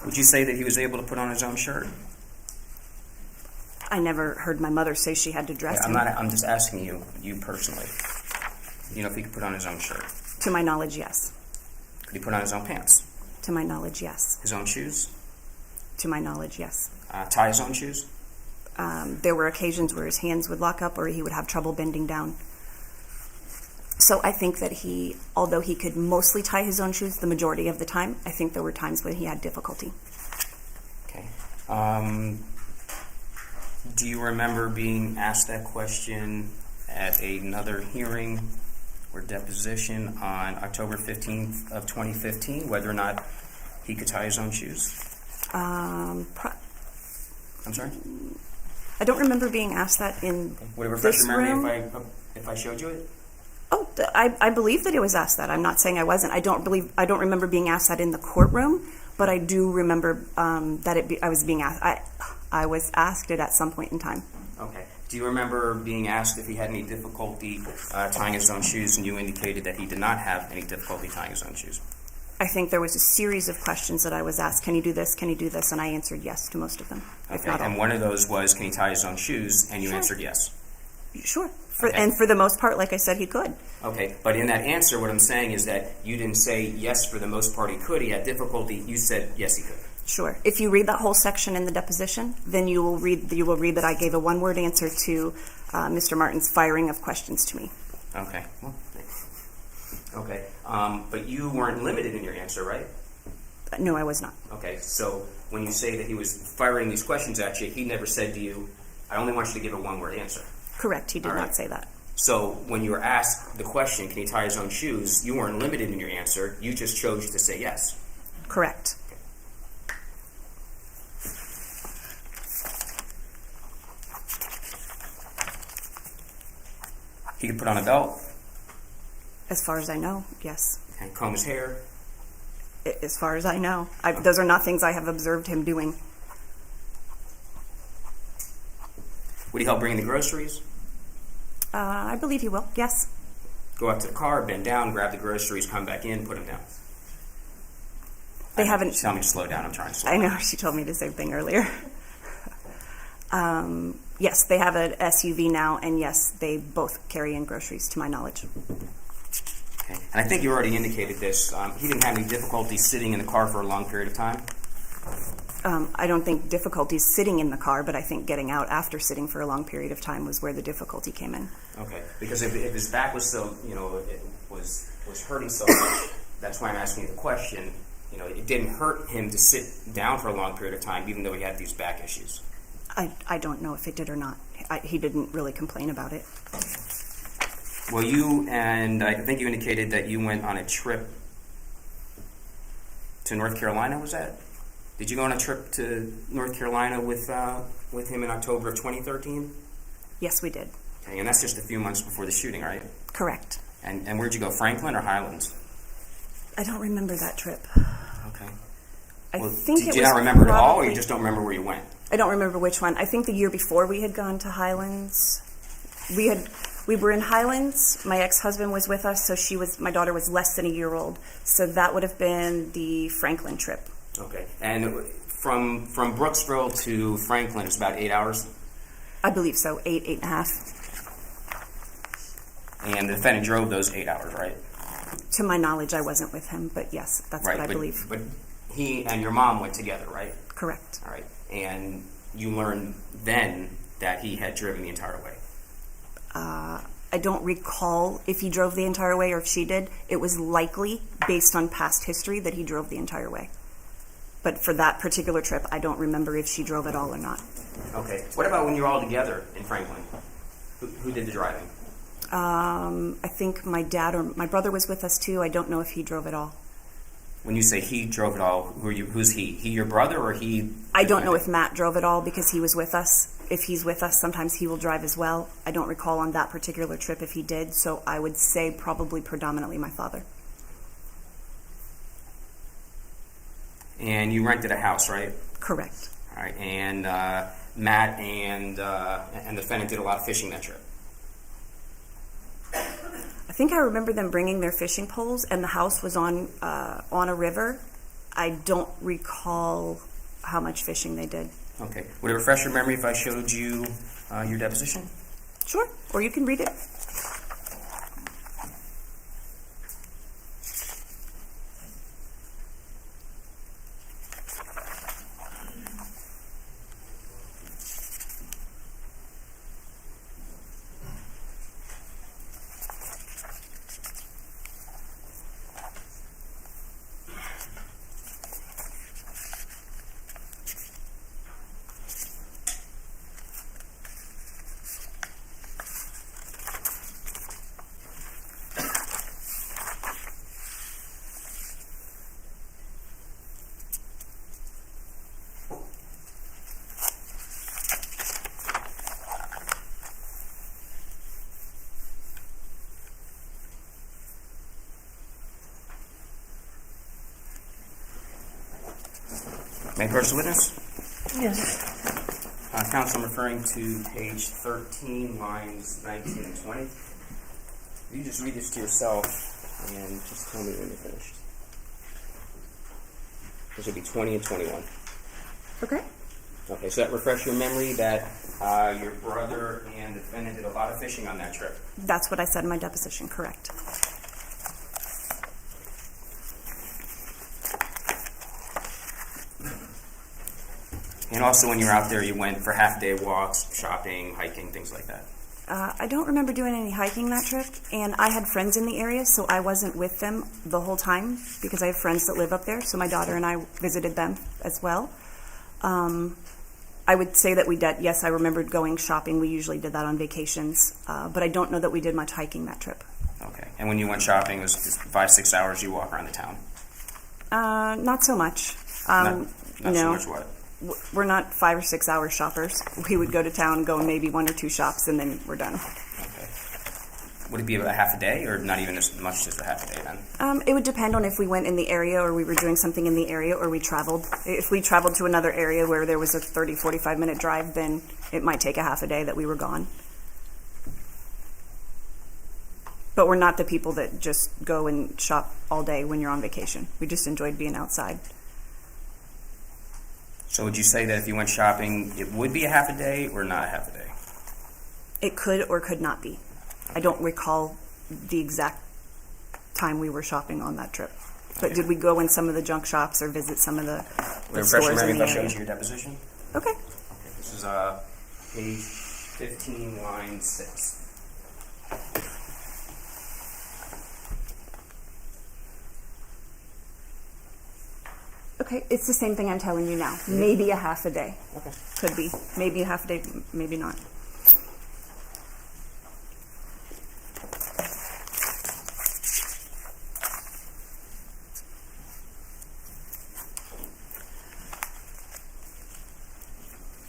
Would you say that he was able to put on his own shirt? I never heard my mother say she had to dress him. I'm just asking you personally. If he could put on his own shirt. To my knowledge, yes. Could he put on his own pants? To my knowledge, yes. His own shoes? To my knowledge, yes. Tie his own shoes? There were occasions where his hands would lock up or he would have trouble bending down. So I think that he, although he could mostly tie his own shoes the majority of the time, I think there were times when he had difficulty. Okay. Do you remember being asked that question at another hearing or deposition on October 15th of 2015, whether or not he could tie his own shoes? I'm sorry? I don't remember being asked that in Would it refresh this your memory room. if I showed you it? Oh, I believe that it was asked that. I'm not saying I wasn't. I don't remember being asked that in the courtroom, but I do remember that I was being asked. I was asked it at some point in time. Okay. Do you remember being asked if he had any difficulty tying his own shoes, and you indicated that he did not have any difficulty tying his own shoes? I think there was a series of questions that I was asked, can you do this, can you do this, and I answered yes to most of them, if Okay. not all. And one of those was, can he tie his own shoes, and you Sure. answered yes. Sure. Okay. And for the most part, like I said, he could. Okay, but in that answer, what I'm saying is that you didn't say yes for the most part he could. He had difficulty. You said yes he could. Sure. If you read that whole section in the deposition, then you will read that I gave a one-word answer to Mr. Martin's firing of questions to me. Okay. Well, okay. But you weren't limited in your answer, right? No, I was not. Okay. So when you say that he was firing these questions at you, he never said to you, "I only want you to give a one-word answer." Correct. He did All right. not say that. So when you were asked the question, "Can he tie his own shoes?" you weren't limited in your answer. You just chose to say yes. Correct. He could put on a belt As far as I know, yes. and comb his hair. As far as I know. Those are not things I have observed him doing. Would he help bring in the groceries? I believe he will, yes. Go up to the car, bend down, grab the groceries, come back in, put them down. They haven't... Tell me to slow down. I'm trying to slow I down. know, she told me the same thing earlier. Yes, they have an SUV now, and yes, they both carry in groceries, to my knowledge. Okay. And I think you already indicated this. He didn't have any difficulty sitting in the car for a long period of time. I don't think difficulties sitting in the car, but I think getting out after sitting for a long period of time was where the difficulty came in. Okay. Because if his back was so, it was hurting so much, that's why I'm asking you the question. It didn't hurt him to sit down for a long period of time, even though he had these back issues. I don't know if it did or not. He didn't really complain about it. Well, I think you indicated that you went on a trip to North Carolina, was that? Did you go on a trip to North Carolina with him in October of 2013? Yes, we did. Okay, and that's just a few months before the shooting, right? Correct. And where'd you go, Franklin or Highlands? I don't remember that trip. Okay. I Well, think it was did you not remember it all, or probably- you just don't remember where you went? I don't remember which one. I think the year before we had gone to Highlands. We were in Highlands. My ex-husband was with us, so my daughter was less than a year old. So that would have been the Franklin trip. Okay. And from Brooksville to Franklin, it's about 8 hours? I believe so, 8.5. And the defendant drove those 8 hours, right? To my knowledge, I wasn't with him, but yes, that's Right, what I believe. But he and your mom went together, right? Correct. All right. And you learned then that he had driven the entire way. I don't recall if he drove the entire way or if she did. It was likely, based on past history, that he drove the entire way. But for that particular trip, I don't remember if she drove at all or not. Okay. What about when you were all together in Franklin? Who did the driving? I think my dad or my brother was with us too. I don't know if he drove at all. When you say he drove it all, who's he? He your brother or he? I don't know if Matt drove it all because he was with us. If he's with us, sometimes he will drive as well. I don't recall on that particular trip if he did, so I would say probably predominantly my father. And you rented a house, right? Correct. All right. And Matt and the defendant did a lot of fishing that trip. I think I remember them bringing their fishing poles, and the house was on a river. I don't recall how much fishing they did. Okay. Would it refresh your memory if I showed you your deposition? Sure, or you can read it. May I approach the witness? Yes. Counsel, I'm referring to page 13, lines 19 and 20. You just read this to yourself and just tell me when you're finished. This would be 20 and 21. Okay. Okay, so that refresh your memory that your brother and the defendant did a lot of fishing on that trip. That's what I said in my deposition, correct. And also when you were out there, you went for half-day walks, shopping, hiking, things like that. I don't remember doing any hiking that trip, and I had friends in the area, so I wasn't with them the whole time because I have friends that live up there, so my daughter and I visited them as well. I would say that we did, yes, I remembered going shopping. We usually did that on vacations, but I don't know that we did much hiking that trip. Okay, and when you went shopping, it was just 5-6 hours you walk around the town? Not so much. Not so no. much what? We're not 5 or 6 hour shoppers. We would go to town, go maybe 1 or 2 shops, and then we're done. Okay. Would it be about half a day, or not even as much as a half a day then? It would depend on if we went in the area or we were doing something in the area or we traveled. If we traveled to another area where there was a 30, 45-minute drive, then it might take a half a day that we were gone. But we're not the people that just go and shop all day when you're on vacation. We just enjoyed being outside. So would you say that if you went shopping, it would be a half a day or not a half a day? It could or could not be. I don't recall the exact time we were shopping on that trip. But Okay. did we go in some of the junk shops or visit some of the Refresh stores your in memory the if I showed area? you your deposition. Okay. Okay, this is page 15, line 6. Okay, it's the same thing I'm telling you now. Maybe a half a day. Okay. Could be. Maybe a half a day, maybe not.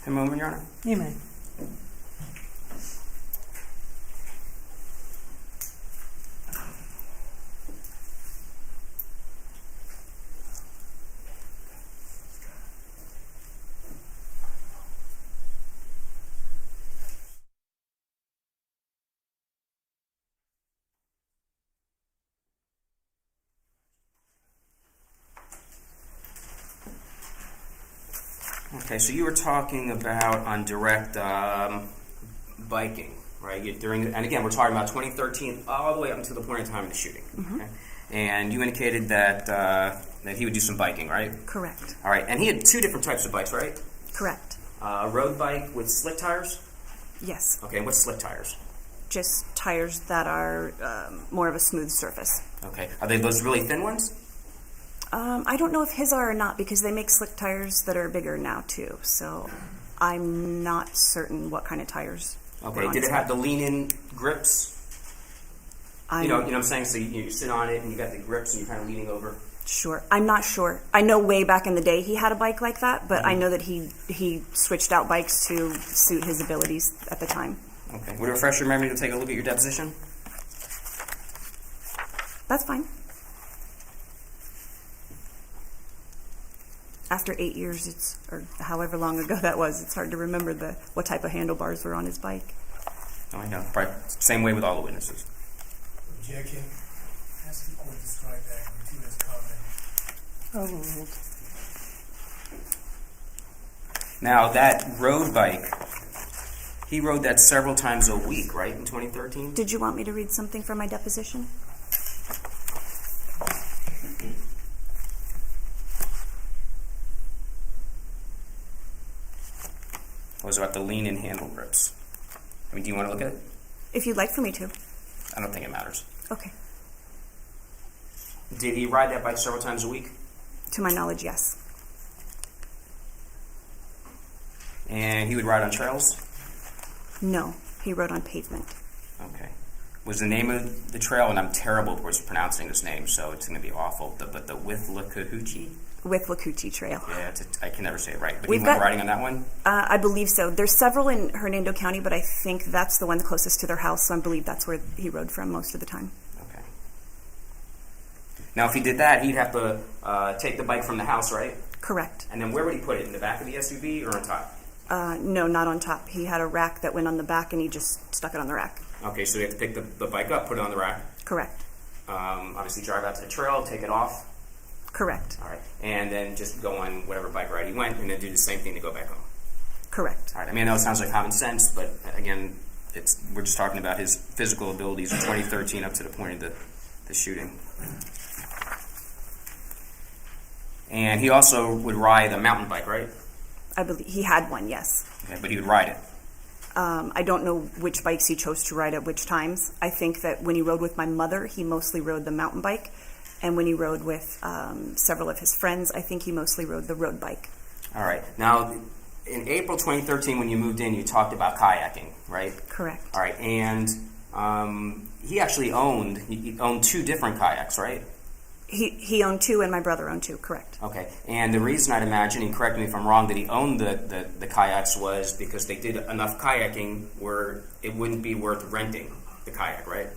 A moment, Your Honor. You may. Okay, so you were talking about on direct biking, right? And again, we're talking about 2013 all the way up until the point in time of the shooting. Okay? And you indicated that that he would do some biking, right? Correct. All right, and he had 2 different types of bikes, right? Correct. A road bike with slick tires. Yes. Okay, and what's slick tires? Just tires that are more of a smooth surface. Okay, are they those really thin ones? I don't know if his are or not because they make slick tires that are bigger now too. So I'm not certain what kind of tires. Okay, did it have the lean-in grips? You know what I'm saying? So you sit on it and you got the grips and you're kind of leaning over. Sure. I'm not sure. I know way back in the day he had a bike like that, but I know that he switched out bikes to suit his abilities at the time. Okay. Would it refresh your memory to take a look at your deposition? That's fine. After 8 years, or however long ago that was, it's hard to remember what type of handlebars were on his bike. Oh, I know. Right. Same way with all the witnesses. Objection. Ask the court to strike that gratuitous comment. Overruled. Now, that road bike, he rode that several times a week, right, in 2013? Did you want me to read something from my deposition? It was about the lean-in handle grips. I mean, do you want to look at it? If you'd like for me to. I don't think it matters. Okay. Did he ride that bike several times a week? To my knowledge, yes. And he would ride on trails? No, he rode on pavement. Okay. Was the name of the trail, and I'm terrible towards pronouncing this name, so it's going to be awful, but the Withlacoochee? Withlacoochee Trail. Yeah, I can never say it right. But We've he went got- riding on that one? I believe so. There's several in Hernando County, but I think that's the one closest to their house, so I believe that's where he rode from most of the time. Okay. Now, if he did that, he'd have to take the bike from the house, right? Correct. And then where would he put it? In the back of the SUV or on top? No, not on top. He had a rack that went on the back, and he just stuck it on the rack. Okay, so you have to pick the bike up, put it on the rack. Correct. Obviously drive out to the trail, take it off. Correct. All right. And then just go on whatever bike ride he went, and then do the same thing to go back home. Correct. All right. I mean, I know it sounds like common sense, but again, we're just talking about his physical abilities in 2013 up to the point of the shooting. And he also would ride a mountain bike, right? I believe he had one, yes. Okay, but he would ride it. I don't know which bikes he chose to ride at which times. I think that when he rode with my mother, he mostly rode the mountain bike. And when he rode with several of his friends, I think he mostly rode the road bike. All right. Now, in April 2013, when you moved in, you talked about kayaking, right? Correct. All right. And he actually owned 2 different kayaks, right? He owned 2, and my brother owned 2, correct. Okay. And the reason I'd imagine, and correct me if I'm wrong, that he owned the kayaks was because they did enough kayaking where it wouldn't be worth renting the kayak, right?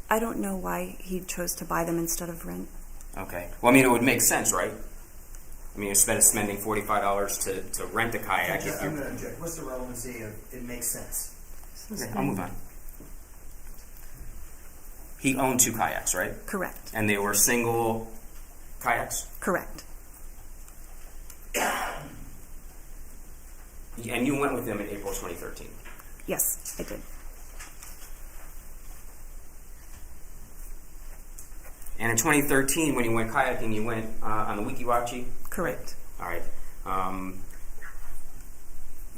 I don't know why he chose to buy them instead of rent. Okay. Well, I mean, it would make sense, right? I mean, instead of spending $45 to rent a kayak. I'm going to object. What's the relevancy of it makes sense? Okay, I'll move on. He owned 2 kayaks, right? Correct. And they were single kayaks? Correct. And you went with them in April 2013? Yes, I did. And in 2013, when you went kayaking, you went on the Weeki Wachee? Correct. All right.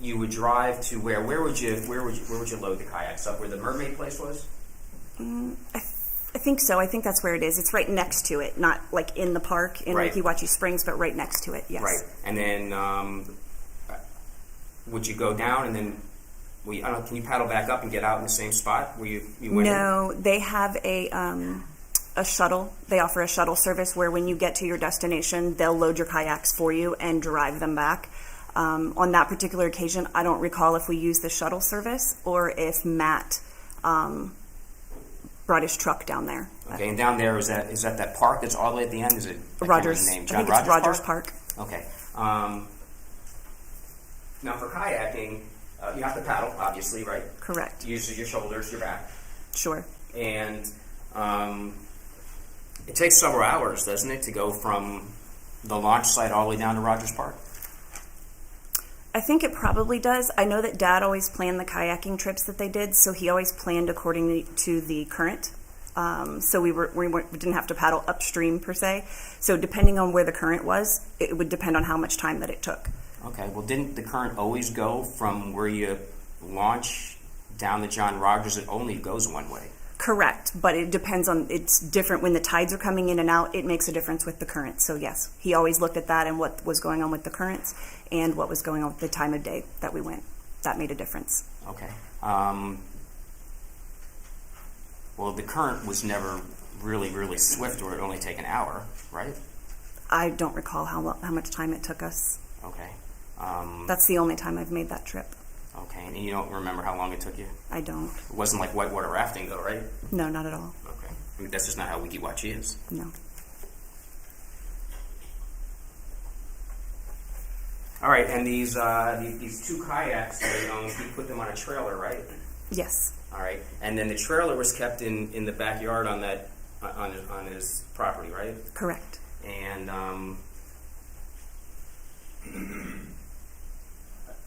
You would drive to where? Where would you load the kayaks up? Where the mermaid place was? I think so. I think that's where it is. It's right next to it, not like in the park in Right. Weeki Wachee Springs, but right next to it. Yes. Right. And then would you go down and then? I don't know, can you paddle back up and get out in the same spot where you went? No, they have a shuttle. They offer a shuttle service where when you get to your destination, they'll load your kayaks for you and drive them back. On that particular occasion, I don't recall if we used the shuttle service or if Matt brought his truck down there. Okay, and down there is that park that's all the way at the end? Is it Rogers? I can't remember the name. I John think it's Rogers Park? Okay. Now for kayaking, you have to paddle, obviously, right? Correct. Use your shoulders, your back. Sure. And it takes several hours, doesn't it, to go from the launch site all the way down to Rogers Park? I think it probably does. I know that Dad always planned the kayaking trips that they did, so he always planned according to the current. So we didn't have to paddle upstream per se. So depending on where the current was, it would depend on how much time that it took. Okay. Well, didn't the current always go from where you launch down the John Rogers? It only goes one way. Correct, but it depends on, it's different when the tides are coming in and out, it makes a difference with the currents. So yes, he always looked at that and what was going on with the currents and what was going on with the time of day that we went. That made a difference. Okay. Well, the current was never really, really swift, or it only take an hour, right? I don't recall how much time it took us. Okay. That's the only time I've made that trip. Okay, and you don't remember how long it took you? I don't. It wasn't like whitewater rafting, though, right? No, not at all. Okay. I mean, that's just not how Weeki Wachee is. No. All right, and these 2 kayaks that he owned, he put them on a trailer, right? Yes. All right, and then the trailer was kept in the backyard on his property, right? Correct. And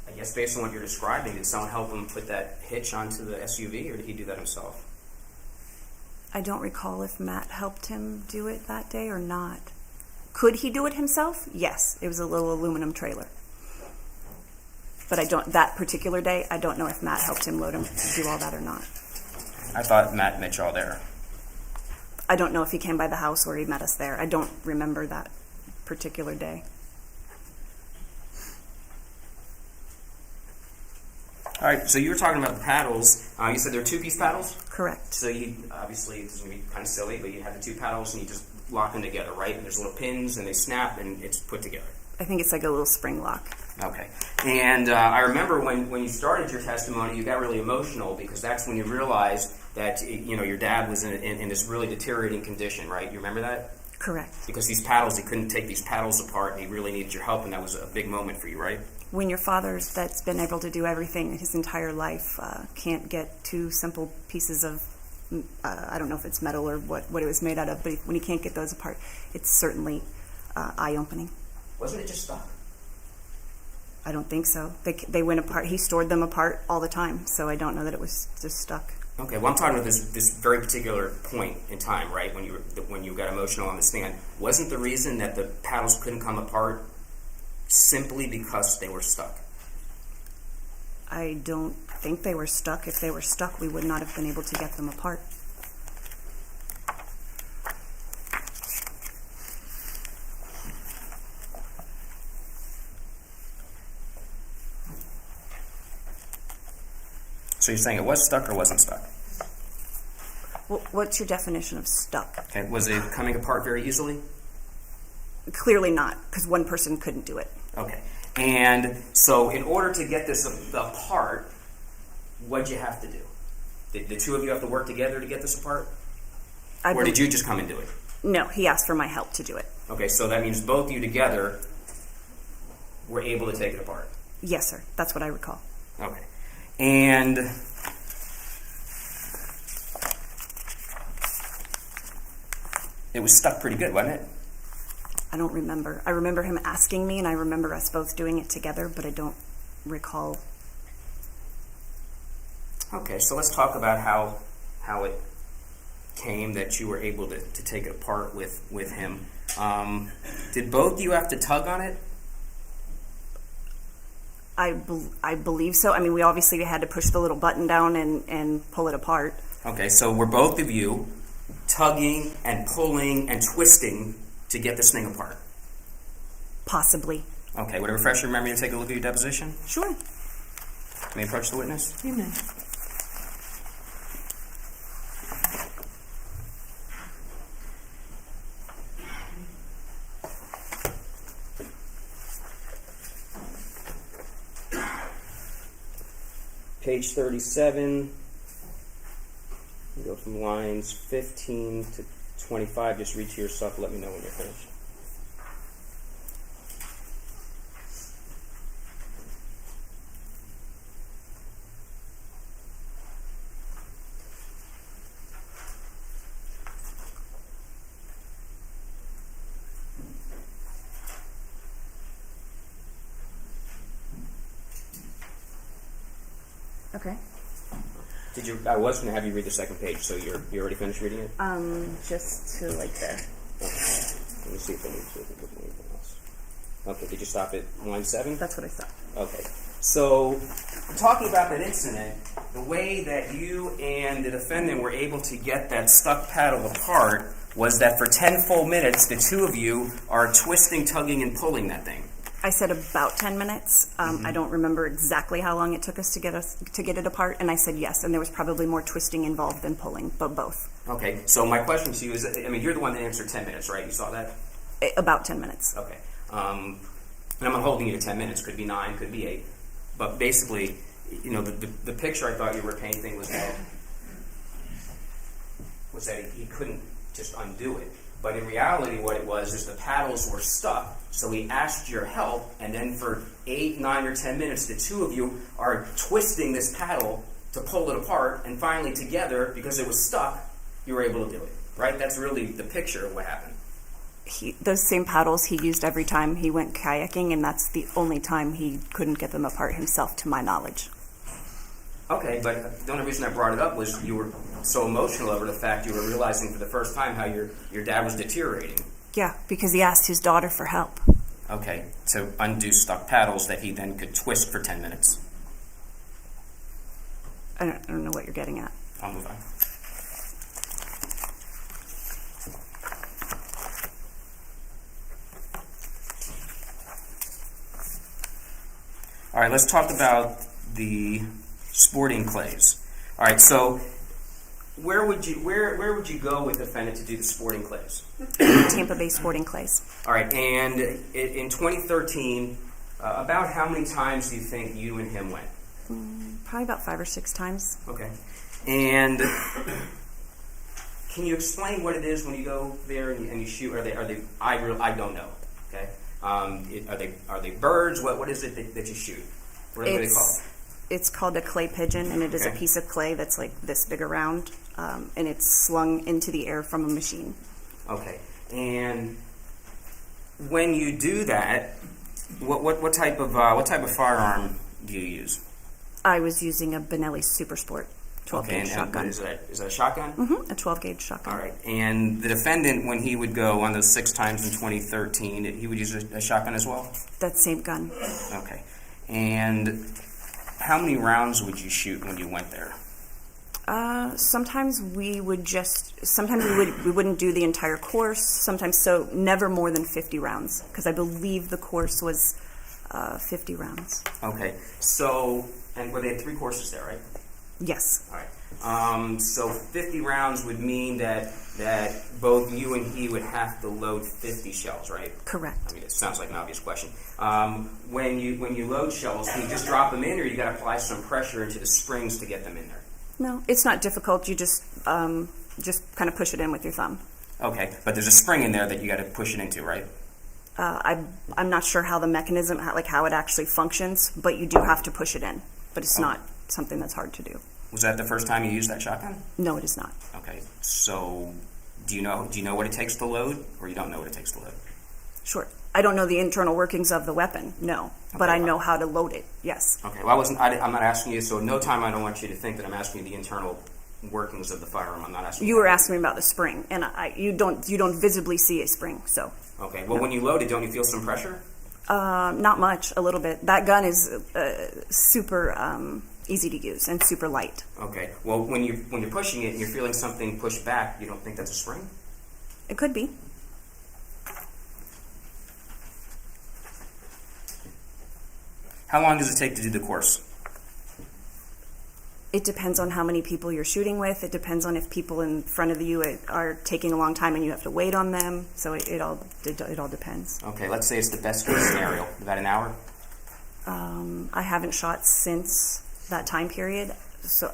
I guess based on what you're describing, did someone help him put that hitch onto the SUV, or did he do that himself? I don't recall if Matt helped him do it that day or not. Could he do it himself? Yes. It was a little aluminum trailer. But that particular day, I don't know if Matt helped him load him to do all that or not. I thought Matt met y'all there. I don't know if he came by the house or he met us there. I don't remember that particular day. All right, so you were talking about the paddles. You said they're 2-piece paddles? Correct. So you, obviously, this is going to be kind of silly, but you have the 2 paddles and you just lock them together, right? And there's little pins and they snap and it's put together. I think it's like a little spring lock. Okay. And I remember when you started your testimony, you got really emotional because that's when you realized that, your dad was in this really deteriorating condition, right? You remember that? Correct. Because these paddles, he couldn't take these paddles apart, and he really needed your help, and that was a big moment for you, right? When your father that's been able to do everything his entire life can't get two simple pieces of, I don't know if it's metal or what it was made out of, but when he can't get those apart, it's certainly eye-opening. Wasn't it just stuck? I don't think so. They went apart. He stored them apart all the time, so I don't know that it was just stuck. Okay, well, I'm talking about this very particular point in time, right, when you got emotional on the stand. Wasn't the reason that the paddles couldn't come apart simply because they were stuck? I don't think they were stuck. If they were stuck, we would not have been able to get them apart. So you're saying it was stuck or wasn't stuck? What's your definition of stuck? Okay, was it coming apart very easily? Clearly not, because one person couldn't do it. Okay, and so in order to get this apart, what'd you have to do? Did the two of you have to work together to get this apart? Or did you just come and do it? No, he asked for my help to do it. Okay, so that means both of you together were able to take it apart. Yes, sir. That's what I recall. Okay. And it was stuck pretty good, wasn't it? I don't remember. I remember him asking me, and I remember us both doing it together, but I don't recall. Okay, so let's talk about how it came that you were able to take it apart with him. Did both of you have to tug on it? I believe so. I mean, we obviously had to push the little button down and pull it apart. Okay, so were both of you tugging and pulling and twisting to get this thing apart? Possibly. Okay, would it refresh your memory to take a look at your deposition? Sure. May I approach the witness? You may. Page 37. You go from lines 15 to 25. Just read to yourself. Let me know when you're finished. Okay. I was going to have you read the second page, so you already finished reading it? Just to like there. Okay. Let me see if I need to look at anything else. Okay, did you stop at line 7? That's what I thought. Okay. So, talking about that incident, the way that you and the defendant were able to get that stuck paddle apart was that for 10 full minutes, the two of you are twisting, tugging, and pulling that thing. I said about 10 minutes. I don't remember exactly how long it took us to get it apart, and I said yes, and there was probably more twisting involved than pulling, but both. Okay, so my question to you is, I mean, you're the one that answered 10 minutes, right? You saw that? About 10 minutes. Okay. And I'm not holding you to 10 minutes. Could be 9, could be 8. But basically, you know, the picture I thought you were painting was that he couldn't just undo it. But in reality, what it was is the paddles were stuck. So he asked your help, and then for 8, 9, or 10 minutes, the two of you are twisting this paddle to pull it apart, and finally together, because it was stuck, you were able to do it. Right? That's really the picture of what happened. Those same paddles he used every time he went kayaking, and that's the only time he couldn't get them apart himself, to my knowledge. Okay, but the only reason I brought it up was you were so emotional over the fact you were realizing for the first time how your dad was deteriorating. Yeah, because he asked his daughter for help. Okay, to undo stuck paddles that he then could twist for 10 minutes. I don't know what you're getting at. I'll move on. All right, let's talk about the sporting clays. All right, so where would you go with the defendant to do the sporting clays? Tampa Bay Sporting Clays. All right, and in 2013, about how many times do you think you and him went? Probably about 5 or 6 times. Okay, and Can you explain what it is when you go there and you shoot? Are they? I don't know. Okay. Are they birds? What is it that you shoot? What are they called? It's called a clay pigeon, and it is a Okay. piece of clay that's like this big around, and it's slung into the air from a machine. Okay. And when you do that, what type of firearm do you use? I was using a Benelli Super Sport 12 Okay, gauge and shotgun. is that a shotgun? A 12 gauge shotgun. All right. And the defendant, when he would go on those 6 times in 2013, he would use a shotgun as well? That same gun. Okay. And how many rounds would you shoot when you went there? Sometimes we wouldn't do the entire course. Sometimes, so never more than 50 rounds, because I believe the course was 50 rounds. Okay. So, and well, they had 3 courses there, right? Yes. All right. So 50 rounds would mean that both you and he would have to load 50 shells, right? Correct. I mean, it sounds like an obvious question. When you load shells, can you just drop them in, or you got to apply some pressure into the springs to get them in there? No, it's not difficult. You just kind of push it in with your thumb. Okay, but there's a spring in there that you got to push it into, right? I'm not sure how the mechanism, how it actually functions, but you do have to push it in. But it's not something that's hard to do. Was that the first time you used that shotgun? No, it is not. Okay, so do you know what it takes to load, or you don't know what it takes to load? Sure. I don't know the internal workings of the weapon, no, but I know how to load it. Yes. Okay. Well, I'm not asking you. So, no time. I don't want you to think that I'm asking you the internal workings of the firearm. I'm not asking. You were asking me about the spring, and you don't visibly see a spring, so. Okay. Well, when you load it, don't you feel some pressure? Not much. A little bit. That gun is super easy to use and super light. Okay. Well, when you're pushing it and you're feeling something push back, you don't think that's a spring? It could be. How long does it take to do the course? It depends on how many people you're shooting with. It depends on if people in front of you are taking a long time and you have to wait on them. So it all depends. Okay, let's say it's the best case scenario. About an hour? I haven't shot since that time period, so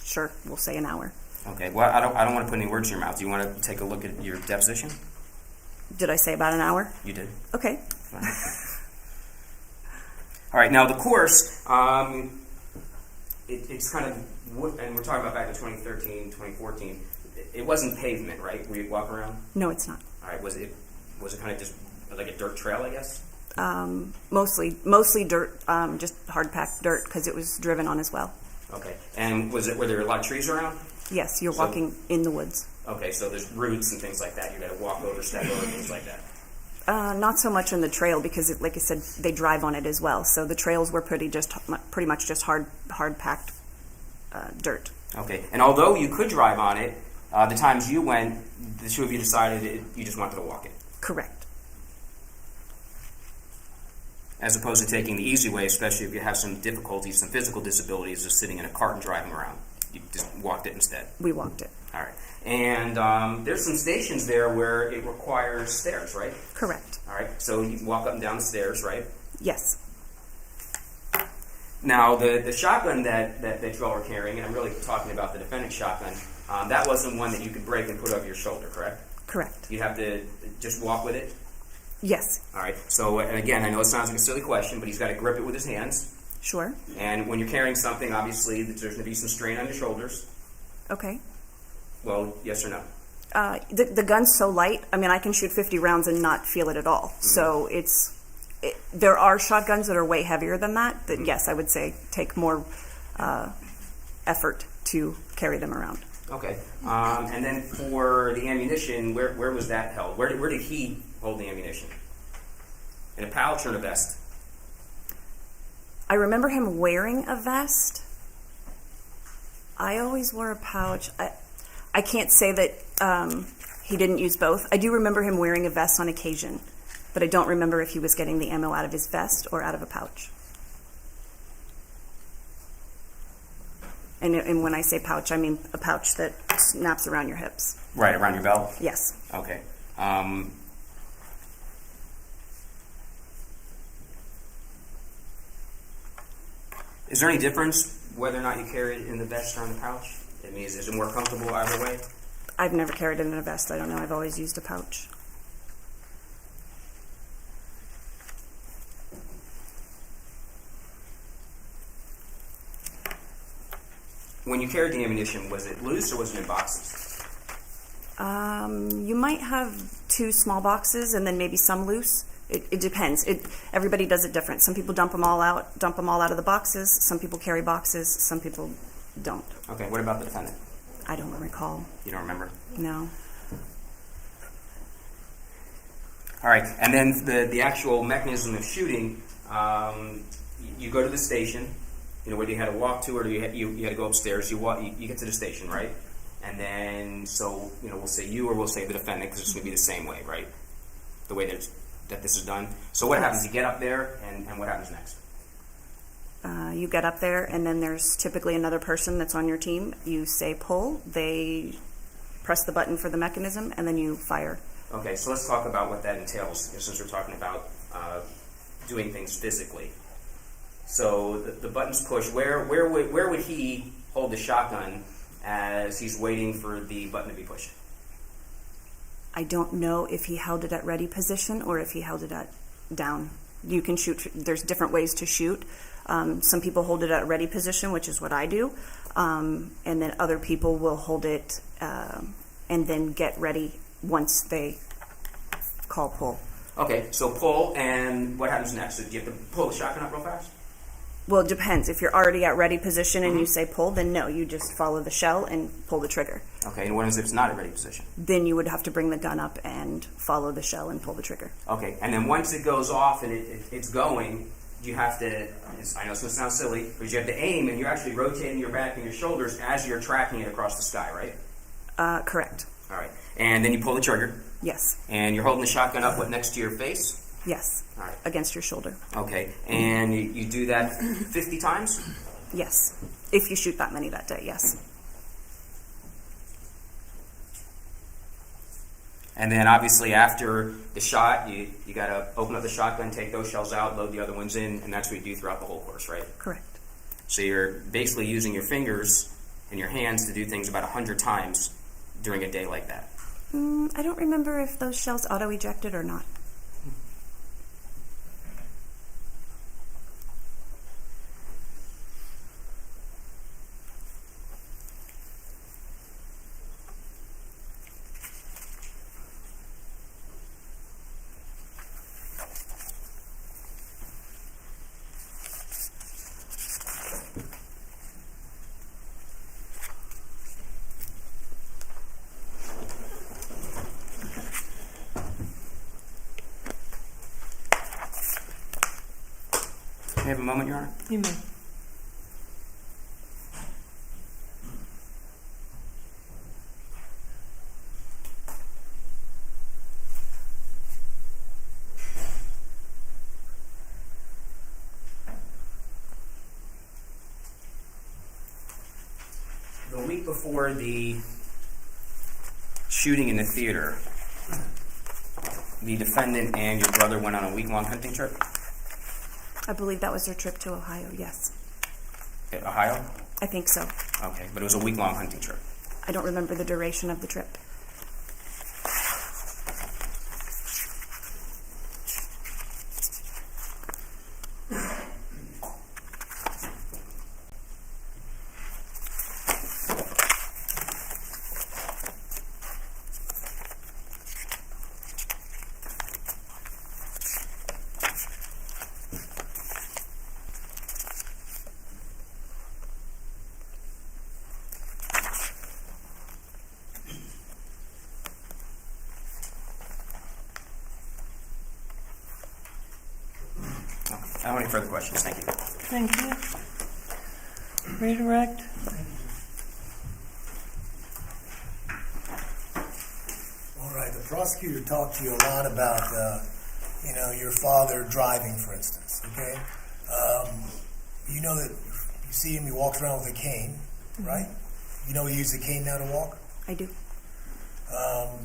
sure, we'll say an hour. Okay. Well, I don't want to put any words in your mouth. Do you want to take a look at your deposition? Did I say about an hour? You did. Okay. All right. Now the course, it's kind of, and we're talking about back to 2013, 2014. It wasn't pavement, right? Where you walk around. No, it's not. All right. Was it kind of just like a dirt trail, I guess? Mostly dirt, just hard packed dirt because it was driven on as well. Okay. And were there a lot of trees around? Yes, you're walking in the woods. Okay, so there's roots and things like that. You got to walk over, step over, things like that. Not so much on the trail because, like I said, they drive on it as well. So the trails were pretty much just hard packed dirt. Okay, and although you could drive on it, the times you went, the two of you decided you just wanted to walk it. Correct. As opposed to taking the easy way, especially if you have some difficulties, some physical disabilities, just sitting in a cart and driving around. You just walked it instead. We walked it. All right. And there's some stations there where it requires stairs, right? Correct. All right. So you walk up and down the stairs, right? Yes. Now, the shotgun that you all were carrying, and I'm really talking about the defendant's shotgun, that wasn't one that you could break and put over your shoulder, correct? Correct. You'd have to just walk with it? Yes. All right. So, and again, I know it sounds like a silly question, but he's got to grip it with his hands. Sure. And when you're carrying something, obviously, there's going to be some strain on your shoulders. Okay. Well, yes or no? The gun's so light. I mean, I can shoot 50 rounds and not feel it at all. Mm-hmm. So there are shotguns that are way heavier than that. That yes, I would say take more effort to carry them around. Okay. And then for the ammunition, where was that held? Where did he hold the ammunition? In a pouch or in a vest? I remember him wearing a vest. I always wore a pouch. I can't say that he didn't use both. I do remember him wearing a vest on occasion, but I don't remember if he was getting the ammo out of his vest or out of a pouch. And when I say pouch, I mean a pouch that snaps around your hips. Right, around your belt? Yes. Okay. Is there any difference whether or not you carry it in the vest or in the pouch? I mean, is it more comfortable either way? I've never carried it in a vest. I don't know. I've always used a pouch. When you carried the ammunition, was it loose or was it in boxes? You might have 2 small boxes and then maybe some loose. It depends. Everybody does it different. Some people dump them all out of the boxes. Some people carry boxes. Some people don't. Okay, what about the defendant? I don't recall. You don't remember? No. All right, and then the actual mechanism of shooting, you go to the station, whether you had to walk to it or you had to go upstairs. You get to the station, right? And then, we'll say you or we'll say the defendant, because it's going to be the same way, right? The way that this is done. So what happens? You get up there, and what happens next? You get up there, and then there's typically another person that's on your team. You say pull, they press the button for the mechanism, and then you fire. Okay, so let's talk about what that entails, since we're talking about doing things physically. So the button's pushed. Where would he hold the shotgun as he's waiting for the button to be pushed? I don't know if he held it at ready position or if he held it at down. You can shoot. There's different ways to shoot. Some people hold it at ready position, which is what I do, and then other people will hold it and then get ready once they call pull. Okay, so pull, and what happens next? So do you have to pull the shotgun up real fast? Well, it depends. If you're already at ready position and you say pull, then no, you just follow the shell and pull the trigger. Okay, and what if it's not at ready position? Then you would have to bring the gun up and follow the shell and pull the trigger. Okay, and then once it goes off and it's going, you have to, I know it's going to sound silly, but you have to aim, and you're actually rotating your back and your shoulders as you're tracking it across the sky, right? Correct. All right, and then you pull the trigger. Yes. And you're holding the shotgun up, next to your face? Yes. All right. Against your shoulder. Okay, and you do that 50 times? Yes. If you shoot that many that day, yes. And then obviously after the shot, you got to open up the shotgun, take those shells out, load the other ones in, and that's what you do throughout the whole course, right? Correct. So you're basically using your fingers and your hands to do things about 100 times during a day like that. I don't remember if those shells auto-ejected or not. Can I have a moment, Your Honor? You may. The week before the shooting in the theater, the defendant and your brother went on a week-long hunting trip? I believe that was their trip to Ohio, yes. Ohio? I think so. Okay, but it was a week-long hunting trip. I don't remember the duration of the trip. I don't have any further questions. Thank you. Thank you. Redirect. All right, the prosecutor talked to you a lot about, your father driving, for instance, okay? You know that you see him, he walks around with a cane, right? You know he uses a cane now to walk? I do.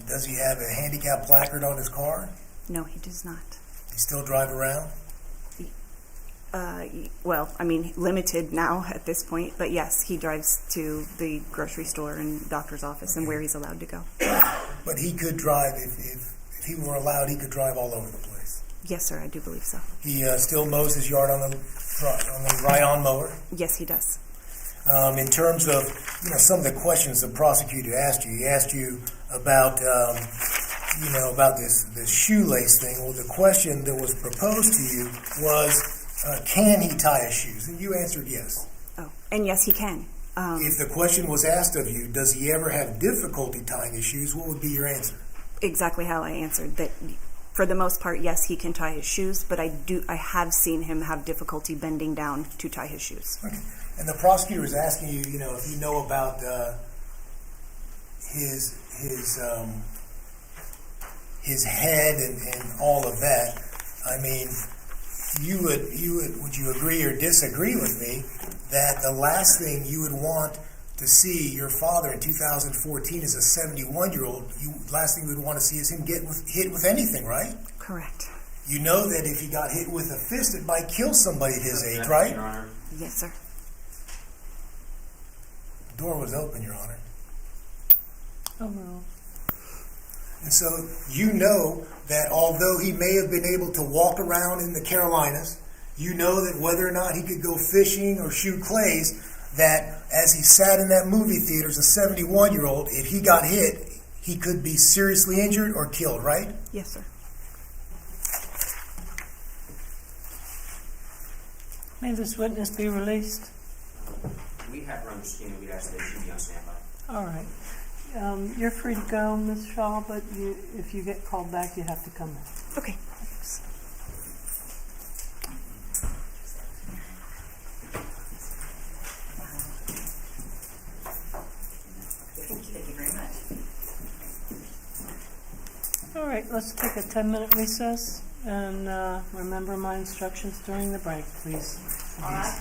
Does he have a handicap placard on his car? No, he does not. He still drive around? Well, I mean, limited now at this point, but yes, he drives to the grocery store and doctor's office and where he's allowed to go. But he could drive, if he were allowed, he could drive all over the place. Yes, sir, I do believe so. He still mows his yard on the ride-on mower. Yes, he does. In terms of, some of the questions the prosecutor asked you, he asked you about, about this shoelace thing. Well, the question that was proposed to you was, can he tie his shoes? And you answered yes. Oh, and yes, he can. If the question was asked of you, does he ever have difficulty tying his shoes, what would be your answer? Exactly how I answered that. For the most part, yes, he can tie his shoes, but I have seen him have difficulty bending down to tie his shoes. Okay. And the prosecutor is asking you, if you know about his head and all of that. I mean, would you agree or disagree with me that the last thing you would want to see your father in 2014 as a 71-year-old, last thing you would want to see is him get hit with anything, right? Correct. You know that if he got hit with a fist, it might kill somebody at his age, right? Your Honor. Yes, sir. The door was open, Your Honor. Oh, well. And so you know that although he may have been able to walk around in the Carolinas, you know that whether or not he could go fishing or shoot clays, that as he sat in that movie theater as a 71-year-old, if he got hit, he could be seriously injured or killed, right? Yes, sir. May this witness be released? We have her under subpoena. We'd ask that she be on standby. All right. You're free to go, Ms. Shaw, but if you get called back, you have to come back. Okay. Thanks. Thank you very much. All right, let's take a 10-minute recess, and remember my instructions during the break, please. All right.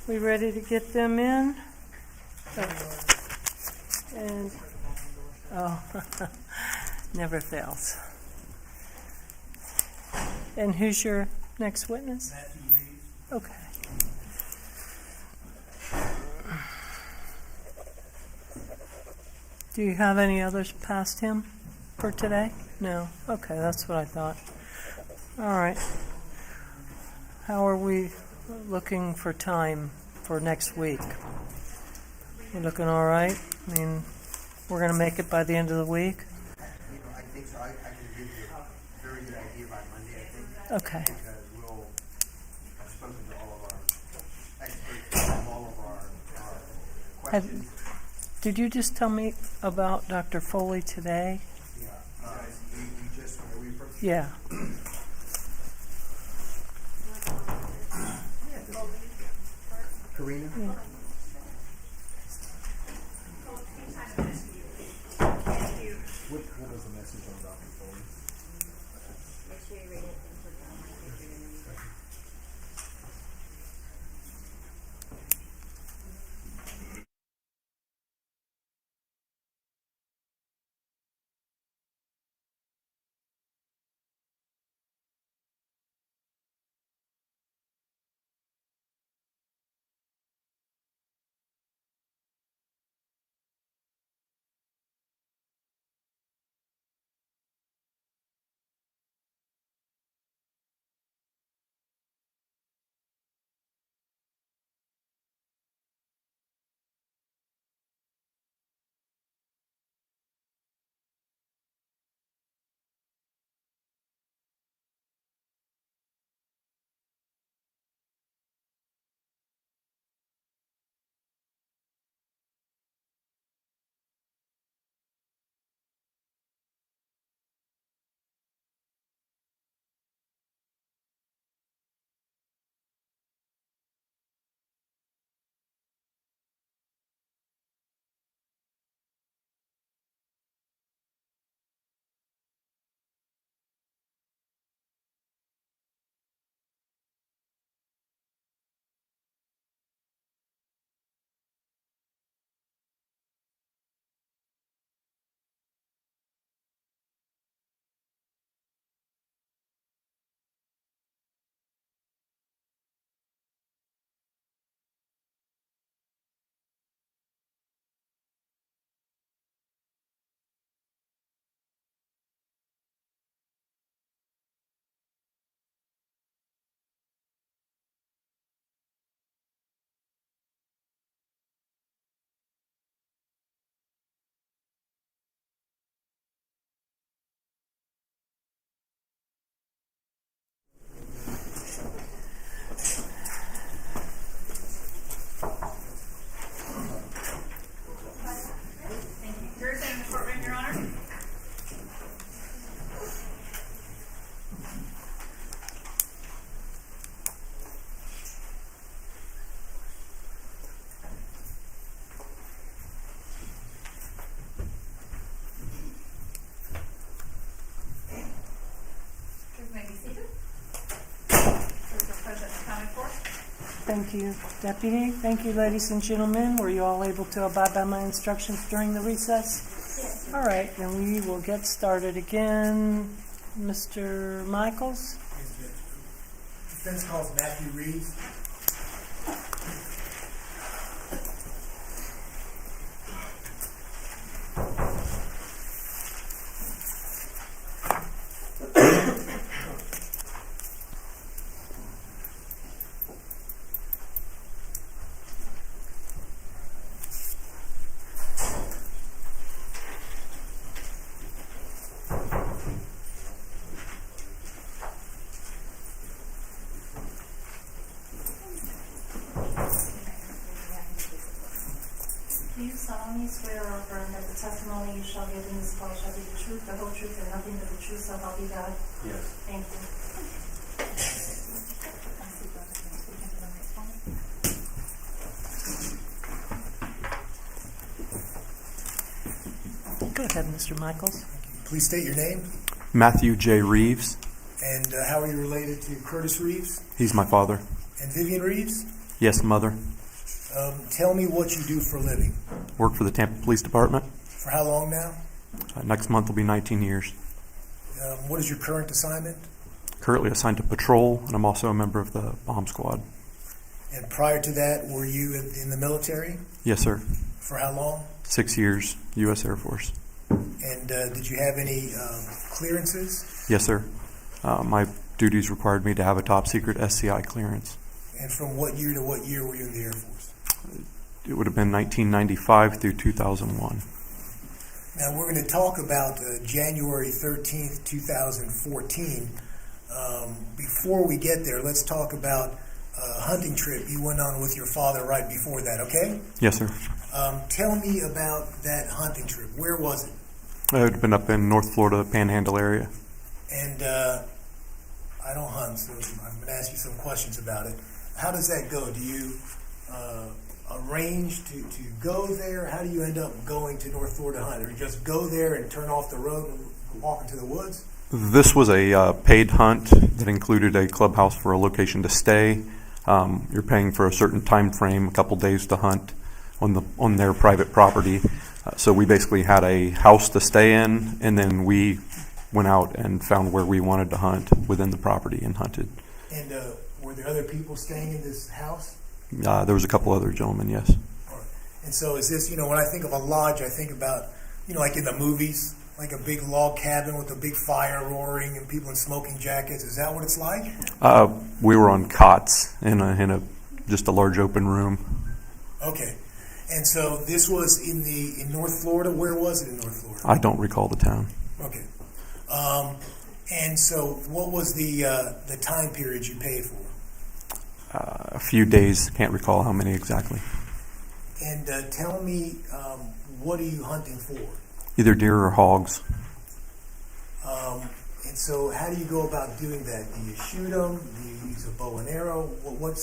We ready to get them in? And, oh, never fails. And who's your next witness? Matthew Reeves. Okay. Do you have any others past him for today? No? Okay, that's what I thought. All right. How are we looking for time for next week? We're looking all right? I mean, we're going to make it by the end of the week? I think so. I can give you a very good idea by Monday, I think. Okay. Because I've spoken to all of our experts, all of our questions. Did you just tell me about Dr. Foley today? Yeah. We just, Yeah. Karina? Yeah. What was the message on Dr. Foley? Make sure you read it and put it on my computer. Thank you, Deputy. Thank you, ladies and gentlemen. Were you all able to abide by my instructions during the recess? Yes. All right, then we will get started again. Mr. Michaels? Defense calls Matthew Reeves. Do you solemnly swear or affirm that the testimony you shall give in this call shall be the truth, the whole truth, and nothing but the truth, so help you God? Yes. Thank you. Go ahead, Mr. Michaels. Please state your name. Matthew J. Reeves. And how are you related to Curtis Reeves He's my father. and Vivian Reeves? Yes, mother. Tell me what you do for a living. Work for the Tampa Police Department. For how long now? Next month will be 19 years. What is your current assignment? Currently assigned to patrol, and I'm also a member of the bomb squad. And prior to that, were you in the military? Yes, sir. For how long? 6 years, U.S. Air Force. And did you have any clearances? Yes, sir. My duties required me to have a top secret SCI clearance. And from what year to what year were you in the Air Force? It would have been 1995 through 2001. Now we're going to talk about January 13th, 2014. Before we get there, let's talk about a hunting trip you went on with your father right before that, okay? Yes, sir. Tell me about that hunting trip. Where was it? It would have been up in North Florida, Panhandle area. And I don't hunt, so I'm going to ask you some questions about it. How does that go? Do you arrange to go there? How do you end up going to North Florida hunt? Or you just go there and turn off the road and walk into the woods? This was a paid hunt that included a clubhouse for a location to stay. You're paying for a certain time frame, a couple days to hunt on their private property. So we basically had a house to stay in, and then we went out and found where we wanted to hunt within the property and hunted. And were there other people staying in this house? There was a couple other gentlemen, yes. All right. And so is this, when I think of a lodge, I think about, like in the movies, like a big log cabin with a big fire roaring and people in smoking jackets. Is that what it's like? We were on cots in just a large open room. Okay. And so this was in North Florida. Where was it in North Florida? I don't recall the town. Okay. And so what was the time period you paid for? A few days, can't recall how many exactly. And tell me, what are you hunting for? Either deer or hogs. And so how do you go about doing that? Do you shoot them? Do you use a bow and arrow? What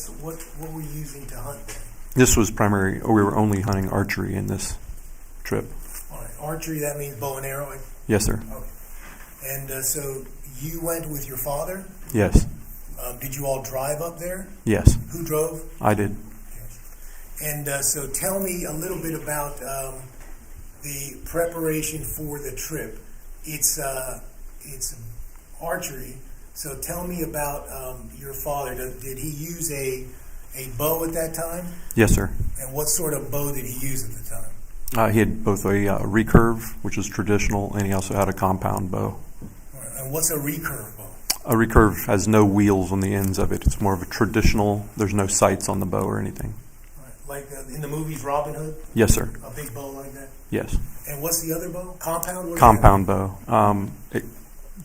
were you using to hunt then? This was we were only hunting archery in this trip. All right, archery, that means bow and arrow? Yes, sir. Okay. And so you went with your father? Yes. Did you all drive up there? Yes. Who drove? I did. Okay. And so tell me a little bit about the preparation for the trip. It's archery. So tell me about your father. Did he use a bow at that time? Yes, sir. And what sort of bow did he use at the time? He had both a recurve, which was traditional, and he also had a compound bow. And what's a recurve bow? A recurve has no wheels on the ends of it. It's more of a traditional, there's no sights on the bow or anything. Like in the movies Robin Hood? Yes, sir. A big bow like that? Yes. And what's the other bow? Compound? Compound bow. It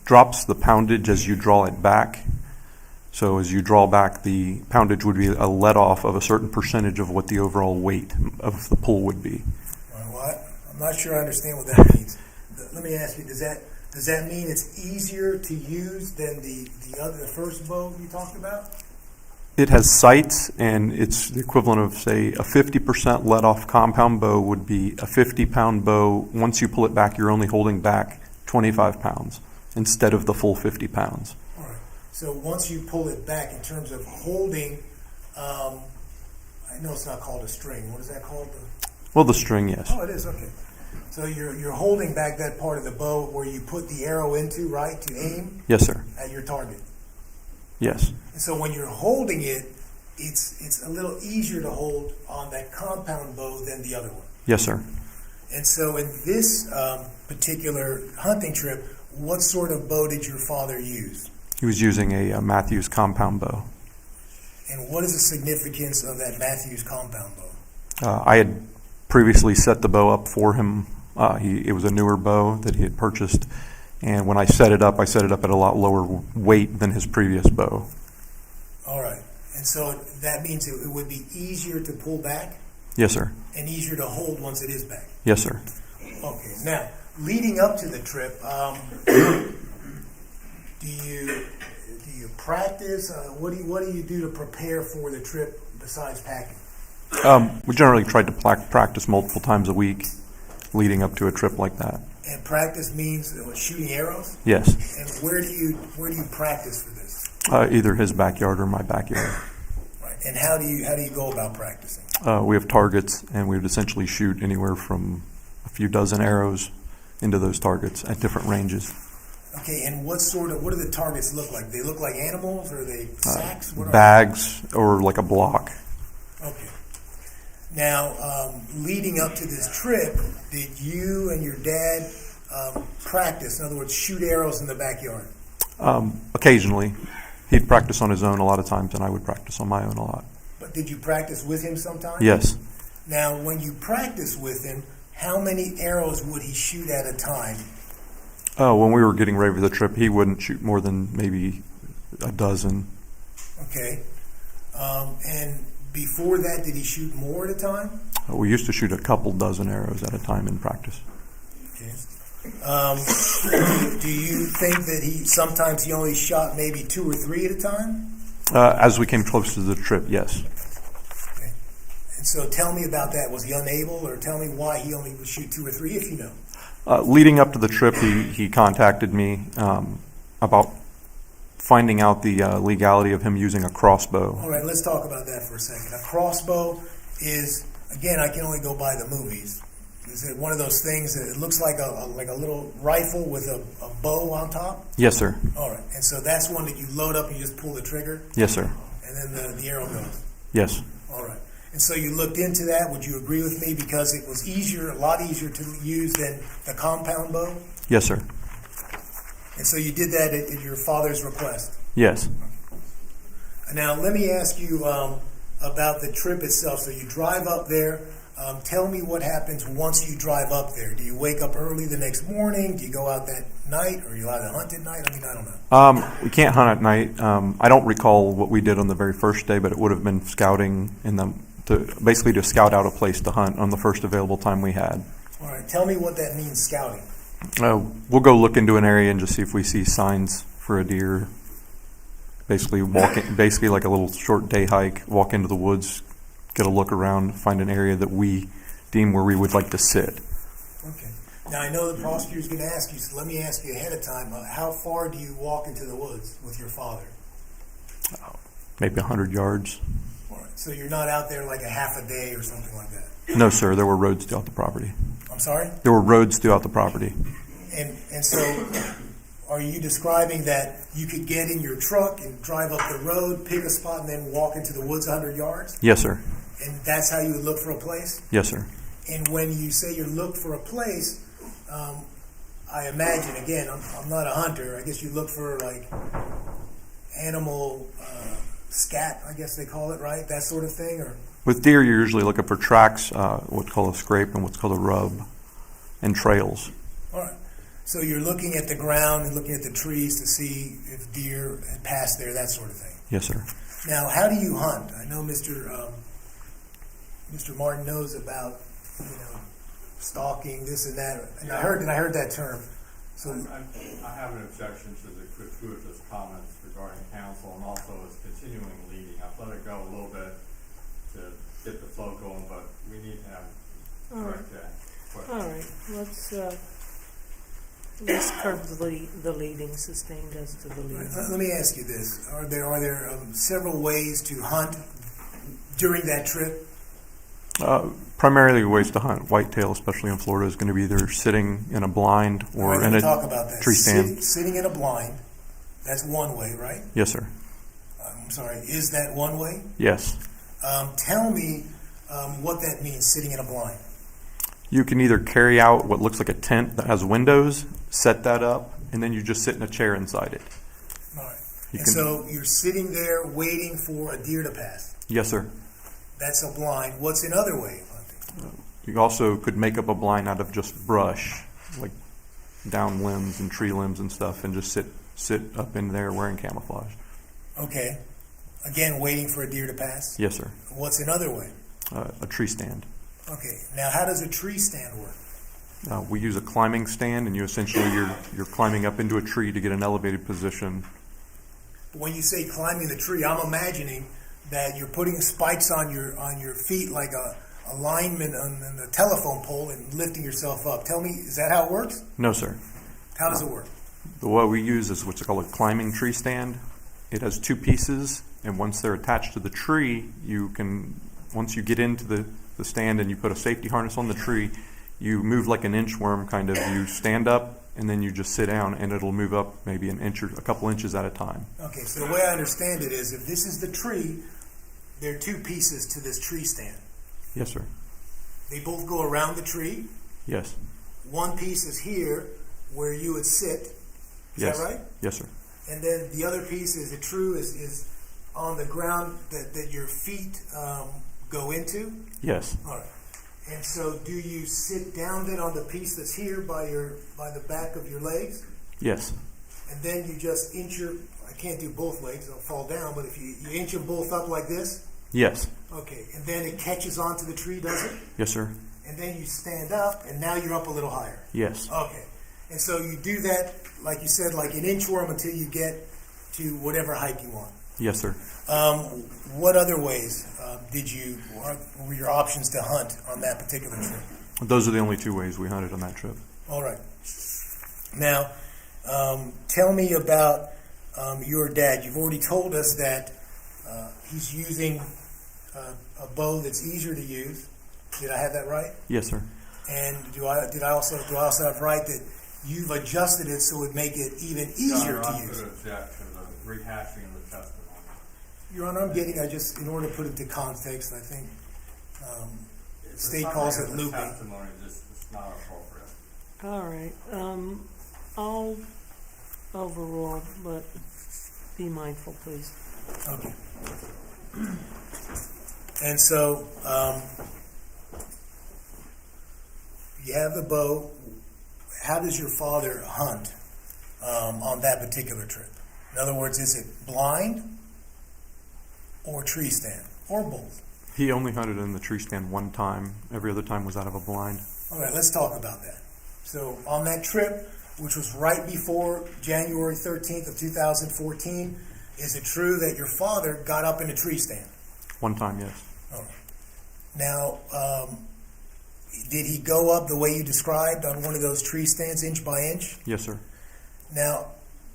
drops the poundage as you draw it back. So as you draw back, the poundage would be a let off of a certain percentage of what the overall weight of the pull would be. Well, I'm not sure I understand what that means. Let me ask you, does that mean it's easier to use than the first bow you talked about? It has sights, and it's the equivalent of, say, a 50% let-off compound bow would be a 50-pound bow. Once you pull it back, you're only holding back 25 pounds instead of the full 50 pounds. All right. So once you pull it back in terms of holding, I know it's not called a string. What is that called? Well, the string, yes. Oh, it is, okay. So you're holding back that part of the bow where you put the arrow into, right, to aim? Yes, sir. At your target. Yes. And so when you're holding it, it's a little easier to hold on that compound bow than the other one. Yes, sir. And so in this particular hunting trip, what sort of bow did your father use? He was using a Matthews compound bow. And what is the significance of that Matthews compound bow? I had previously set the bow up for him. It was a newer bow that he had purchased. And when I set it up at a lot lower weight than his previous bow. All right. And so that means it would be easier to pull back? Yes, sir. And easier to hold once it is back? Yes, sir. Okay. Now, leading up to the trip, do you practice? What do you do to prepare for the trip besides packing? We generally tried to practice multiple times a week leading up to a trip like that. And practice means shooting arrows? Yes. And where do you practice for this? Either his backyard or my backyard. Right. And how do you go about practicing? We have targets, and we would essentially shoot anywhere from a few dozen arrows into those targets at different ranges. Okay, and what do the targets look like? They look like animals, or are they sacks? What are Bags or like a block. they? Okay. Now, leading up to this trip, did you and your dad practice? In other words, shoot arrows in the backyard? Occasionally. He'd practice on his own a lot of times, and I would practice on my own a lot. But did you practice with him sometimes? Yes. Now, when you practice with him, how many arrows would he shoot at a time? When we were getting ready for the trip, he wouldn't shoot more than maybe a dozen. Okay. And before that, did he shoot more at a time? We used to shoot a couple dozen arrows at a time in practice. Okay. Do you think that sometimes he only shot maybe 2 or 3 at a time? As we came close to the trip, yes. Okay. And so tell me about that. Was he unable, or tell me why he only would shoot 2 or 3, if you know? Leading up to the trip, he contacted me about finding out the legality of him using a crossbow. All right, let's talk about that for a second. A crossbow is, again, I can only go by the movies. Is it one of those things that it looks like a little rifle with a bow on top? Yes, sir. All right, and so that's one that you load up and you just pull the trigger? Yes, sir. And then the arrow goes? Yes. All right. And so you looked into that. Would you agree with me? Because it was a lot easier to use than the compound bow? Yes, sir. And so you did that at your father's request? Yes. Now, let me ask you about the trip itself. So you drive up there. Tell me what happens once you drive up there. Do you wake up early the next morning? Do you go out that night? Or are you allowed to hunt at night? I mean, I don't know. We can't hunt at night. I don't recall what we did on the very first day, but it would have been scouting to scout out a place to hunt on the first available time we had. All right. Tell me what that means, scouting. We'll go look into an area and just see if we see signs for a deer. Basically like a little short day hike, walk into the woods, get a look around, find an area that we deem where we would like to sit. Okay. Now, I know the prosecutor's going to ask you, so let me ask you ahead of time, how far do you walk into the woods with your father? Maybe 100 yards. All right. So you're not out there like a half a day or something like that? No, sir. There were roads throughout the property. I'm sorry? There were roads throughout the property. And so are you describing that you could get in your truck and drive up the road, pick a spot, and then walk into the woods 100 yards? Yes, sir. And that's how you would look for a place? Yes, sir. And when you say you look for a place, I imagine, again, I'm not a hunter, I guess you look for like animal scat, I guess they call it, right? That sort of thing? Or With deer, you're usually looking for tracks, what's called a scrape and what's called a rub, and trails. all right. So you're looking at the ground and looking at the trees to see if deer had passed there, that sort of thing. Yes, sir. Now, how do you hunt? I know Mr. Martin knows about, stalking, this and that. And I heard that term. So I have an objection to the gratuitous comments regarding counsel and also its continuing leading. I've let it go a little bit to get the flow going, but we need to have correct that question. All right, let's curb the leading, sustained as to the leading. let me ask you this: Are there several ways to hunt during that trip? Primarily ways to hunt whitetail, especially in Florida, is going to be either sitting in a blind or in a talk about that. tree stand. Sitting in a blind, that's one way, right? Yes, sir. I'm sorry, is that one way? Yes. Tell me what that means, sitting in a blind. You can either carry out what looks like a tent that has windows, set that up, and then you just sit in a chair inside it. All right. So you're sitting there waiting for a deer to pass. Yes, sir. That's a blind. What's another way of hunting? You also could make up a blind out of just brush, like down limbs and tree limbs and stuff, and just sit up in there wearing camouflage. Okay. Again, waiting for a deer to pass? Yes, sir. What's another way? A tree stand. Okay. Now, how does a tree stand work? We use a climbing stand, and you're climbing up into a tree to get an elevated position. When you say climbing the tree, I'm imagining that you're putting spikes on your feet like a lineman on the telephone pole and lifting yourself up. Tell me, is that how it works? No, sir. How does it work? The way we use is what's called a climbing tree stand. It has two pieces, and once they're attached to the tree, you can once you get into the stand and you put a safety harness on the tree, you move like an inchworm, kind of. You stand up and then you just sit down, and it'll move up maybe an inch or a couple inches at a time. Okay, so the way I understand it is, if this is the tree, there are two pieces to this tree stand. Yes, sir. They both go around the tree. Yes. One piece is here where you would sit. Is Yes. that right? Yes, sir. And then the other piece is is on the ground that your feet go into. Yes. All right. And so, do you sit down then on the piece that's here by the back of your legs, Yes. and then you just inch your? I can't do both legs; I'll fall down. But if you inch them both up like this, Yes. okay, and then it catches onto the tree, does it? Yes, sir. And then you stand up, and now you're up a little higher. Yes. Okay. And so you do that, like you said, like an inchworm until you get to whatever height you want. Yes, sir. What other ways were your options to hunt on that particular trip? Those are the only two ways we hunted on that trip. All right. Now, tell me about your dad. You've already told us that he's using a bow that's easier to use. Did I have that right? Yes, sir. And do I also have right that you've adjusted it so it would make it even easier to use? I would object to the rehashing of the testimony. Your Honor, in order to put it into context, I think state calls it looping. Testimony just is not appropriate. All right. I'll overrule, but be mindful, please. Okay. And so, you have the bow. How does your father hunt on that particular trip? In other words, is it blind or tree stand, or both? He only hunted in the tree stand one time. Every other time was out of a blind. All right, let's talk about that. So on that trip, which was right before January 13th of 2014, is it true that your father got up in a tree stand? One time, yes. All right. Now, did he go up the way you described on one of those tree stands, inch by inch? Yes, sir. Now,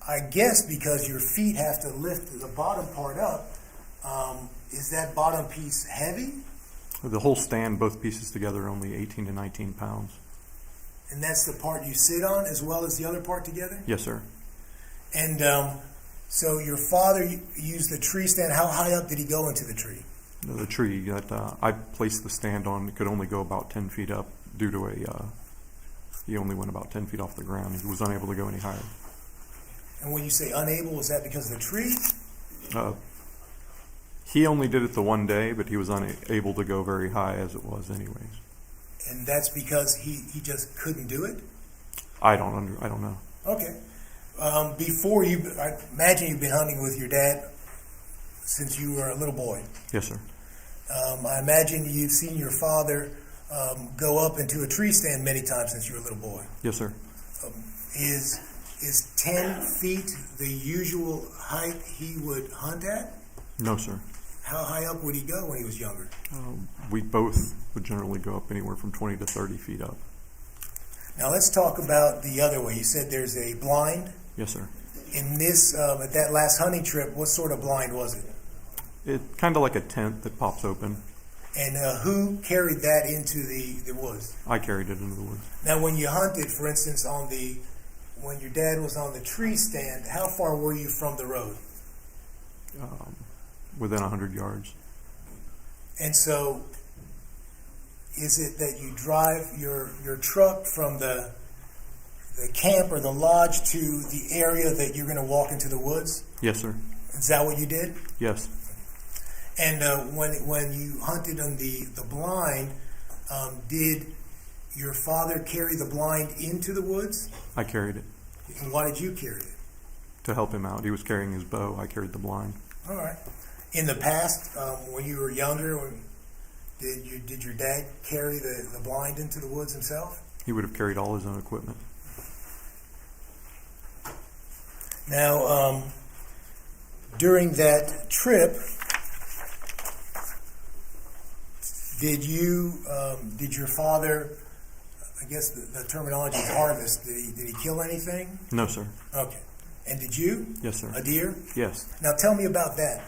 I guess because your feet have to lift the bottom part up, is that bottom piece heavy? The whole stand, both pieces together, are only 18 to 19 pounds. And that's the part you sit on as well as the other part together? Yes, sir. And so your father used the tree stand. How high up did he go into the tree? The tree that I placed the stand on could only go about 10 feet up due to he only went about 10 feet off the ground. He was unable to go any higher. And when you say unable, is that because of the tree? He only did it the one day, but he was unable to go very high as it was anyways. And that's because he just couldn't do it? I don't know. Okay. I imagine you've been hunting with your dad since you were a little boy. Yes, sir. I imagine you've seen your father go up into a tree stand many times since you were a little boy. Yes, sir. Is 10 feet the usual height he would hunt at? No, sir. How high up would he go when he was younger? We both would generally go up anywhere from 20 to 30 feet up. Now let's talk about the other way. You said there's a blind. Yes, sir. In this, at that last hunting trip, what sort of blind was it? It's kind of like a tent that pops open. And who carried that into the woods? I carried it into the woods. Now, when you hunted, for instance, when your dad was on the tree stand, how far were you from the road? Within 100 yards. And so, is it that you drive your truck from the camp or the lodge to the area that you're going to walk into the woods? Yes, sir. Is that what you did? Yes. And when you hunted on the blind, did your father carry the blind into the woods? I carried it. And why did you carry it? To help him out. He was carrying his bow. I carried the blind. All right. In the past, when you were younger, did your dad carry the blind into the woods himself? He would have carried all his own equipment. Now, during that trip, did your father, I guess the terminology is harvest, did he kill anything? No, sir. Okay. And did you? Yes, sir. A deer? Yes. Now tell me about that.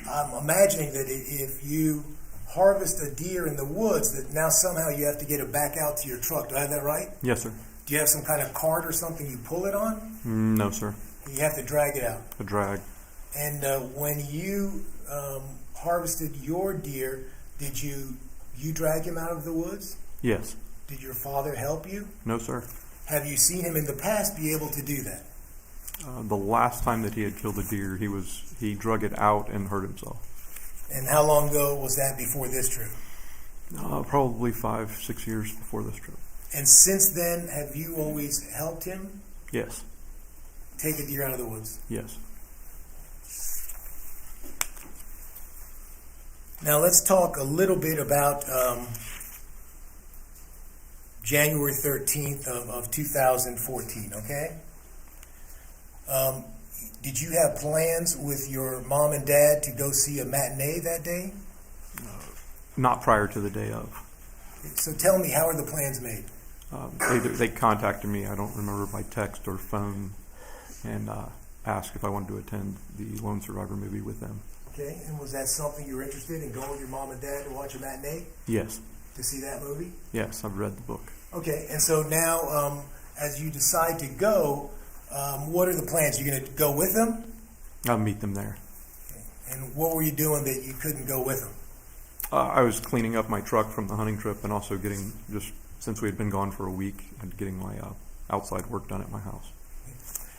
I'm imagining that if you harvest a deer in the woods, that now somehow you have to get it back out to your truck. Do I have that right? Yes, sir. Do you have some kind of cart or something you pull it on? No, sir. You have to drag it out. A drag. And when you harvested your deer, did you drag him out of the woods? Yes. Did your father help you? No, sir. Have you seen him in the past be able to do that? The last time that he had killed a deer, he drug it out and hurt himself. And how long ago was that before this trip? Probably 5-6 years before this trip. And since then, have you always helped him Yes. take a deer out of the woods? Yes. Now let's talk a little bit about January 13th of 2014, okay? Did you have plans with your mom and dad to go see a matinee that day? Not prior to the day of. So tell me, how are the plans made? They contacted me, I don't remember, by text or phone, and asked if I wanted to attend the Lone Survivor movie with them. Okay, and was that something you were interested in, going with your mom and dad to watch a matinee? Yes. To see that movie? Yes, I've read the book. Okay, and so now, as you decide to go, what are the plans? You're going to go with them? I'll meet them there. Okay. And what were you doing that you couldn't go with them? I was cleaning up my truck from the hunting trip and also getting, just since we had been gone for a week, and getting my outside work done at my house.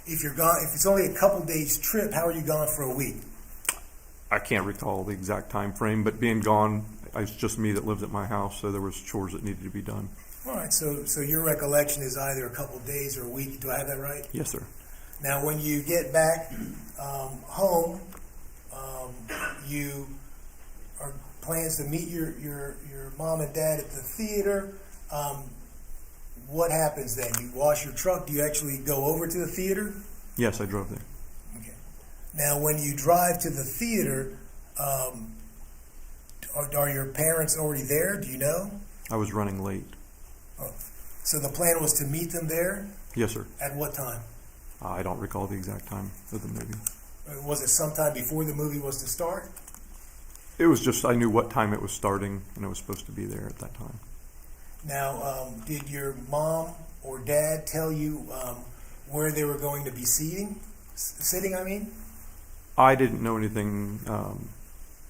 If you're gone, if it's only a couple days trip, how are you gone for a week? I can't recall the exact time frame, but being gone, it's just me that lives at my house, so there was chores that needed to be done. All right, so your recollection is either a couple days or a week. Do I have that right? Yes, sir. Now, when you get back home, you are plans to meet your mom and dad at the theater. What happens then? You wash your truck. Do you actually go over to the theater? Yes, I drove there. Okay. Now, when you drive to the theater, are your parents already there? Do you know? I was running late. Oh. So the plan was to meet them there? Yes, sir. At what time? I don't recall the exact time of the movie. Was it sometime before the movie was to start? It was just, I knew what time it was starting, and I was supposed to be there at that time. Now, did your mom or dad tell you where they were going to be sitting, I mean? I didn't know anything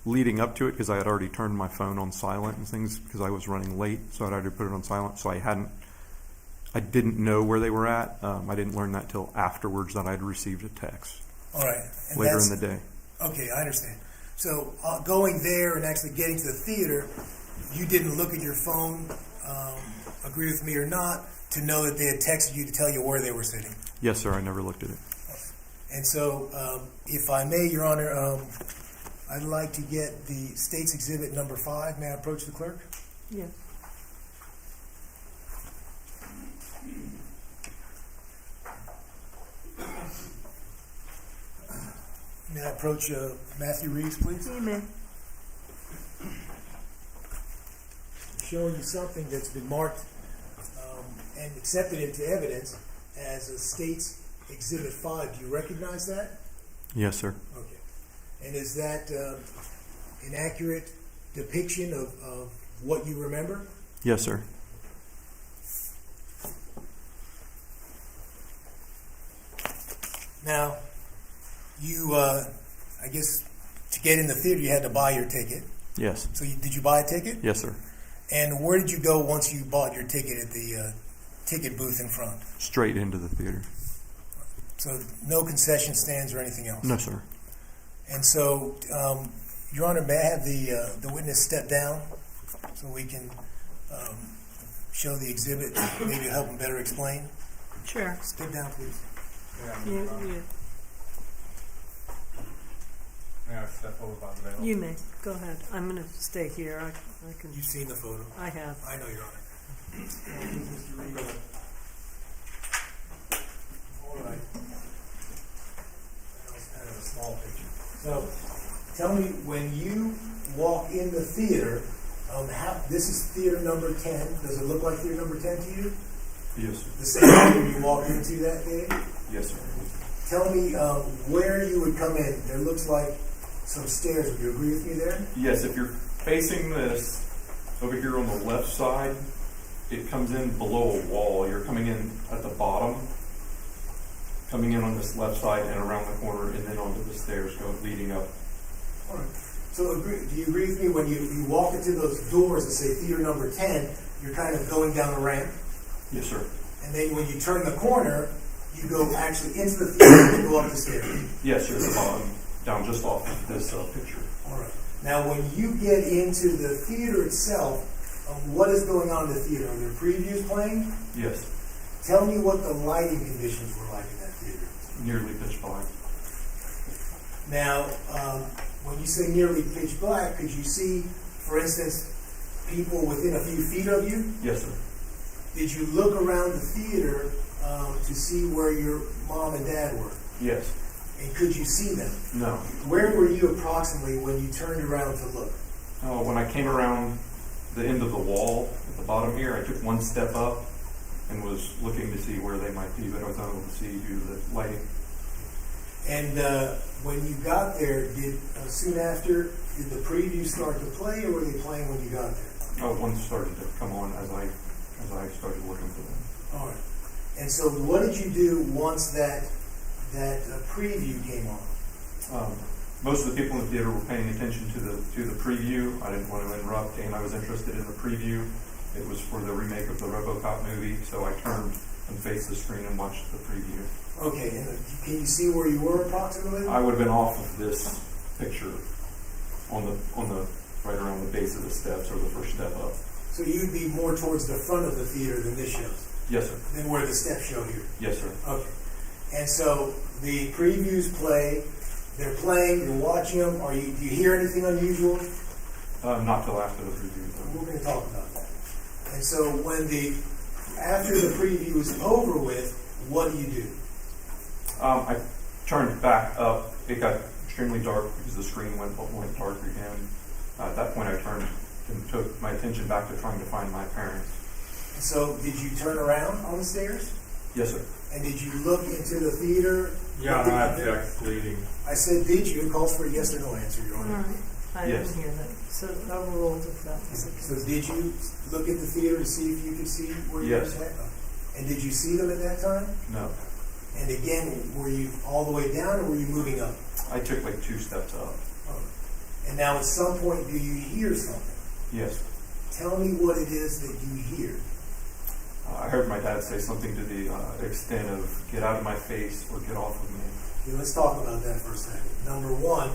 leading up to it because I had already turned my phone on silent and things because I was running late, so I'd already put it on silent, so I didn't know where they were at. I didn't learn that till afterwards that I'd received a text. All right. And later in the day. Okay, I understand. So going there and actually getting to the theater, you didn't look at your phone, agree with me or not, to know that they had texted you to tell you where they were sitting? Yes, sir. I never looked at it. And so, if I may, Your Honor, I'd like to get the State's Exhibit number 5. May I approach the clerk? Yes. May I approach Matthew Reeves, please? You may. Showing you something that's been marked and accepted into evidence as a State's Exhibit 5. Do you recognize that? Yes, sir. Okay. And is that an accurate depiction of what you remember? Yes, sir. Now, you, I guess, to get in the theater, you had to buy your ticket. Yes. So did you buy a ticket? Yes, sir. And where did you go once you bought your ticket at the ticket booth in front? Straight into the theater. So no concession stands or anything else? No, sir. And so, Your Honor, may I have the witness step down so we can show the exhibit, maybe help him better explain? Sure. Step down, please. May I step over by the veil? You may. Go ahead. I'm going to stay here. I can. You've seen the photo. I have. I know, Your Honor. Mr. Reeves. All right. Kind of a small picture. So, tell me, when you walk in the theater, this is theater number 10. Does it look like theater number 10 to you? Yes, sir. The same theater you walked into that day? Yes, sir. Tell me where you would come in. There looks like some stairs. Would you agree with me there? Yes, if you're facing this, over here on the left side, it comes in below a wall. You're coming in at the bottom, coming in on this left side and around the corner, and then onto the stairs leading up. All right. So do you agree with me when you walk into those doors that say theater number 10, you're kind of going down a ramp? Yes, sir. And then when you turn the corner, you go actually into the theater and go up the stairs? Yes, sir, the bottom, down just off of this picture. All right. Now, when you get into the theater itself, what is going on in the theater? Are there previews playing? Yes. Tell me what the lighting conditions were like in that theater. Nearly pitch black. Now, when you say nearly pitch black, could you see, for instance, people within a few feet of you? Yes, sir. Did you look around the theater to see where your mom and dad were? Yes. And could you see them? No. Where were you approximately when you turned around to look? When I came around the end of the wall at the bottom here, I took one step up and was looking to see where they might be, but I was unable to see due to the lighting. And when you got there, soon after, did the preview start to play, or were they playing when you got there? One started to come on as I started looking for them. All right. And so, what did you do once that preview came on? Most of the people in the theater were paying attention to the preview. I didn't want to interrupt, and I was interested in the preview. It was for the remake of the RoboCop movie, so I turned and faced the screen and watched the preview. Okay, and can you see where you were approximately? I would have been off of this picture on the right around the base of the steps or the first step up. So you'd be more towards the front of the theater than this shows? Yes, sir. Than where the steps show here? Yes, sir. Okay. And so the previews play, they're playing, you're watching them. Do you hear anything unusual? Not till after the preview. We're going to talk about that. And so after the preview is over with, what do you do? I turned back up. It got extremely dark because the screen went dark again. At that point, I turned and took my attention back to trying to find my parents. So did you turn around on the stairs? Yes, sir. And did you look into the theater? Yeah, no object bleeding. I said, did you? It calls for a yes or no answer, Your Honor. I Yes. didn't hear that. So overruled if that was the case. So did you look at the theater to see if you could see where you Yes. were at? And did you see them at that time? No. And again, were you all the way down or were you moving up? I took like 2 steps up. Oh. And now at some point, do you hear something? Yes. Tell me what it is that you hear. I heard my dad say something to the extent of, "Get out of my face" or "Get off of me." Okay, let's talk about that for a second. Number one,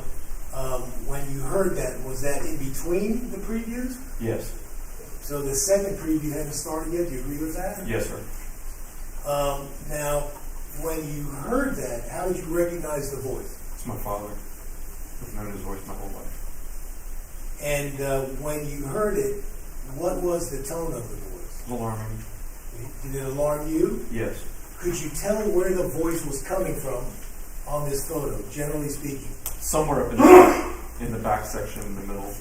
when you heard that, was that in between the previews? Yes. So the second preview hadn't started yet. Do you agree with that? Yes, sir. Now, when you heard that, how did you recognize the voice? It's my father. I've known his voice my whole life. And when you heard it, what was the tone of the voice? Alarming. Did it alarm you? Yes. Could you tell where the voice was coming from on this photo, generally speaking? Somewhere up in the back section in the middle.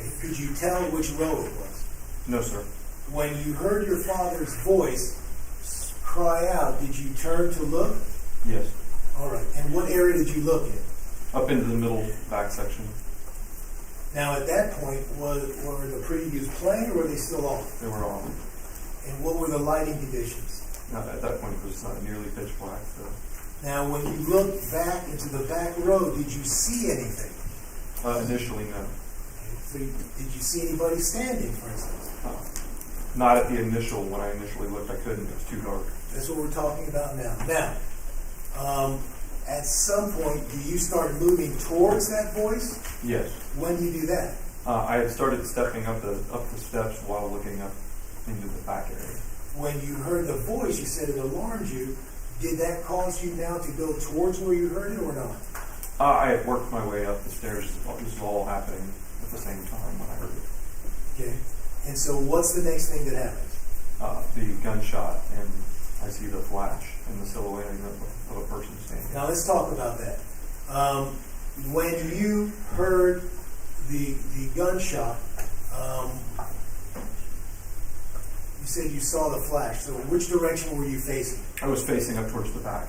Okay. Could you tell which row it was? No, sir. When you heard your father's voice cry out, did you turn to look? Yes. All right. And what area did you look in? Up into the middle back section. Now, at that point, were the previews playing or were they still on? They were on. And what were the lighting conditions? At that point, it was nearly pitch black. So. Now, when you looked back into the back row, did you see anything? Initially, no. Okay. So did you see anybody standing, for instance? Not at the initial. When I initially looked, I couldn't. It was too dark. That's what we're talking about now. Now, at some point, do you start moving towards that voice? Yes. When do you do that? I had started stepping up the steps while looking up into the back area. When you heard the voice, you said it alarmed you. Did that cause you now to go towards where you heard it or not? I had worked my way up the stairs. This was all happening at the same time when I heard it. Okay. And so what's the next thing that happens? The gunshot, and I see the flash and the silhouette of a person standing. Now let's talk about that. When you heard the gunshot, you said you saw the flash. So which direction were you facing? I was facing up towards the back.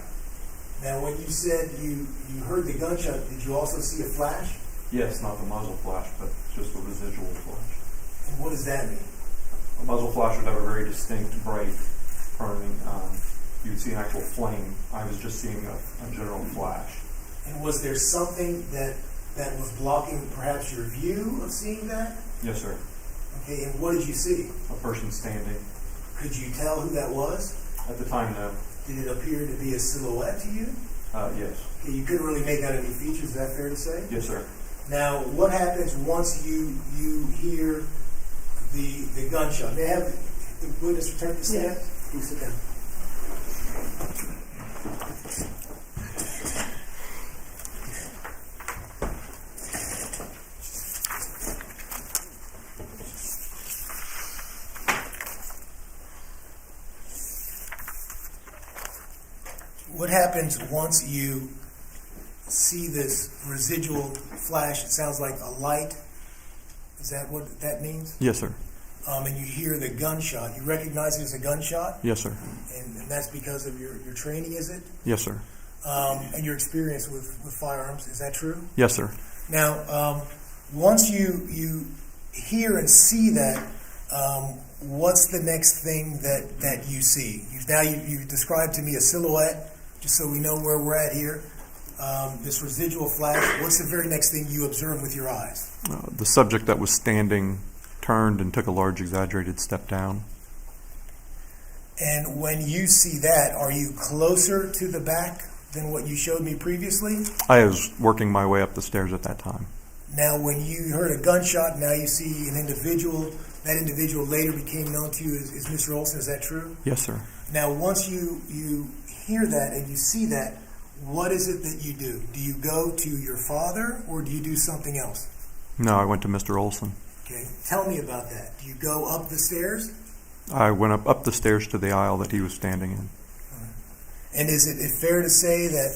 Now when you said you heard the gunshot, did you also see a flash? Yes, not the muzzle flash, but just a residual flash. And what does that mean? A muzzle flash would have a very distinct, bright, burning, you would see an actual flame. I was just seeing a general flash. And was there something that was blocking perhaps your view of seeing that? Yes, sir. Okay, and what did you see? A person standing. Could you tell who that was? At the time, no. Did it appear to be a silhouette to you? Yes. Okay, you couldn't really make out any features, is that fair to say? Yes, sir. Now, what happens once you hear the gunshot? May I have the witness return to stand? Yes. Please sit down. What happens once you see this residual flash? It sounds like a light. Is that what that means? Yes, sir. And you hear the gunshot. You recognize it as a gunshot? Yes, sir. And that's because of your training, is it? Yes, sir. And your experience with firearms. Is that true? Yes, sir. Now, once you hear and see that, what's the next thing that you see? You described to me a silhouette, just so we know where we're at here. This residual flash. What's the very next thing you observe with your eyes? The subject that was standing turned and took a large exaggerated step down. And when you see that, are you closer to the back than what you showed me previously? I was working my way up the stairs at that time. Now, when you heard a gunshot, now you see an individual. That individual later became known to you as Mr. Oulson. Is that true? Yes, sir. Now, once you hear that and you see that, what is it that you do? Do you go to your father or do you do something else? No, I went to Mr. Oulson. Okay, tell me about that. Do you go up the stairs? I went up the stairs to the aisle that he was standing in. And is it fair to say that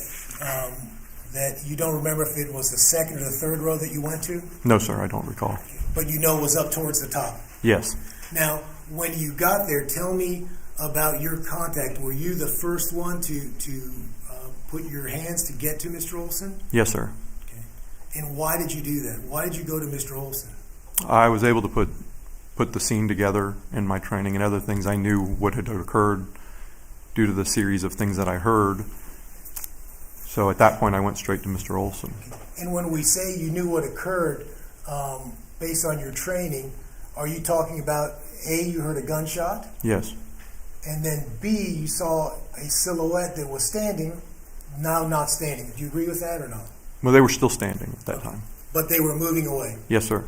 that you don't remember if it was the second or the third row that you went to? No, sir, I don't recall. But you know it was up towards the top. Yes. Now, when you got there, tell me about your contact. Were you the first one to put your hands to get to Mr. Oulson? Yes, sir. Okay. And why did you do that? Why did you go to Mr. Oulson? I was able to put the scene together in my training and other things. I knew what had occurred due to the series of things that I heard. So at that point, I went straight to Mr. Oulson. And when we say you knew what occurred based on your training, are you talking about A, you heard a gunshot? Yes. And then B, you saw a silhouette that was standing, now not standing. Do you agree with that or not? Well, they were still standing at that time. But they were moving away. Yes, sir.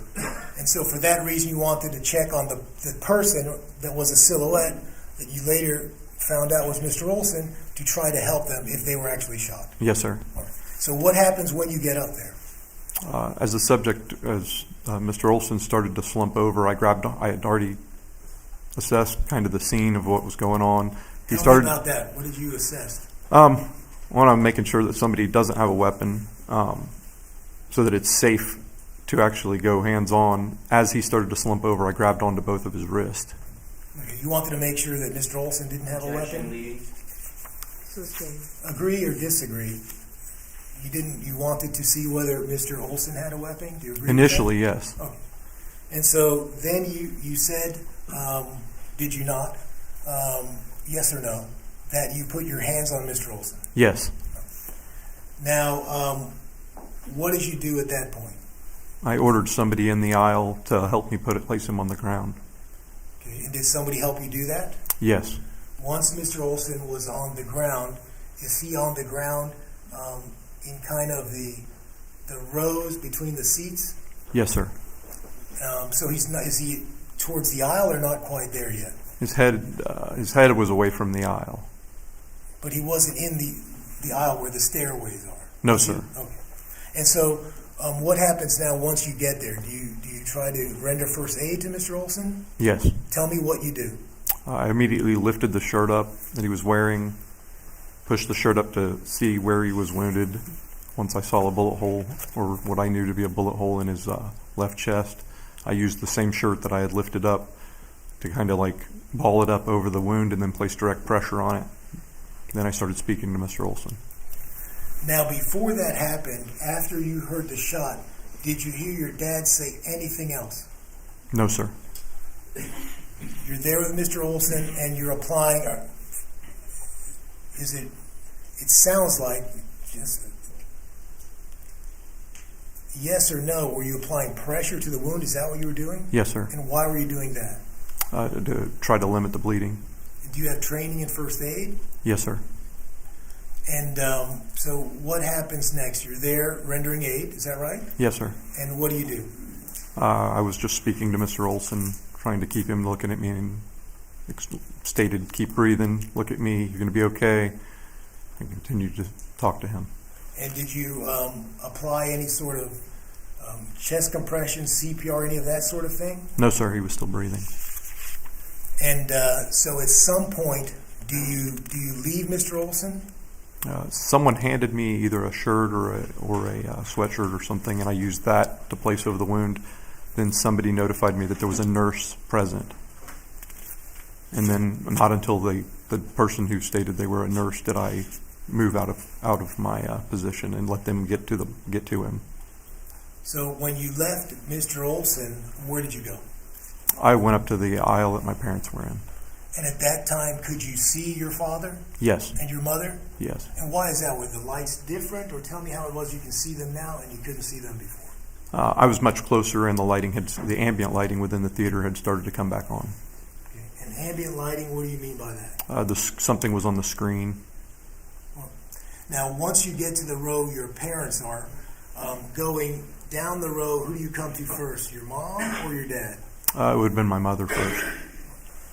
And so for that reason, you wanted to check on the person that was a silhouette that you later found out was Mr. Oulson to try to help them if they were actually shot. Yes, sir. All right. So what happens when you get up there? As Mr. Oulson started to slump over, I had already assessed kind of the scene of what was going on. Tell me about that. What did you assess? One, I'm making sure that somebody doesn't have a weapon, so that it's safe to actually go hands-on. As he started to slump over, I grabbed onto both of his wrists. Okay. You wanted to make sure that Mr. Oulson didn't have a weapon? Agree or disagree? You wanted to see whether Mr. Oulson had a weapon? Do you agree Initially, with that? yes. Okay. And so then you said, did you not, yes or no, that you put your hands on Mr. Oulson? Yes. Now, what did you do at that point? I ordered somebody in the aisle to help me place him on the ground. Okay. And did somebody help you do that? Yes. Once Mr. Oulson was on the ground, is he on the ground in kind of the rows between the seats? Yes, sir. So he's not. Is he towards the aisle or not quite there yet? His head was away from the aisle. But he wasn't in the aisle where the stairways are. No, sir. Okay. And so, what happens now once you get there? Do you try to render first aid to Mr. Oulson? Yes. Tell me what you do. I immediately lifted the shirt up that he was wearing, pushed the shirt up to see where he was wounded. Once I saw a bullet hole, or what I knew to be a bullet hole in his left chest, I used the same shirt that I had lifted up to kind of like ball it up over the wound and then place direct pressure on it. Then I started speaking to Mr. Oulson. Now, before that happened, after you heard the shot, Did you hear your dad say anything else? No, sir. You're there with Mr. Oulson and you're applying. It sounds like just yes or no. Were you applying pressure to the wound? Is that what you were doing? Yes, sir. And why were you doing that? To try to limit the bleeding. Do you have training in first aid? Yes, sir. And so what happens next? You're there rendering aid, is that right? Yes, sir. And what do you do? I was just speaking to Mr. Oulson, trying to keep him looking at me, and stated, keep breathing, look at me, you're going to be okay. I continued to talk to him. And did you apply any sort of chest compression, CPR, any of that sort of thing? No, sir, he was still breathing. And so at some point, do you leave Mr. Oulson? Someone handed me either a shirt or a sweatshirt or something, and I used that to place over the wound. Then somebody notified me that there was a nurse present. And then not until the person who stated they were a nurse did I move out of my position and let them get to him. So when you left Mr. Oulson, where did you go? I went up to the aisle that my parents were in. And at that time, could you see your father? Yes. And your mother? Yes. And why is that? Were the lights different? Or tell me how it was you can see them now and you couldn't see them before. I was much closer, and the ambient lighting within the theater had started to come back on. Okay. And ambient lighting, what do you mean by that? Something was on the screen. Now, once you get to the row your parents are, going down the row, who do you come to first, your mom or your dad? It would have been my mother first.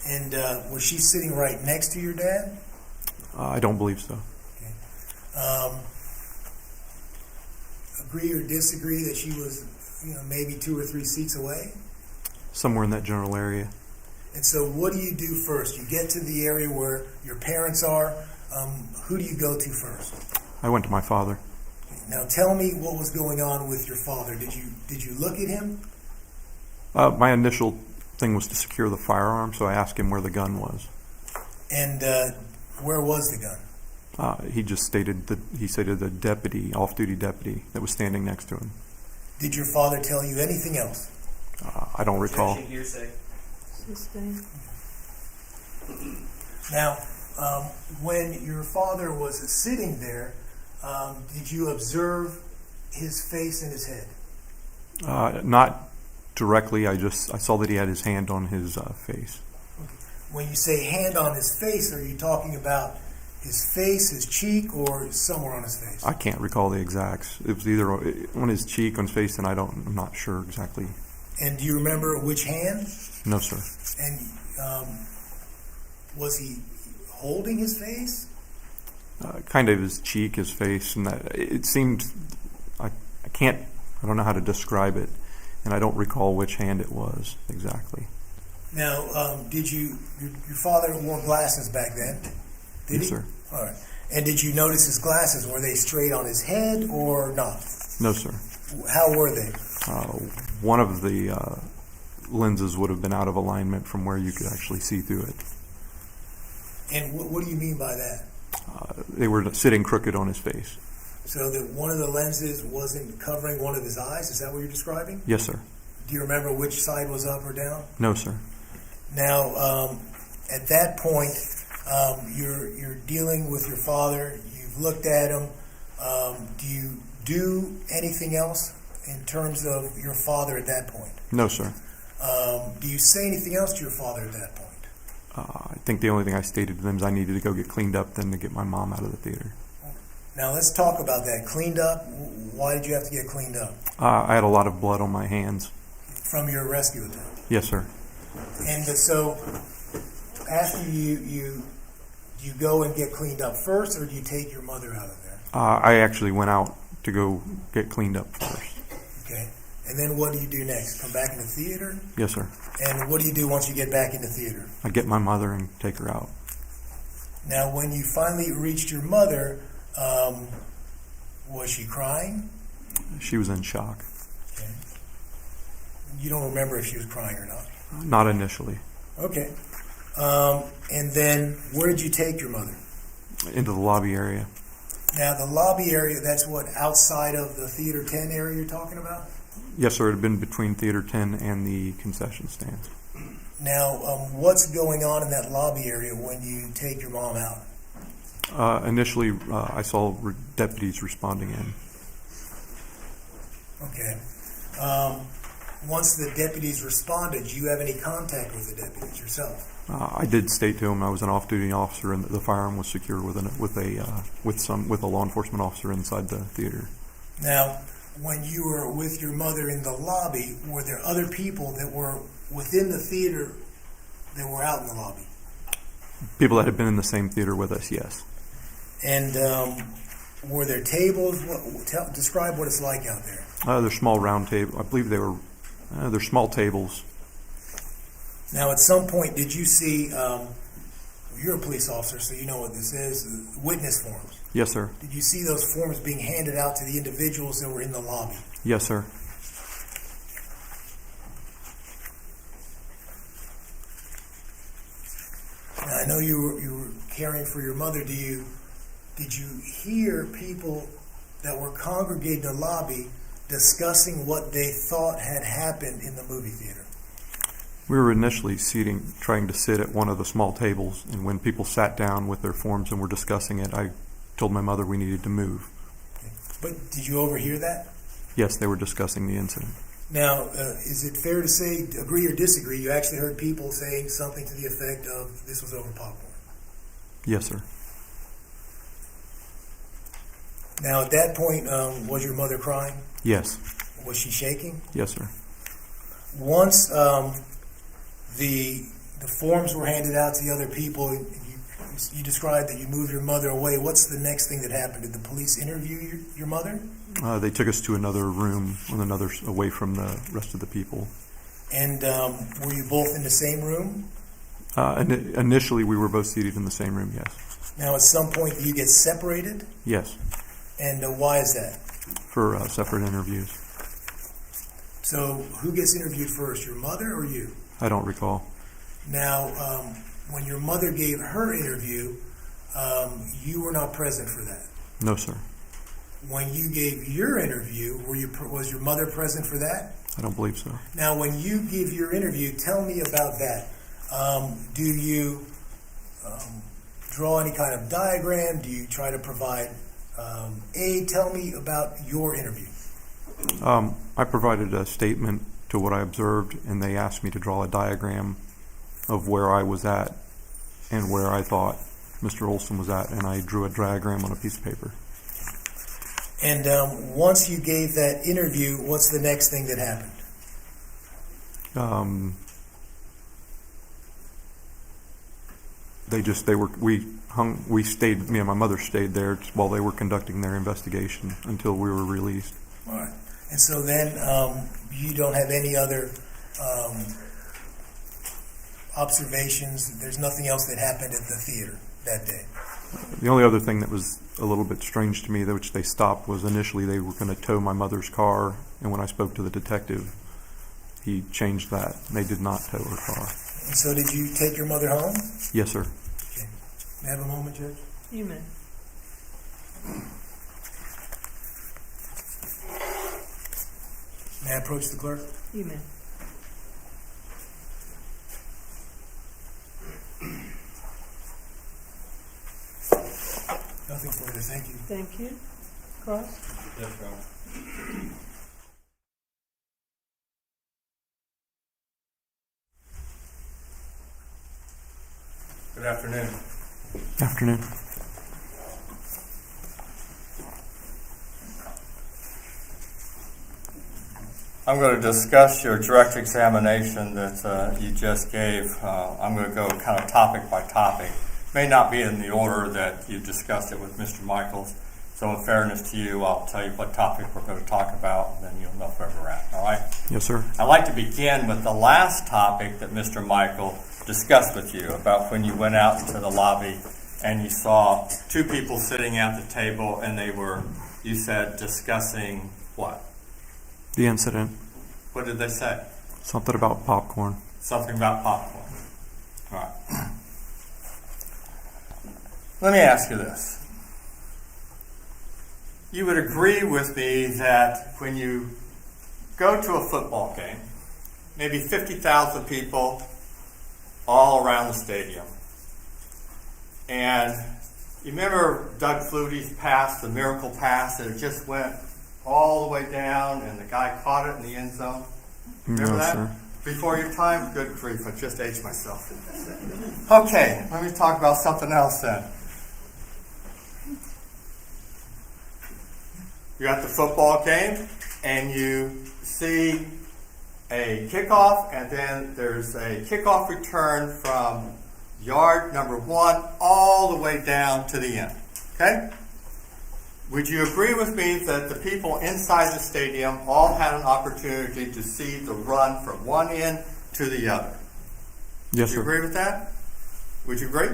And was she sitting right next to your dad? I don't believe so. Okay. Agree or disagree that she was, maybe 2 or 3 seats away? Somewhere in that general area. And so what do you do first? You get to the area where your parents are. Who do you go to first? I went to my father. Now tell me what was going on with your father. Did you look at him? My initial thing was to secure the firearm, so I asked him where the gun was. And where was the gun? He just stated that he stated the deputy, off-duty deputy, that was standing next to him. Did your father tell you anything else? I don't recall. Hearsay. Now, when your father was sitting there, did you observe his face and his head? Not directly. I saw that he had his hand on his face. Okay. When you say hand on his face, are you talking about his face, his cheek, or somewhere on his face? I can't recall the exacts. It was either on his cheek, on his face, and I'm not sure exactly. And do you remember which hand? No, sir. And was he holding his face? Kind of his cheek, his face, and it seemed, I don't know how to describe it, and I don't recall which hand it was exactly. Now, your father wore glasses back then? Did yes, he? Sir. All right. And did you notice his glasses? Were they straight on his head or not? No, sir. How were they? One of the lenses would have been out of alignment from where you could actually see through it. And what do you mean by that? They were sitting crooked on his face. So that one of the lenses wasn't covering one of his eyes? Is that what you're describing? Yes, sir. Do you remember which side was up or down? No, sir. Now, at that point, you're dealing with your father. You've looked at him. Do you do anything else in terms of your father at that point? No, sir. Do you say anything else to your father at that point? I think the only thing I stated to them is I needed to go get cleaned up, then to get my mom out of the theater. Now let's talk about that. Cleaned up. Why did you have to get cleaned up? I had a lot of blood on my hands. From your rescue attempt? Yes, sir. And so after you go and get cleaned up first, or do you take your mother out of there? I actually went out to go get cleaned up first. Okay. And then what do you do next? Come back in the theater? Yes, sir. And what do you do once you get back in the theater? I get my mother and take her out. Now, when you finally reached your mother, was she crying? She was in shock. Okay. You don't remember if she was crying or not? Not initially. Okay. And then where did you take your mother? Into the lobby area. Now, the lobby area, that's what, outside of the Theater 10 area you're talking about? Yes, sir. It had been between Theater 10 and the concession stands. Now, what's going on in that lobby area when you take your mom out? Initially, I saw deputies responding in. Okay. Once the deputies responded, do you have any contact with the deputies yourself? I did state to him I was an off-duty officer, and the firearm was secured with a law enforcement officer inside the theater. Now, when you were with your mother in the lobby, were there other people that were within the theater that were out in the lobby? People that had been in the same theater with us, yes. And were there tables? Describe what it's like out there. They're small round tables. I believe they're small tables. Now, at some point, did you see, you're a police officer, so you know what this is, witness forms. Yes, sir. Did you see those forms being handed out to the individuals that were in the lobby? Yes, sir. Now, I know you were caring for your mother. Did you hear people that were congregating in the lobby discussing what they thought had happened in the movie theater? We were initially trying to sit at one of the small tables, and when people sat down with their forms and were discussing it, I told my mother we needed to move. But did you overhear that? Yes, they were discussing the incident. Now, is it fair to say, agree or disagree, you actually heard people saying something to the effect of, this was over popcorn? Yes, sir. Now, at that point, was your mother crying? Yes. Was she shaking? Yes, sir. Once the forms were handed out to the other people, you described that you moved your mother away. What's the next thing that happened? Did the police interview your mother? They took us to another room, away from the rest of the people. And were you both in the same room? Initially, we were both seated in the same room, yes. Now, at some point, do you get separated? Yes. And why is that? For separate interviews. So, who gets interviewed first, your mother or you? I don't recall. Now, when your mother gave her interview, you were not present for that. No, sir. When you gave your interview, was your mother present for that? I don't believe so. Now, when you give your interview, tell me about that. Do you draw any kind of diagram? Do you try to provide aid? Tell me about your interview. I provided a statement to what I observed, and they asked me to draw a diagram of where I was at and where I thought Mr. Oulson was at, and I drew a diagram on a piece of paper. And once you gave that interview, what's the next thing that happened? Me and my mother stayed there while they were conducting their investigation until we were released. All right. And so then you don't have any other observations? There's nothing else that happened at the theater that day? The only other thing that was a little bit strange to me, which they stopped, was initially they were going to tow my mother's car, and when I spoke to the detective, he changed that. They did not tow her car. And so did you take your mother home? Yes, sir. Okay. May I have a moment, Judge? You may. May I approach the clerk? You may. Nothing further. Thank you. Thank you. Cross? Yes, Your Honor. Good afternoon. Afternoon. I'm going to discuss your direct examination that you just gave. I'm going to go kind of topic by topic. May not be in the order that you discussed it with Mr. Michaels. So in fairness to you, I'll tell you what topic we're going to talk about, and then you'll know where we're at. All right? Yes, sir. I'd like to begin with the last topic that Mr. Michael discussed with you about when you went out into the lobby and you saw two people sitting at the table and they were, you said, discussing what? The incident. What did they say? Something about popcorn. Something about popcorn. All right. Let me ask you this. You would agree with me that when you go to a football game, maybe 50,000 people all around the stadium. And you remember Doug Flutie's pass, the miracle pass, and it just went all the way down and the guy caught it in the end zone? Remember No, that? sir. Before your time? Good grief, I just aged myself. Okay, let me talk about something else then. You're at the football game and you see a kickoff, and then there's a kickoff return from yard number 1 all the way down to the end. Okay? Would you agree with me that the people inside the stadium all had an opportunity to see the run from one end to the other? Yes, Would you sir. agree with that? Would you agree?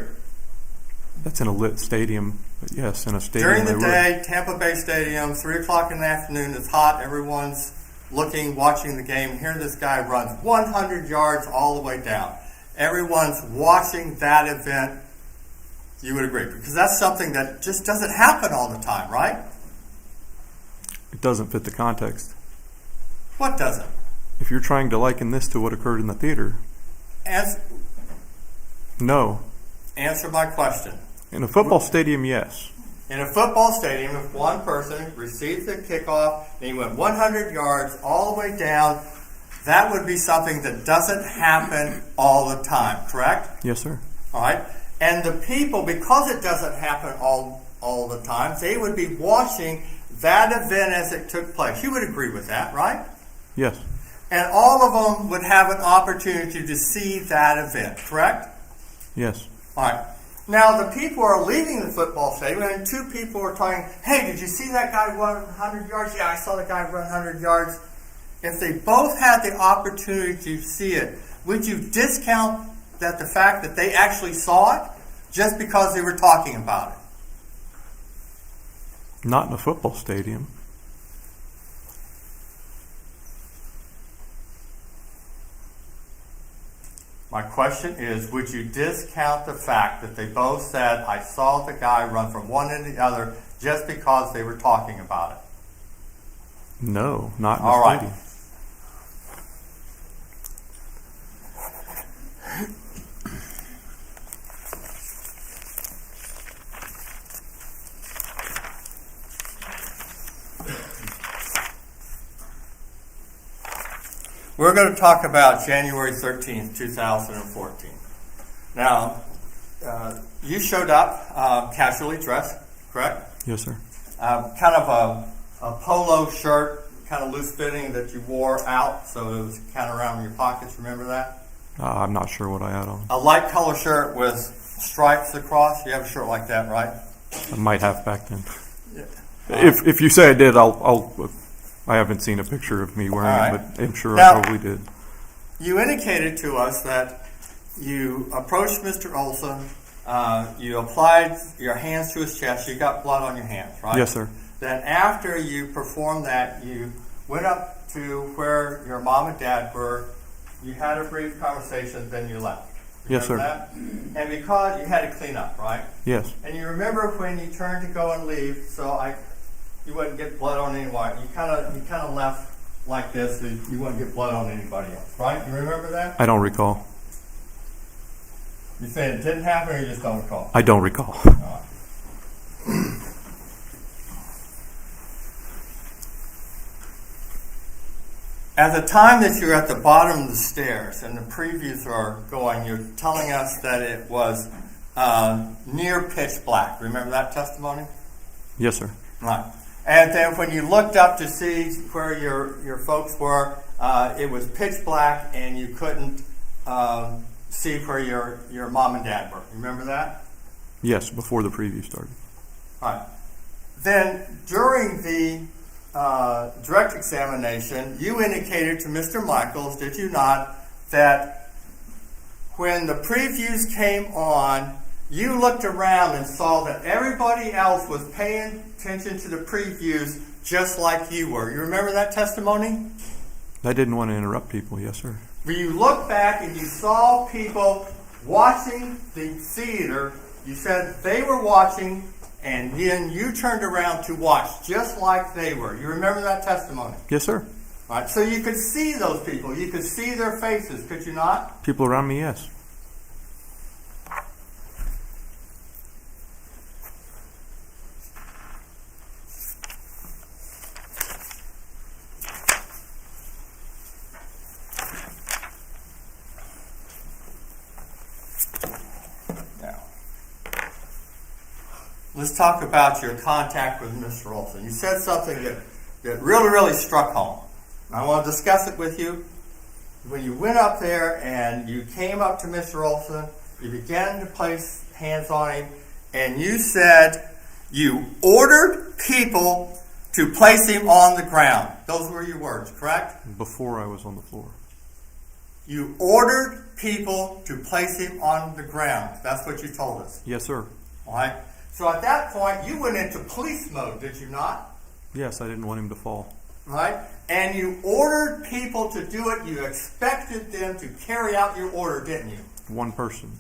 That's in a lit stadium, but yes, in a stadium During the they would. day, Tampa Bay Stadium, 3 o'clock in the afternoon, it's hot, everyone's looking, watching the game, and here this guy runs 100 yards all the way down. Everyone's watching that event. You would agree, because that's something that just doesn't happen all the time, right? It doesn't fit the context. What doesn't? If you're trying to liken this to what occurred in the theater, no. Answer my question. In a football stadium, yes. In a football stadium, if one person received the kickoff and he went 100 yards all the way down, that would be something that doesn't happen all the time, correct? Yes, sir. All right? And the people, because it doesn't happen all the time, they would be watching that event as it took place. You would agree with that, right? Yes. And all of them would have an opportunity to see that event, correct? Yes. All right. Now, the people are leaving the football stadium, and 2 people are talking, hey, did you see that guy run 100 yards? Yeah, I saw the guy run 100 yards. If they both had the opportunity to see it, would you discount that the fact that they actually saw it just because they were talking about it? Not in a football stadium. My question is, would you discount the fact that they both said, I saw the guy run from one end to the other just because they were talking about it? No, not in All a right. stadium. We're going to talk about January 13th, 2014. Now, you showed up casually dressed, correct? Yes, sir. Kind of a polo shirt, kind of loose fitting that you wore out, so it was kind of around your pockets. Remember that? I'm not sure what I had on. A light color shirt with stripes across. You have a shirt like that, right? I might have back then. Yeah. If you say I did, I haven't seen a picture of me wearing All right. it, but I'm sure Now, I probably did. You indicated to us that you approached Mr. Oulson, you applied your hands to his chest, you got blood on your hands, right? Yes, sir. Then after you performed that, you went up to where your mom and dad were, you had a brief conversation, then you left. Yes, sir. That? And because you had to clean up, right? Yes. And you remember when you turned to go and leave, you wouldn't get blood on anyone. You kind of left like this, so you wouldn't get blood on anybody else, right? You remember that? I don't recall. You saying it didn't happen, or you just don't recall? I don't recall. All right. At the time that you're at the bottom of the stairs and the previews are going, you're telling us that it was near pitch black. Remember that testimony? Yes, sir. Right. And then when you looked up to see where your folks were, it was pitch black and you couldn't see where your mom and dad were. Remember that? Yes, before the preview started. All right. Then during the direct examination, you indicated to Mr. Michaels, did you not, that when the previews came on, you looked around and saw that everybody else was paying attention to the previews just like you were. You remember that testimony? I didn't want to interrupt people. Yes, sir. When you looked back and you saw people watching the theater, you said they were watching, and then you turned around to watch just like they were. You remember that testimony? Yes, sir. All right, so you could see those people. You could see their faces, could you not? People around me, yes. Now, let's talk about your contact with Mr. Oulson. You said something that really, really struck home. And I want to discuss it with you. When you went up there and you came up to Mr. Oulson, you began to place hands on him, and you said you ordered people to place him on the ground. Those were your words, correct? Before I was on the floor. You ordered people to place him on the ground. That's what you told us. Yes, sir. All right. So at that point, you went into police mode, did you not? Yes, I didn't want him to fall. All right. And you ordered people to do it. You expected them to carry out your order, didn't you? One person.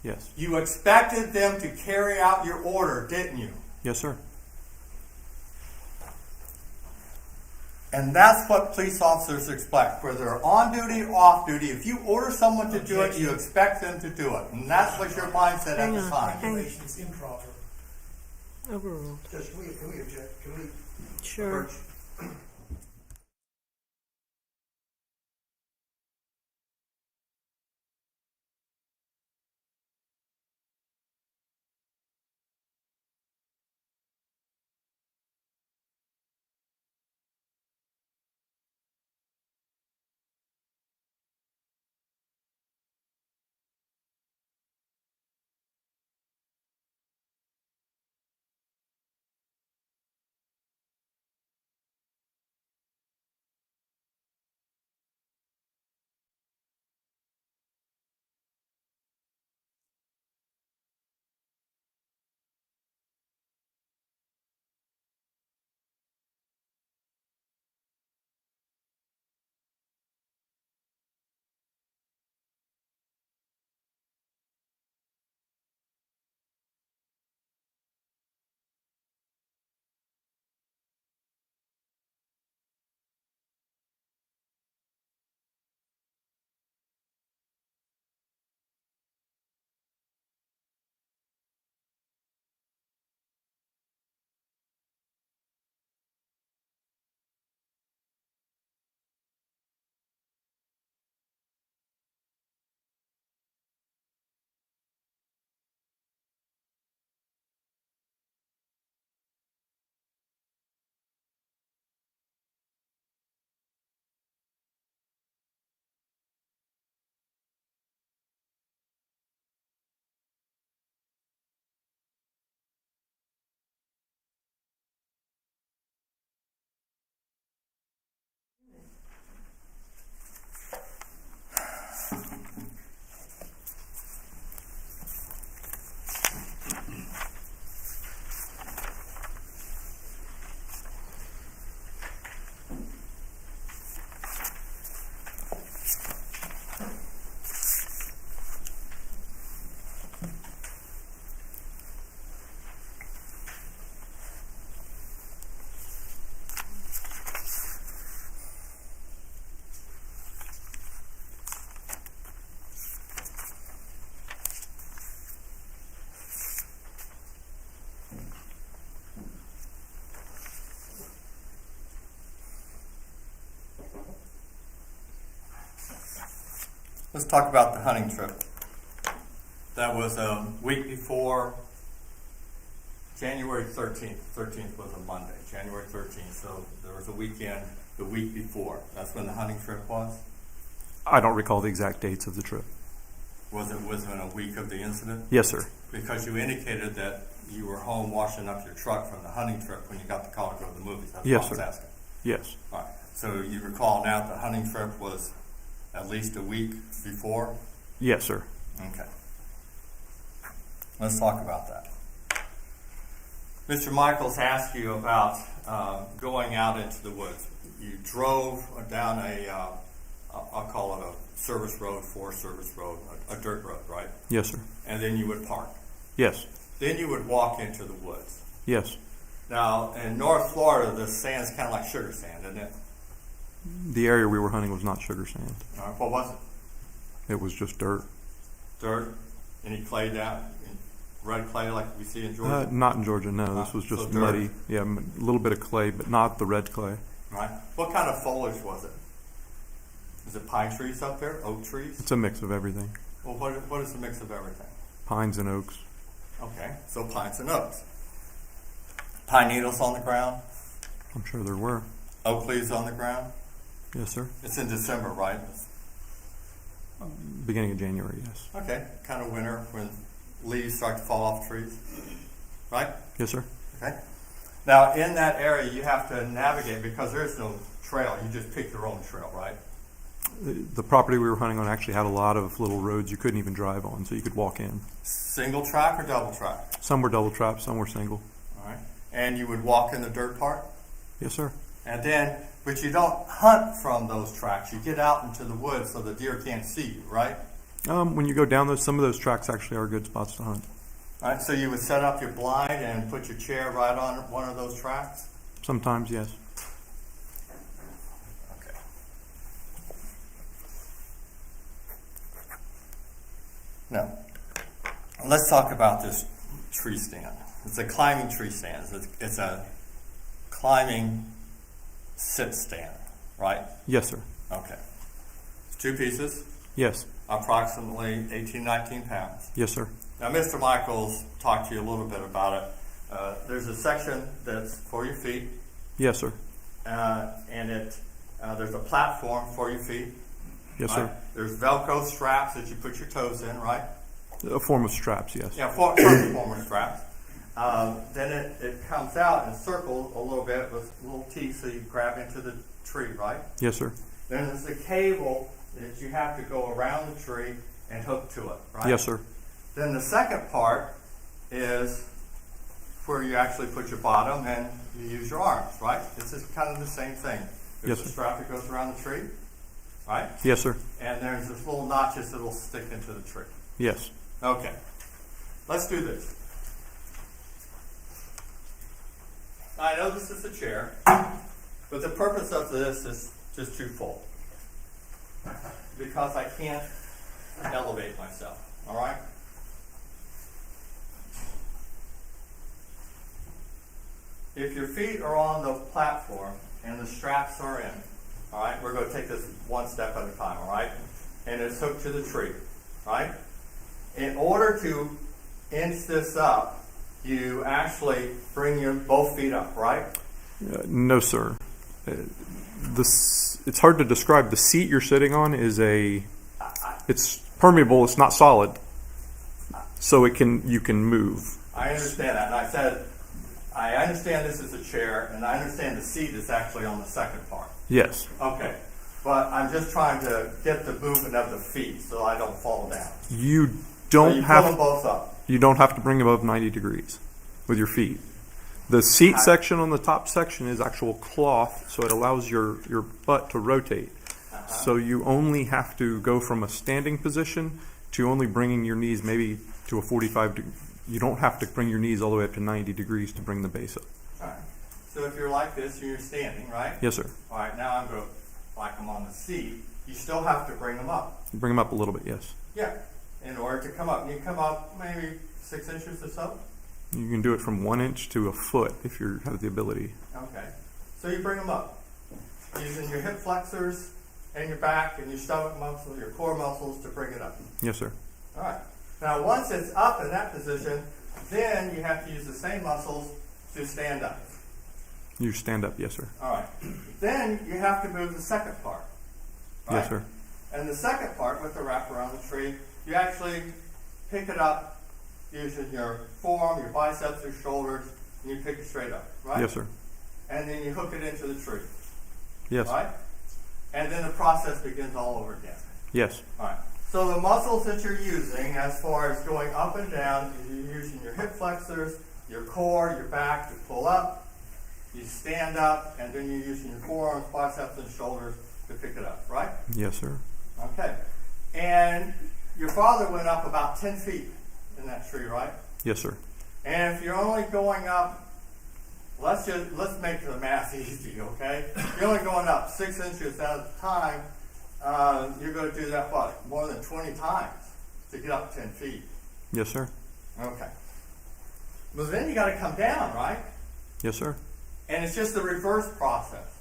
Yes. You expected them to carry out your order, didn't you? Yes, sir. And that's what police officers expect, whether they're on duty or off duty. If you order someone to do it, you expect them to do it. And that's what your mindset at the time. Regulations improper. Overruled. Judge, can we object? Can we? Sure. Let's talk about the hunting trip. That was a week before January 13th. 13th was a Monday, January 13th. So there was a weekend the week before. That's when the hunting trip was? I don't recall the exact dates of the trip. Was it within a week of the incident? Yes, sir. Because you indicated that you were home washing up your truck from the hunting trip when you got the call to go to the movies. That's Yes, what I was sir. asking. Yes. All right. So you recall now the hunting trip was at least a week before? Yes, sir. Okay. Let's talk about that. Mr. Michaels asked you about going out into the woods. You drove down I'll call it a service road, Forest Service road, a dirt road, right? Yes, sir. And then you would park. Yes. Then you would walk into the woods. Yes. Now, in North Florida, the sand's kind of like sugar sand, isn't it? The area we were hunting was not sugar sand. All right, what was it? It was just dirt. Dirt? Any clay down? Red clay like we see in Georgia? Not in Georgia, no. This was So just dirt. muddy. Yeah, a little bit of clay, but not the red clay. Right. What kind of foliage was it? Is it pine trees up there? Oak trees? It's a mix of everything. Well, what is the mix of everything? Pines and oaks. Okay, so pines and oaks. Pine needles on the ground? I'm sure there were. Oak leaves on the ground? Yes, sir. It's in December, right? Beginning of January, yes. Okay, kind of winter when leaves start to fall off trees, right? Yes, sir. Okay. Now, in that area, you have to navigate because there is no trail. You just pick your own trail, right? The property we were hunting on actually had a lot of little roads you couldn't even drive on, so you could walk in. Single track or double track? Some were double trapped, some were single. All right. And you would walk in the dirt part? Yes, sir. And then, but you don't hunt from those tracks. You get out into the woods so the deer can't see you, right? When you go down some of those tracks actually are good spots to hunt. All right, so you would set up your blind and put your chair right on one of those tracks? Sometimes, yes. Okay. Now, let's talk about this tree stand. It's a climbing tree stand. It's a climbing sit stand, right? Yes, sir. Okay. It's 2 pieces, Yes. approximately 18, 19 pounds. Yes, sir. Now, Mr. Michaels talked to you a little bit about it. There's a section that's for your feet, Yes, sir. and there's a platform for your feet. Yes, right? sir. There's Velcro straps that you put your toes in, right? A form of straps, yes. Yeah, some form of straps. Then it comes out and circles a little bit with little teeth so you grab into the tree, right? Yes, sir. Then there's a cable that you have to go around the tree and hook to it, right? Yes, sir. Then the second part is where you actually put your bottom and you use your arms, right? This is kind of the same thing. There's Yes, a sir. strap that goes around the tree, right? Yes, sir. And there's this little notches that will stick into the tree. Yes. Okay, let's do this. I know this is a chair, but the purpose of this is just twofold. Because I can't elevate myself, all right? If your feet are on the platform and the straps are in, all right, we're going to take this one step at a time, all right? And it's hooked to the tree, right? In order to inch this up, you actually bring your both feet up, right? No, sir. It's hard to describe. The seat you're sitting on is it's permeable. It's not solid, so you can move. I understand that, and I said, I understand this is a chair, and I understand the seat is actually on the second part. Yes. Okay, but I'm just trying to get the movement of the feet so I don't fall down. You So don't you have pull them both up. You don't have to bring above 90 degrees with your feet. The seat section on the top section is actual cloth, so it allows your butt to rotate. So you only have to go from a standing position to only bringing your knees maybe to a 45 degree. You don't have to bring your knees all the way up to 90 degrees to bring the base up. All right. So if you're like this, you're standing, right? Yes, sir. All right, now I'm going to, like I'm on the seat, you still have to bring them up. You bring them up a little bit, yes. Yeah, in order to come up. You come up maybe 6 inches or so. You can do it from 1 inch to a foot if you have the ability. Okay. So you bring them up using your hip flexors and your back and your stomach muscles, your core muscles to bring it up. Yes, sir. All right. Now, once it's up in that position, then you have to use the same muscles to stand up. You stand up, yes, sir. All right. Then you have to move the second part. Right? Yes, sir. And the second part, with the wrap around the tree, you actually pick it up using your forearm, your biceps, your shoulders, and you pick it straight up, right? Yes, sir. And then you hook it into the tree. Yes. Right? And then the process begins all over again. Yes. All right. So the muscles that you're using as far as going up and down, you're using your hip flexors, your core, your back to pull up, you stand up, and then you're using your forearms, biceps, and shoulders to pick it up, right? Yes, sir. Okay. And your father went up about 10 feet in that tree, right? Yes, sir. And if you're only going up let's make the math easy, okay? You're only going up 6 inches at a time. You're going to do that, what, more than 20 times to get up 10 feet. Yes, sir. Okay. But then you got to come down, right? Yes, sir. And it's just the reverse process.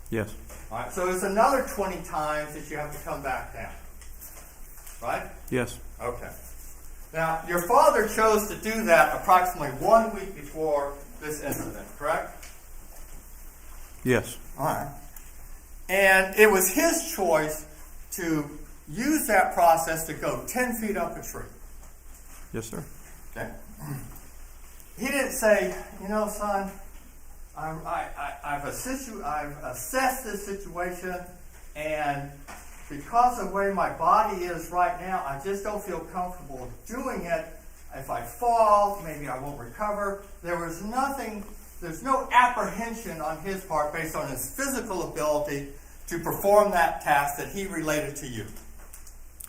Yes. All right. So it's another 20 times that you have to come back down. Right? Yes. Okay. Now, your father chose to do that approximately 1 week before this incident, correct? Yes. All right. And it was his choice to use that process to go 10 feet up a tree. Yes, sir. Okay. He didn't say, you know, son, I've assessed this situation, and because of the way my body is right now, I just don't feel comfortable doing it. If I fall, maybe I won't recover. There's no apprehension on his part based on his physical ability to perform that task that he related to you.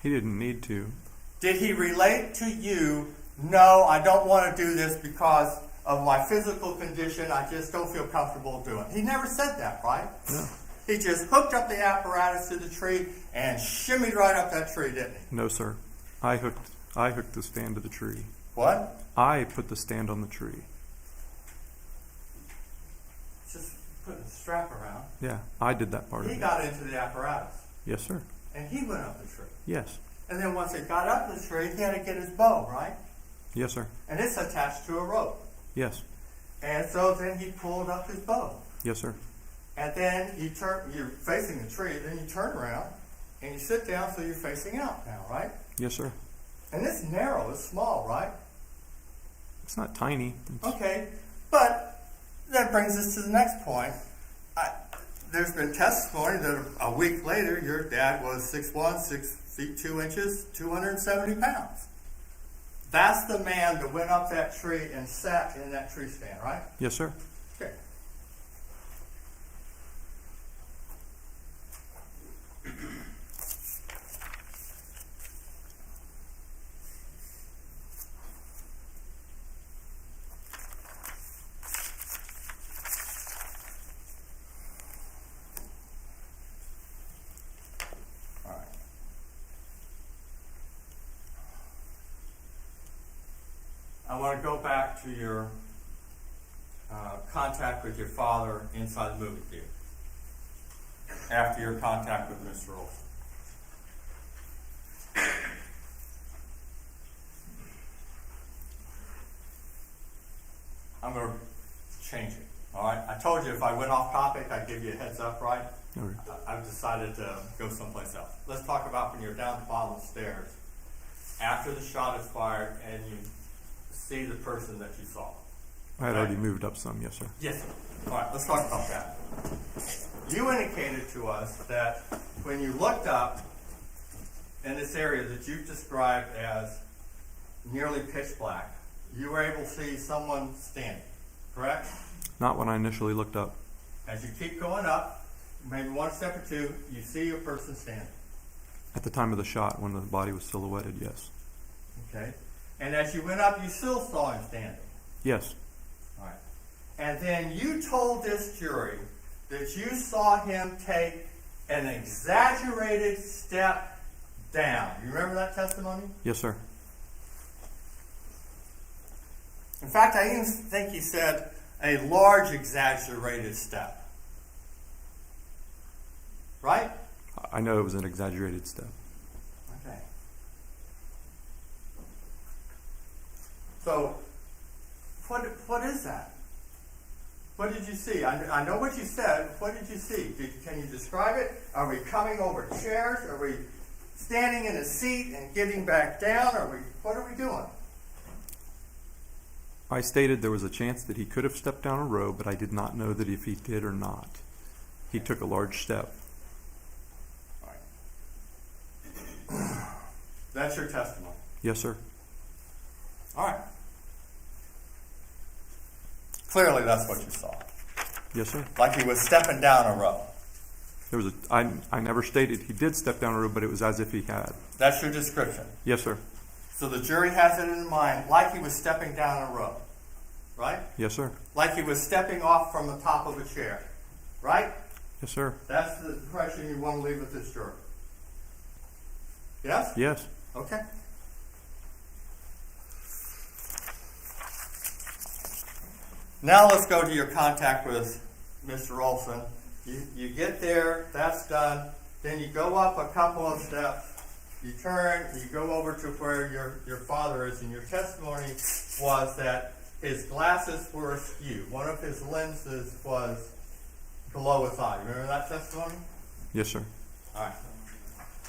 He didn't need to. Did he relate to you, no, I don't want to do this because of my physical condition, I just don't feel comfortable doing it? He never said that, right? No. He just hooked up the apparatus to the tree and shimmied right up that tree, didn't he? No, sir. I hooked the stand to the tree. What? I put the stand on the tree. Just putting the strap around. Yeah, I did that part of He it. got into the apparatus. Yes, sir. And he went up the tree. Yes. And then once he got up the tree, he had to get his bow, right? Yes, sir. And it's attached to a rope. Yes. And so then he pulled up his bow. Yes, sir. And then you're facing the tree, then you turn around and you sit down so you're facing out now, right? Yes, sir. And it's narrow, it's small, right? It's not tiny. It's, Okay, but that brings us to the next point. There's been testimony that a week later your dad was 6'1", 6 feet 2 inches, 270 pounds. That's the man that went up that tree and sat in that tree stand, right? yes, sir. Okay. All right. I want to go back to your contact with your father inside the movie theater after your contact with Mr. Oulson. I'm going to change it. All right. I told you if I went off topic, I'd give you a heads up, right? Okay. I've decided to go someplace else. Let's talk about when you're down the bottom of the stairs after the shot is fired and you see the person that you saw. I had already moved up some. Yes, sir. Yes, sir. All right, let's talk about that. You indicated to us that when you looked up in this area that you've described as nearly pitch black, you were able to see someone standing, correct? Not when I initially looked up. As you keep going up, maybe one step or two, you see a person standing. At the time of the shot, when the body was silhouetted, yes. Okay. And as you went up, you still saw him standing. Yes. All right. And then you told this jury that you saw him take an exaggerated step down. You remember that testimony? Yes, sir. In fact, I even think he said a large exaggerated step. Right? I know it was an exaggerated step. Okay. So, what is that? What did you see? I know what you said. What did you see? Can you describe it? Are we coming over chairs? Are we standing in a seat and getting back down? What are we doing? I stated there was a chance that he could have stepped down a row, but I did not know that if he did or not. He took a large step. All right. That's your testimony. Yes, sir. All right. Clearly, that's what you saw. Yes, sir. Like he was stepping down a row. There was I never stated he did step down a row, but it was as if he had. That's your description. Yes, sir. So the jury has it in mind like he was stepping down a row. right? Yes, sir. Like he was stepping off from the top of a chair, right? Yes, sir. That's the impression you want to leave with this juror. Yes? Yes. Okay. Now let's go to your contact with Mr. Oulson. You get there, that's done. Then you go up a couple of steps. You turn, you go over to where your father is, and your testimony was that his glasses were askew. One of his lenses was below his eye. Remember that testimony? Yes, sir. All right.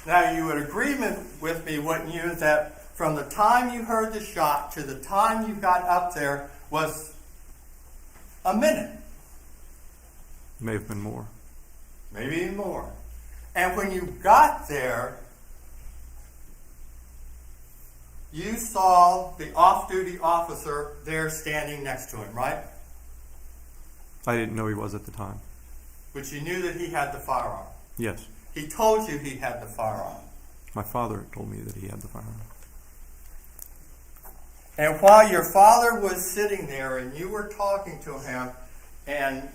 Now, you would agree with me, wouldn't you, that from the time you heard the shot to the time you got up there was a minute? May have been more. Maybe even more. And when you got there, you saw the off-duty officer there standing next to him, right? I didn't know he was at the time. But you knew that he had the firearm. Yes. He told you he had the firearm. My father told me that he had the firearm. And while your father was sitting there and you were talking to him, and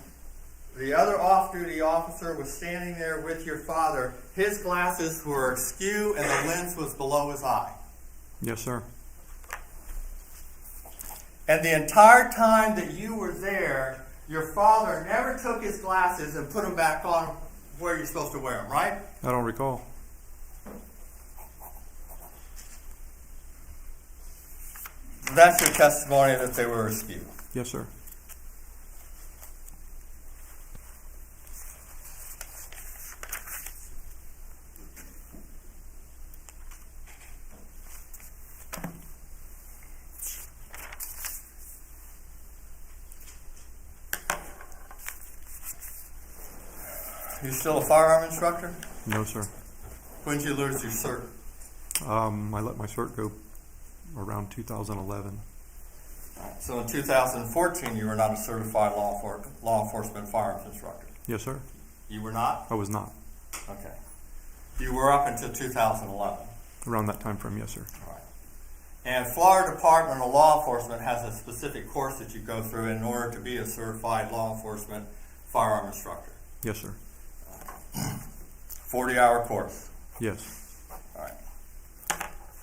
the other off-duty officer was standing there with your father, his glasses were askew and the lens was below his eye. Yes, sir. And the entire time that you were there, your father never took his glasses and put them back on where you're supposed to wear them, right? I don't recall. That's your testimony that they were askew. Yes, sir. You still a firearm instructor? No, sir. When did you lose your cert? I let my cert go around 2011. So in 2014, you were not a certified law enforcement firearms instructor. Yes, sir. You were not? I was not. Okay. You were up until 2011. Around that time frame, yes, sir. All right. And Florida Department of Law Enforcement has a specific course that you go through in order to be a certified law enforcement firearm instructor. Yes, sir. 40-hour course. Yes. All right.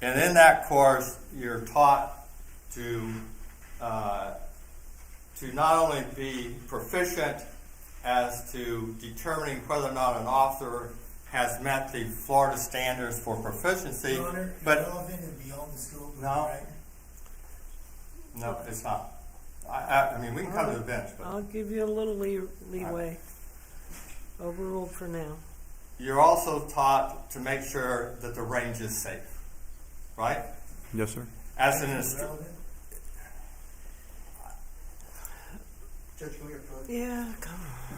And in that course, you're taught to not only be proficient as to determining whether or not an officer has met the Florida standards for proficiency, Your Honor, but irrelevant and beyond the scope of No. right? no, it's not. I mean, we can come to the bench, but I'll give you a little leeway. Overruled for now. you're also taught to make sure that the range is safe, right? Yes, sir. As an instructor. Irrelevant? Judge, can we approach? Yeah, come on.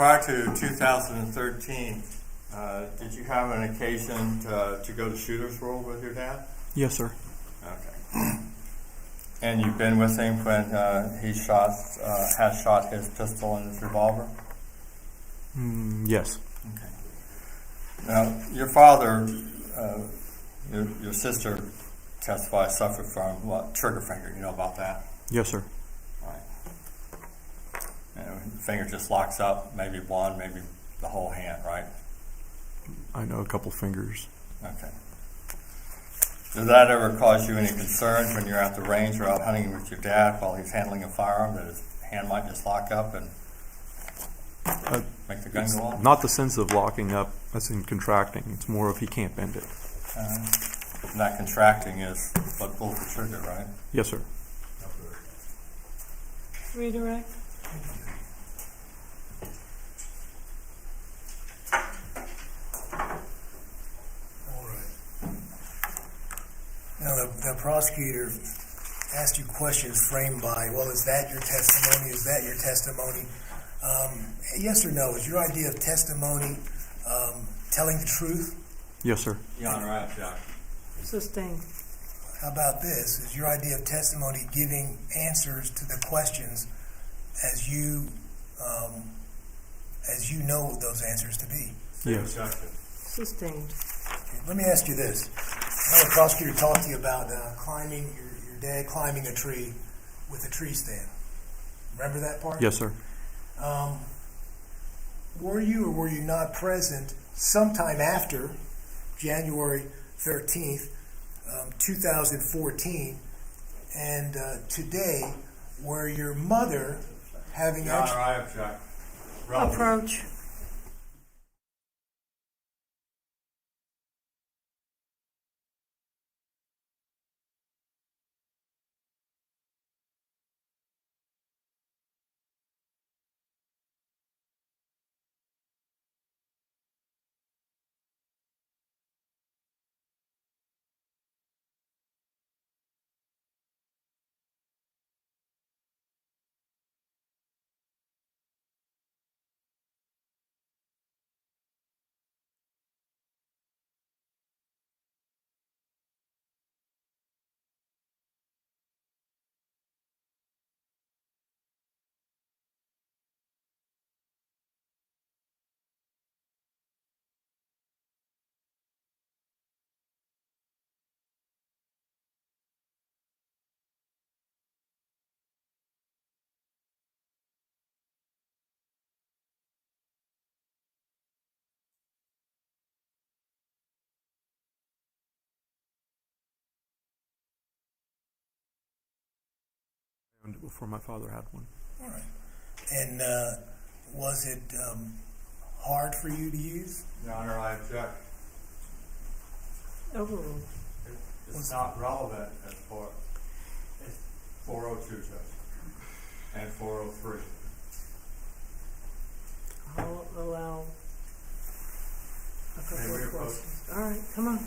prior to 2013, did you have an occasion to go to Shooter's World with your dad? Yes, sir. Okay. And you've been with him when he has shot his pistol and his revolver? Yes. Okay. Now, your father, your sister testified suffered from what? Trigger finger. You know about that? Yes, sir. Right. And the finger just locks up, maybe one, maybe the whole hand, right? I know a couple fingers. Okay. Does that ever cause you any concerns when you're at the range or out hunting with your dad while he's handling a firearm, that his hand might just lock up and make the gun go off? Not the sense of locking up, as in contracting. It's more of he can't bend it. And that contracting is what pulls the trigger, right? Yes, sir. Redirect. All right. Now, the prosecutor asked you questions framed by, well, is that your testimony? Is that your testimony? Yes or no? Is your idea of testimony telling the truth? Yes, sir. Your Honor, I object. Sustained. How about this? Is your idea of testimony giving answers to the questions as you know those answers to be? Yes. Sustained. Okay, let me ask you this. I know the prosecutor talked to you about climbing, your dad climbing a tree with a tree stand. Remember that part? Yes, sir. Were you or were you not present sometime after January 13th, 2014, and today, where your mother having Your Honor, I object. Approach. Before my father had one. All right. And was it hard for you to use? Your Honor, I object. Overruled. It's not relevant as far as 402, Judge, and 403. I'll allow a May couple we of approach? questions. All right, come on.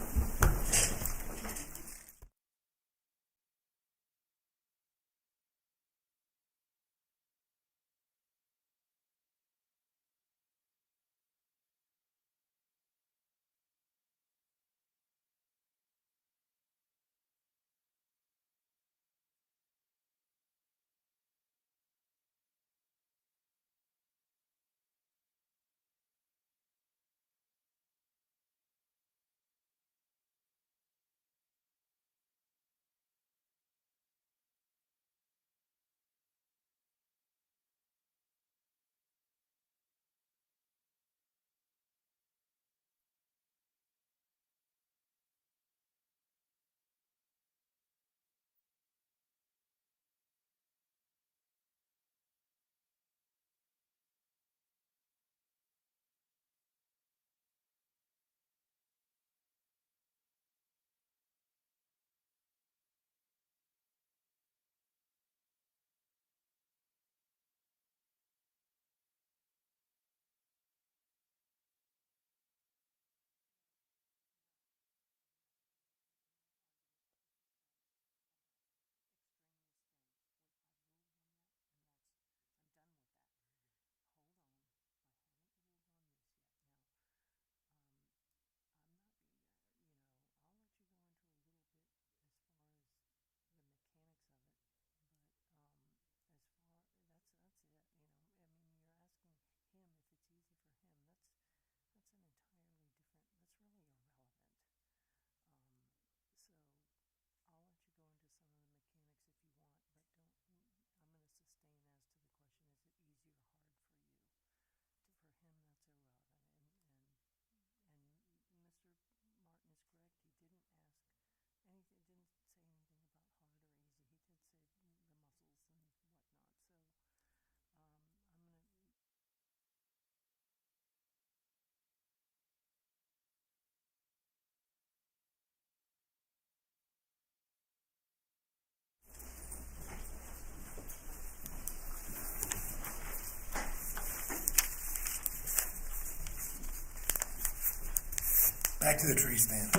back to the tree stand.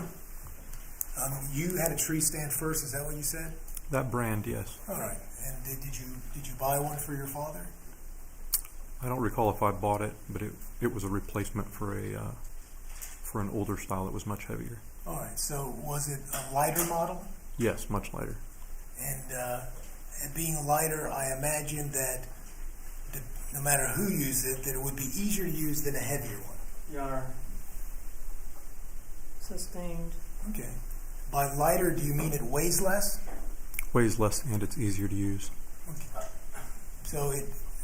You had a tree stand first, is that what you said? That brand, yes. All right. And did you buy one for your father? I don't recall if I bought it, but it was a replacement for an older style that was much heavier. All right. So was it a lighter model? Yes, much lighter. And being lighter, I imagine that no matter who used it, that it would be easier to use than a heavier one. Your Honor. Sustained. Okay. By lighter, do you mean it weighs less? Weighs less and it's easier to use. Okay.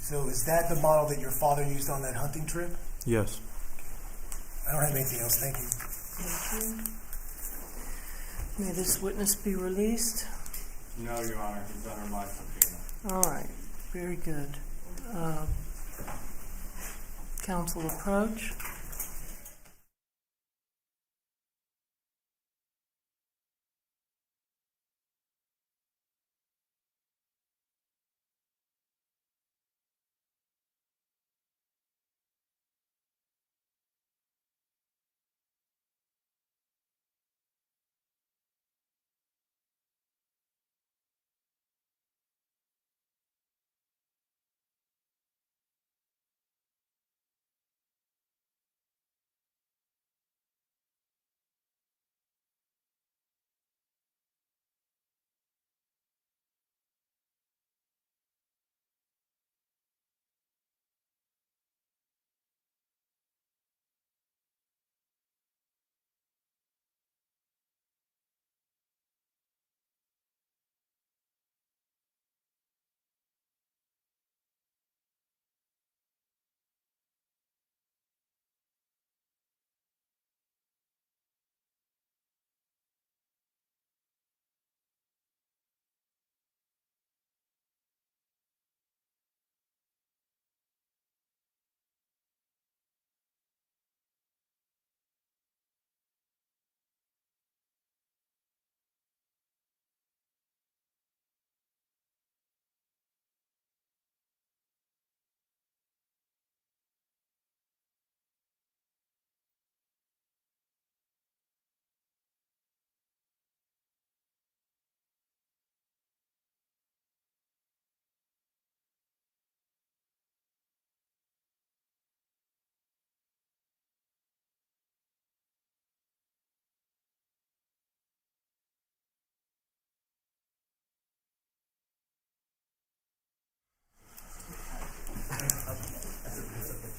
So is that the model that your father used on that hunting trip? Yes. I don't have anything else. Thank you. Thank you. May this witness be released? No, Your Honor, he's under my subpoena. All right. Very good. Counsel approach.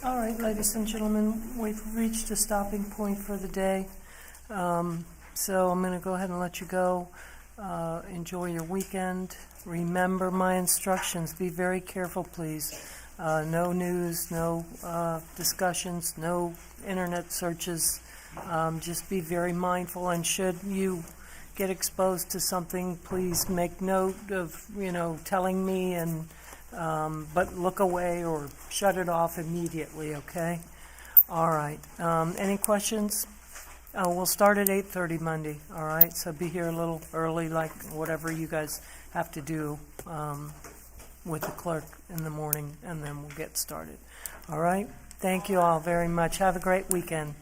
All right, ladies and gentlemen, we've reached a stopping point for the day. So I'm going to go ahead and let you go. Enjoy your weekend. Remember my instructions. Be very careful, please. No news, no discussions, no internet searches. Just be very mindful, and should you get exposed to something, please make note of, telling me, and but look away or shut it off immediately, okay? All right. Any questions? We'll start at 8:30 Monday, all right? So be here a little early, like whatever you guys have to do with the clerk in the morning, and then we'll get started. All right? Thank you all very much. Have a great weekend.